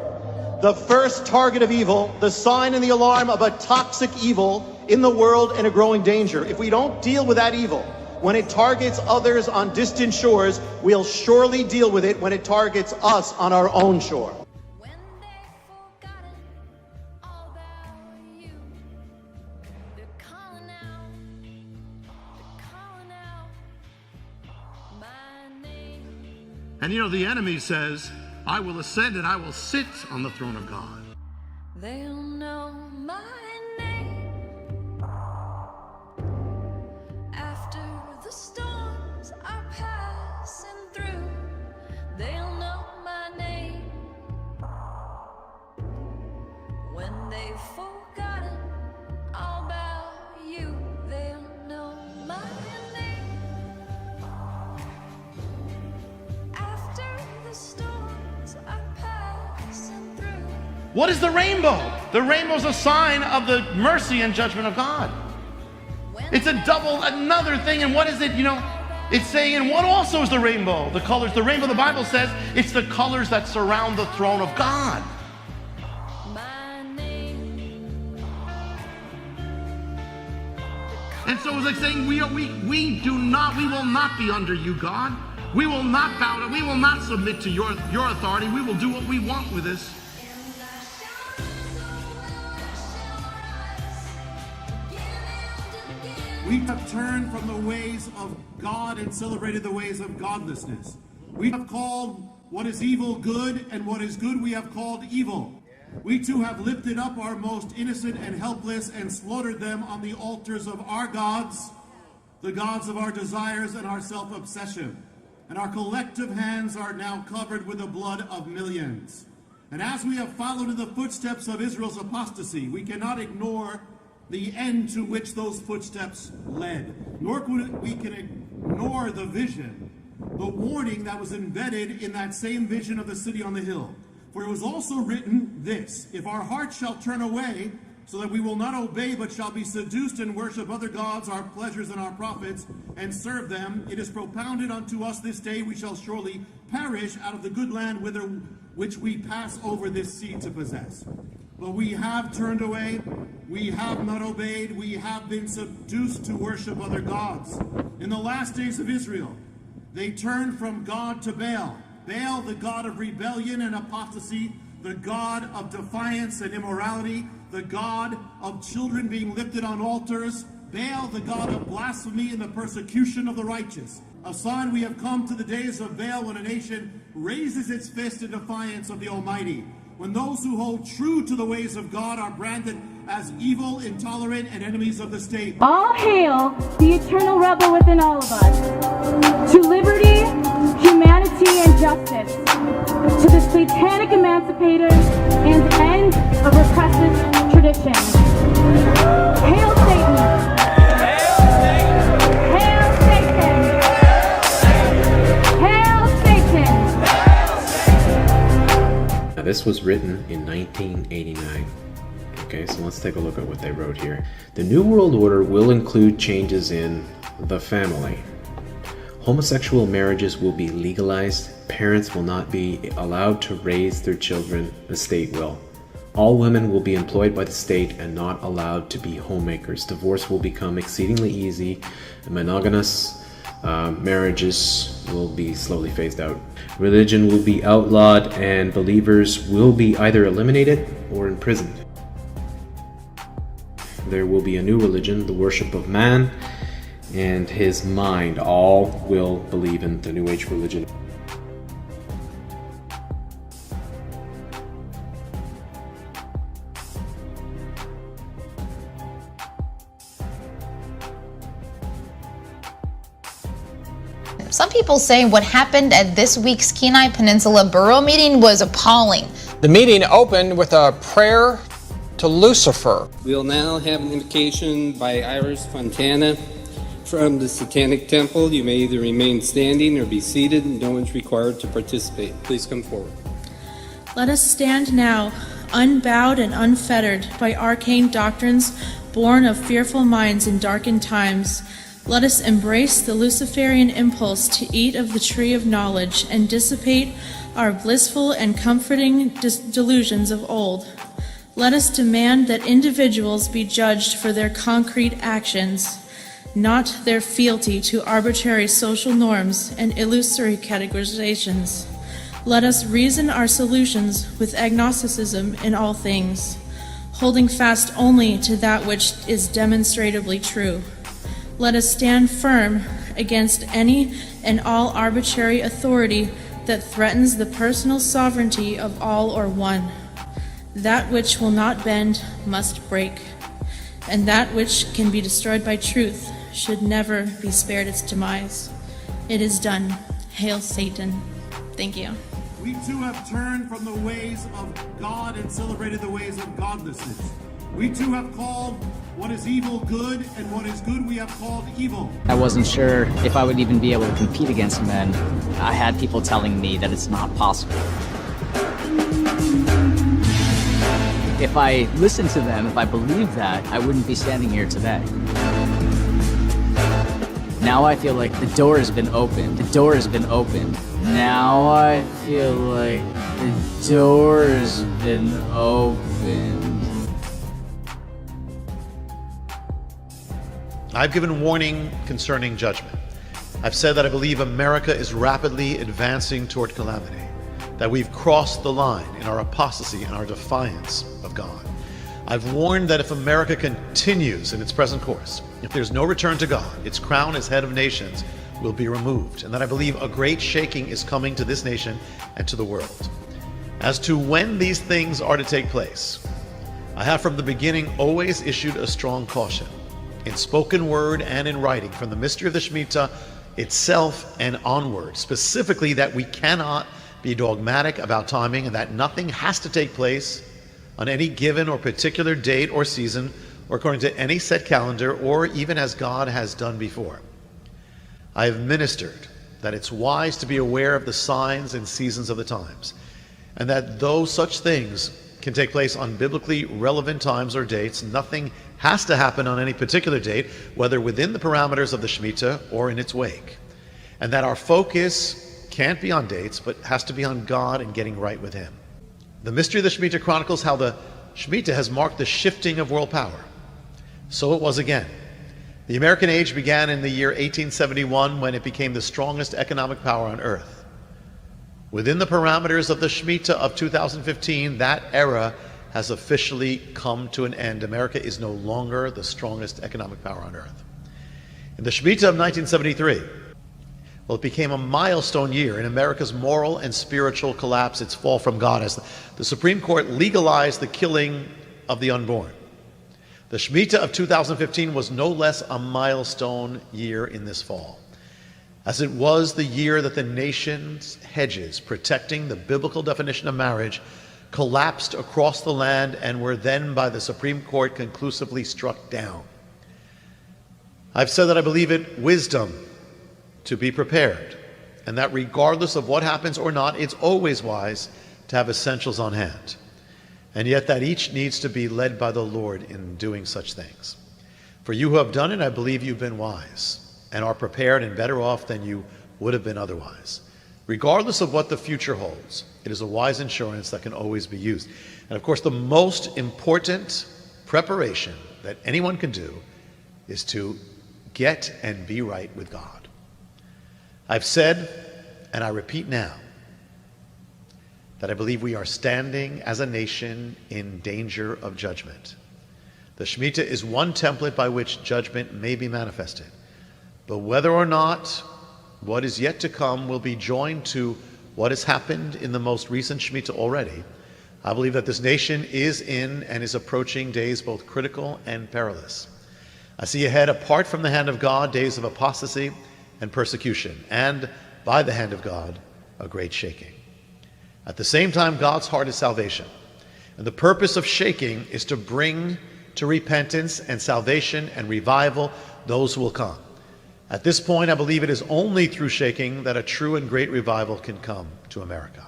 S8: The first target of evil, the sign and the alarm of a toxic evil in the world and a growing danger. If we don't deal with that evil, when it targets others on distant shores, we'll surely deal with it when it targets us on our own shore.
S7: And you know, the enemy says, I will ascend and I will sit on the throne of God.
S18: They'll know my name after the storms are passing through. They'll know my name when they've forgotten all about you. They'll know my name.
S7: What is the rainbow? The rainbow is a sign of the mercy and judgment of God. It's another thing. And what is it? You know, it's saying, and what also is the rainbow? The colors. The rainbow, the Bible says, it's the colors that surround the throne of God. And so it's like saying, we will not be under you, God. We will not bow down. We will not submit to your authority. We will do what we want with this.
S17: We have turned from the ways of God and celebrated the ways of godlessness. We have called what is evil good, and what is good we have called evil. We too have lifted up our most innocent and helpless and slaughtered them on the altars of our gods, the gods of our desires and our self-obsession. And our collective hands are now covered with the blood of millions. And as we have followed in the footsteps of Israel's apostasy, we cannot ignore the end to which those footsteps led, nor can we ignore the vision, the warning that was embedded in that same vision of the city on the hill. For it was also written this, if our hearts shall turn away, so that we will not obey, but shall be seduced and worship other gods, our pleasures and our prophets, and serve them, it is propounded unto us this day, we shall surely perish out of the good land which we pass over this sea to possess. But we have turned away, we have not obeyed, we have been seduced to worship other gods. In the last days of Israel, they turned from God to Baal. Baal, the god of rebellion and apostasy, the god of defiance and immorality, the god of children being lifted on altars. Baal, the god of blasphemy and the persecution of the righteous. A sign we have come to the days of Baal, when a nation raises its fist in defiance of the Almighty. When those who hold true to the ways of God are branded as evil, intolerant, and enemies of the state.
S19: All hail the eternal rebel within all of us. To liberty, humanity, and justice. To the satanic emancipators and end of repressive traditions. Hail Satan! Hail Satan! Hail Satan!
S20: Now, this was written in 1989. Okay, so let's take a look at what they wrote here. The New World Order will include changes in the family. Homosexual marriages will be legalized. Parents will not be allowed to raise their children, the state will. All women will be employed by the state and not allowed to be homemakers. Divorce will become exceedingly easy. Monogamous marriages will be slowly phased out. Religion will be outlawed, and believers will be either eliminated or imprisoned. There will be a new religion, the worship of man and his mind. All will believe in the New Age religion.
S25: Some people say what happened at this week's Kenai Peninsula Borough meeting was appalling.
S2: The meeting opened with a prayer to Lucifer.
S10: We'll now have an invocation by Iris Fontana from the Satanic Temple. You may either remain standing or be seated. No one's required to participate. Please come forward.
S11: Let us stand now, unbowed and unfettered by arcane doctrines born of fearful minds in darkened times. Let us embrace the Luciferian impulse to eat of the tree of knowledge and dissipate our blissful and comforting delusions of old. Let us demand that individuals be judged for their concrete actions, not their fealty to arbitrary social norms and illusory categorizations. Let us reason our solutions with agnosticism in all things, holding fast only to that which is demonstrably true. Let us stand firm against any and all arbitrary authority that threatens the personal sovereignty of all or one. That which will not bend must break, and that which can be destroyed by truth should never be spared its demise. It is done. Hail Satan. Thank you.
S17: We too have turned from the ways of God and celebrated the ways of godlessness. We too have called what is evil good, and what is good we have called evil.
S13: I wasn't sure if I would even be able to compete against men. I had people telling me that it's not possible. If I listened to them, if I believed that, I wouldn't be standing here today. Now I feel like the door has been opened. The door has been opened. Now I feel like the door has been opened.
S8: I've given warning concerning judgment. I've said that I believe America is rapidly advancing toward calamity, that we've crossed the line in our apostasy and our defiance of God. I've warned that if America continues in its present course, if there's no return to God, its crown as head of nations will be removed, and that I believe a great shaking is coming to this nation and to the world. As to when these things are to take place, I have from the beginning always issued a strong caution, in spoken word and in writing, from the mystery of the Shemitah itself and onward, specifically that we cannot be dogmatic about timing and that nothing has to take place on any given or particular date or season or according to any set calendar or even as God has done before. I have ministered that it's wise to be aware of the signs and seasons of the times, and that though such things can take place on biblically relevant times or dates, nothing has to happen on any particular date, whether within the parameters of the Shemitah or in its wake, and that our focus can't be on dates, but has to be on God and getting right with Him. The mystery of the Shemitah chronicles how the Shemitah has marked the shifting of world power. So it was again. The American age began in the year 1871 when it became the strongest economic power on earth. Within the parameters of the Shemitah of 2015, that era has officially come to an end. America is no longer the strongest economic power on earth. In the Shemitah of 1973, well, it became a milestone year in America's moral and spiritual collapse, its fall from God, as the Supreme Court legalized the killing of the unborn. The Shemitah of 2015 was no less a milestone year in this fall, as it was the year that the nation's hedges protecting the biblical definition of marriage collapsed across the land and were then by the Supreme Court conclusively struck down. I've said that I believe it wisdom to be prepared, and that regardless of what happens or not, it's always wise to have essentials on hand, and yet that each needs to be led by the Lord in doing such things. For you who have done it, I believe you've been wise and are prepared and better off than you would have been otherwise. Regardless of what the future holds, it is a wise insurance that can always be used. And of course, the most important preparation that anyone can do is to get and be right with God. I've said, and I repeat now, that I believe we are standing as a nation in danger of judgment. The Shemitah is one template by which judgment may be manifested. But whether or not what is yet to come will be joined to what has happened in the most recent Shemitah already, I believe that this nation is in and is approaching days both critical and perilous. I see ahead, apart from the hand of God, days of apostasy and persecution, and by the hand of God, a great shaking. At the same time, God's heart is salvation. And the purpose of shaking is to bring to repentance and salvation and revival those who will come. At this point, I believe it is only through shaking that a true and great revival can come to America.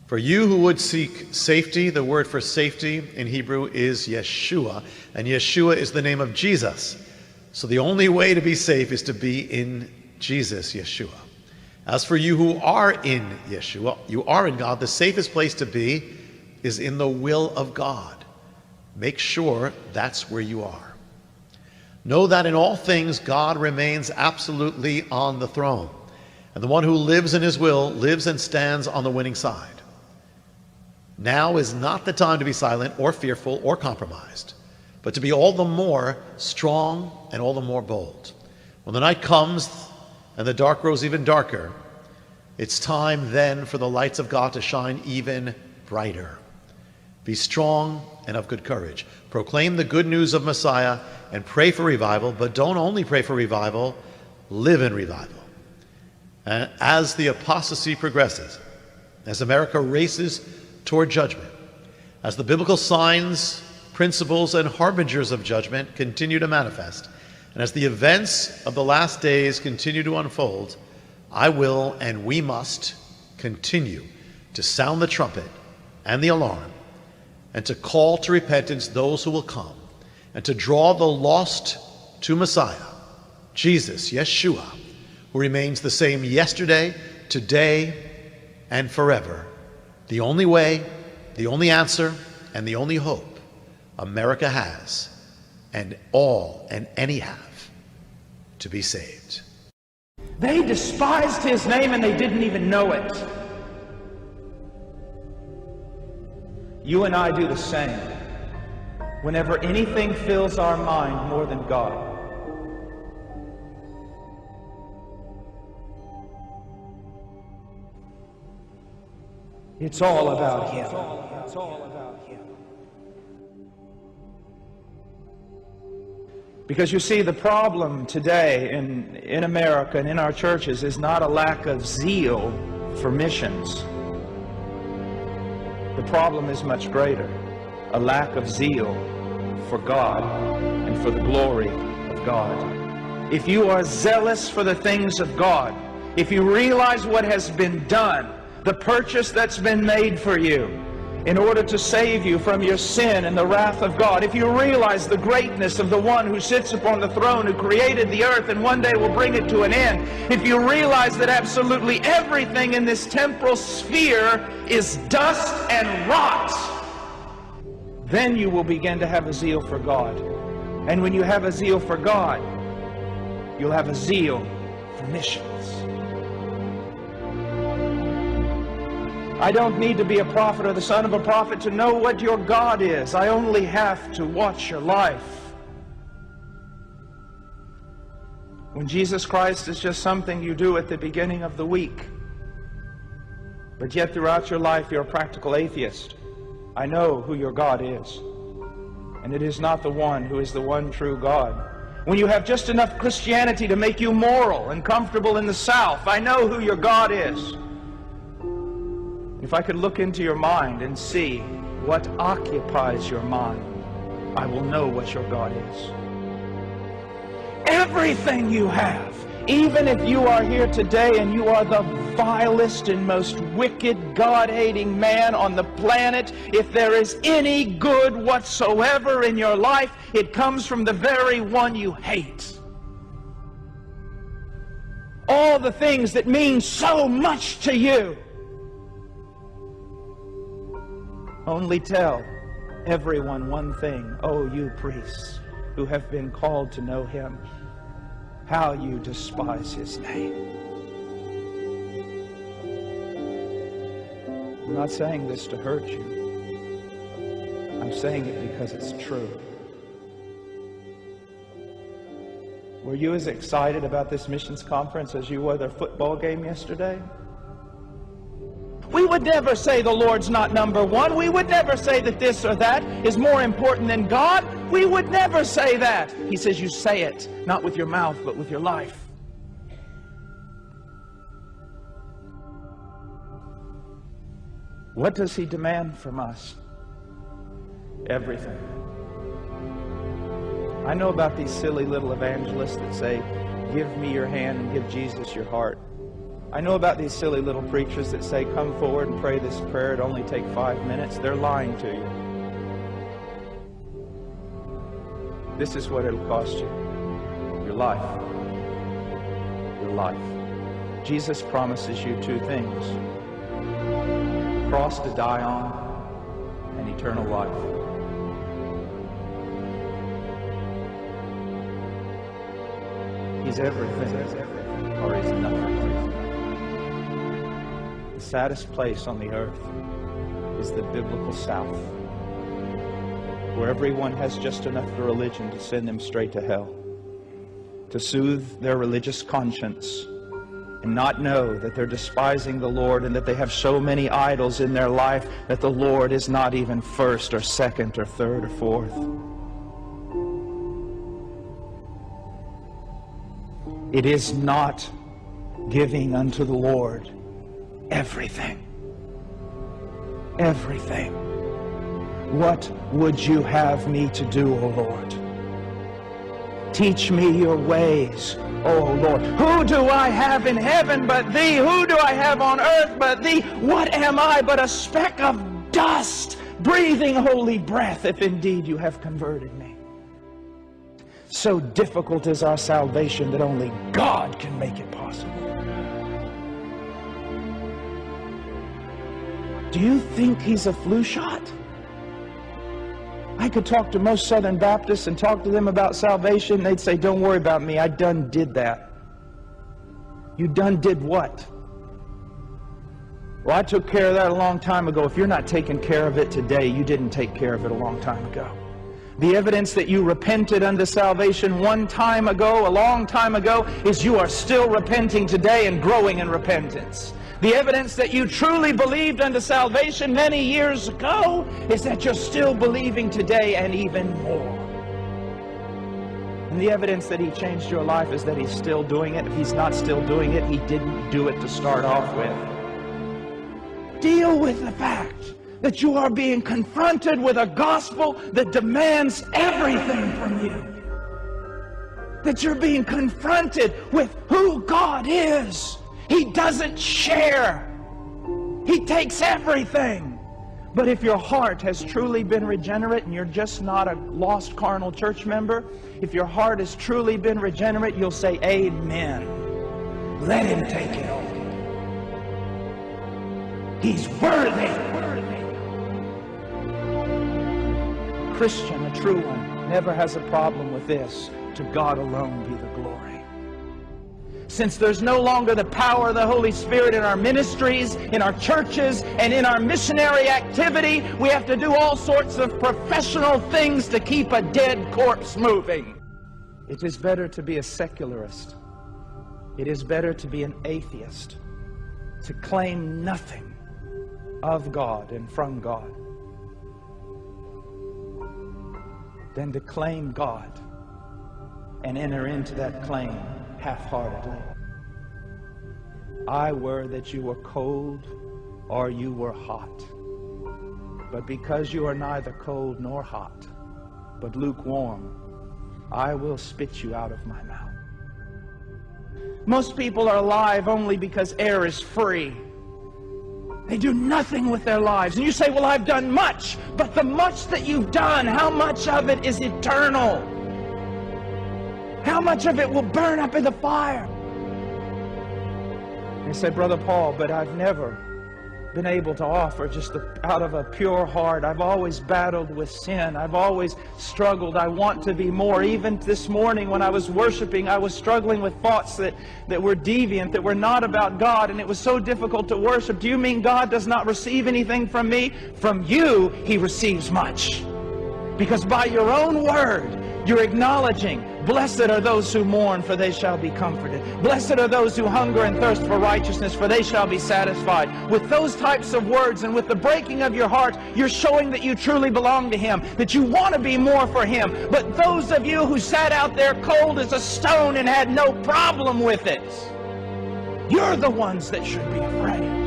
S8: For you who would seek safety, the word for safety in Hebrew is Yeshua, and Yeshua is the name of Jesus. So the only way to be safe is to be in Jesus, Yeshua. As for you who are in Yeshua, you are in God, the safest place to be is in the will of God. Make sure that's where you are. Know that in all things God remains absolutely on the throne, and the one who lives in his will lives and stands on the winning side. Now is not the time to be silent or fearful or compromised, but to be all the more strong and all the more bold. When the night comes and the dark grows even darker, it's time then for the lights of God to shine even brighter. Be strong and of good courage. Proclaim the good news of Messiah and pray for revival, but don't only pray for revival, live in revival. And as the apostasy progresses, as America races toward judgment, as the biblical signs, principles, and harbingers of judgment continue to manifest, and as the events of the last days continue to unfold, I will and we must continue to sound the trumpet and the alarm, and to call to repentance those who will come, and to draw the lost to Messiah, Jesus, Yeshua, who remains the same yesterday, today, and forever. The only way, the only answer, and the only hope America has, and all and any have, to be saved.
S23: They despised his name and they didn't even know it. You and I do the same. Whenever anything fills our mind more than God. It's all about him. It's all about him. Because you see, the problem today in America and in our churches is not a lack of zeal for missions. The problem is much greater. A lack of zeal for God and for the glory of God. If you are zealous for the things of God, if you realize what has been done, the purchase that's been made for you in order to save you from your sin and the wrath of God, if you realize the greatness of the one who sits upon the throne, who created the earth and one day will bring it to an end, if you realize that absolutely everything in this temporal sphere is dust and rot, then you will begin to have a zeal for God. And when you have a zeal for God, you'll have a zeal for missions. I don't need to be a prophet or the son of a prophet to know what your God is. I only have to watch your life. When Jesus Christ is just something you do at the beginning of the week, but yet throughout your life you're a practical atheist, I know who your God is. And it is not the one who is the one true God. When you have just enough Christianity to make you moral and comfortable in the South, I know who your God is. If I could look into your mind and see what occupies your mind, I will know what your God is. Everything you have, even if you are here today and you are the vilest and most wicked, God-hating man on the planet, if there is any good whatsoever in your life, it comes from the very one you hate. All the things that mean so much to you, only tell everyone one thing, oh, you priests who have been called to know him, how you despise his name. I'm not saying this to hurt you. I'm saying it because it's true. Were you as excited about this missions conference as you were the football game yesterday? We would never say the Lord's not number one. We would never say that this or that is more important than God. We would never say that. He says you say it, not with your mouth, but with your life. What does he demand from us? Everything. I know about these silly little evangelists that say, give me your hand and give Jesus your heart. I know about these silly little preachers that say, come forward and pray this prayer, it'll only take 5 minutes. They're lying to you. This is what it'll cost you. Your life. Your life. Jesus promises you two things. A cross to die on and eternal life. He's everything, or he's nothing. The saddest place on the earth is the biblical South, where everyone has just enough of religion to send them straight to hell, to soothe their religious conscience, and not know that they're despising the Lord and that they have so many idols in their life that the Lord is not even first or second or third or fourth. It is not giving unto the Lord everything. Everything. What would you have me to do, O Lord? Teach me your ways, O Lord. Who do I have in heaven but thee? Who do I have on earth but thee? What am I but a speck of dust, breathing holy breath, if indeed you have converted me? So difficult is our salvation that only God can make it possible. Do you think he's a flu shot? I could talk to most Southern Baptists and talk to them about salvation. They'd say, don't worry about me. I done did that. You done did what? Well, I took care of that a long time ago. If you're not taking care of it today, you didn't take care of it a long time ago. The evidence that you repented unto salvation one time ago, a long time ago, is you are still repenting today and growing in repentance. The evidence that you truly believed unto salvation many years ago is that you're still believing today and even more. And the evidence that he changed your life is that he's still doing it. If he's not still doing it, he didn't do it to start off with. Deal with the fact that you are being confronted with a gospel that demands everything from you. That you're being confronted with who God is. He doesn't share. He takes everything. But if your heart has truly been regenerate and you're just not a lost carnal church member, if your heart has truly been regenerate, you'll say, amen. Let him take it over. He's worthy. Christian, a true one, never has a problem with this. To God alone be the glory. Since there's no longer the power of the Holy Spirit in our ministries, in our churches, and in our missionary activity, we have to do all sorts of professional things to keep a dead corpse moving. It is better to be a secularist. It is better to be an atheist, to claim nothing of God and from God, than to claim God and enter into that claim half-heartedly. I were that you were cold or you were hot. But because you are neither cold nor hot, but lukewarm, I will spit you out of my mouth. Most people are alive only because air is free. They do nothing with their lives. And you say, well, I've done much. But the much that you've done, how much of it is eternal? How much of it will burn up in the fire? They said, Brother Paul, but I've never been able to offer just out of a pure heart. I've always battled with sin. I've always struggled. I want to be more. Even this morning when I was worshiping, I was struggling with thoughts that were deviant, that were not about God, and it was so difficult to worship. Do you mean God does not receive anything from me? From you, He receives much. Because by your own word, you're acknowledging, blessed are those who mourn, for they shall be comforted. Blessed are those who hunger and thirst for righteousness, for they shall be satisfied. With those types of words and with the breaking of your heart, you're showing that you truly belong to Him, that you want to be more for Him. But those of you who sat out there cold as a stone and had no problem with it, you're the ones that should be afraid.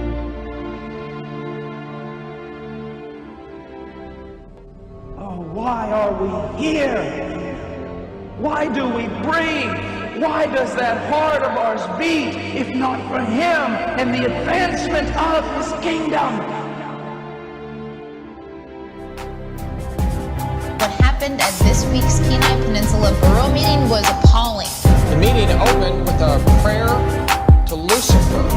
S23: why are we here? Why do we breathe? Why does that heart of ours beat if not for Him and the advancement of His kingdom?
S6: What happened at this week's Kenai Peninsula Borough meeting was appalling.
S2: The meeting opened with a prayer to Lucifer.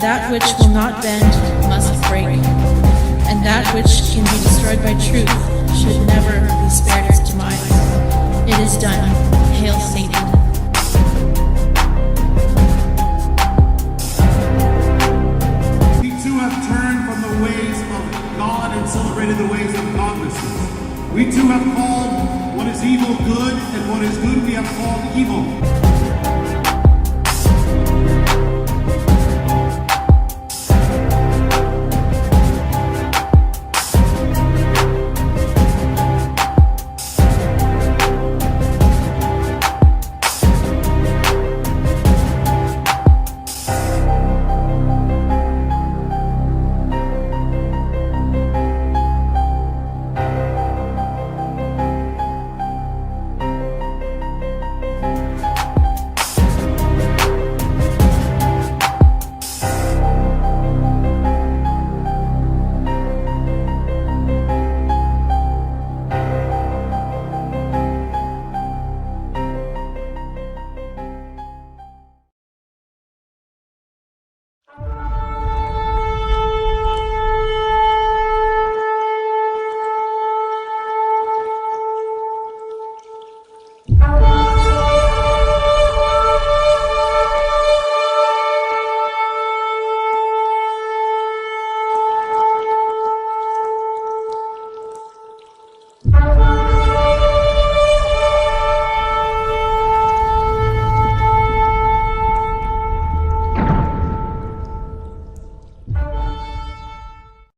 S11: That which will not bend must break, and that which can be destroyed by truth should never be spared its demise. It is done. Hail Satan.
S17: We too have turned from the ways of God and celebrated the ways of godlessness. We too have called what is evil good, and what is good we have called evil.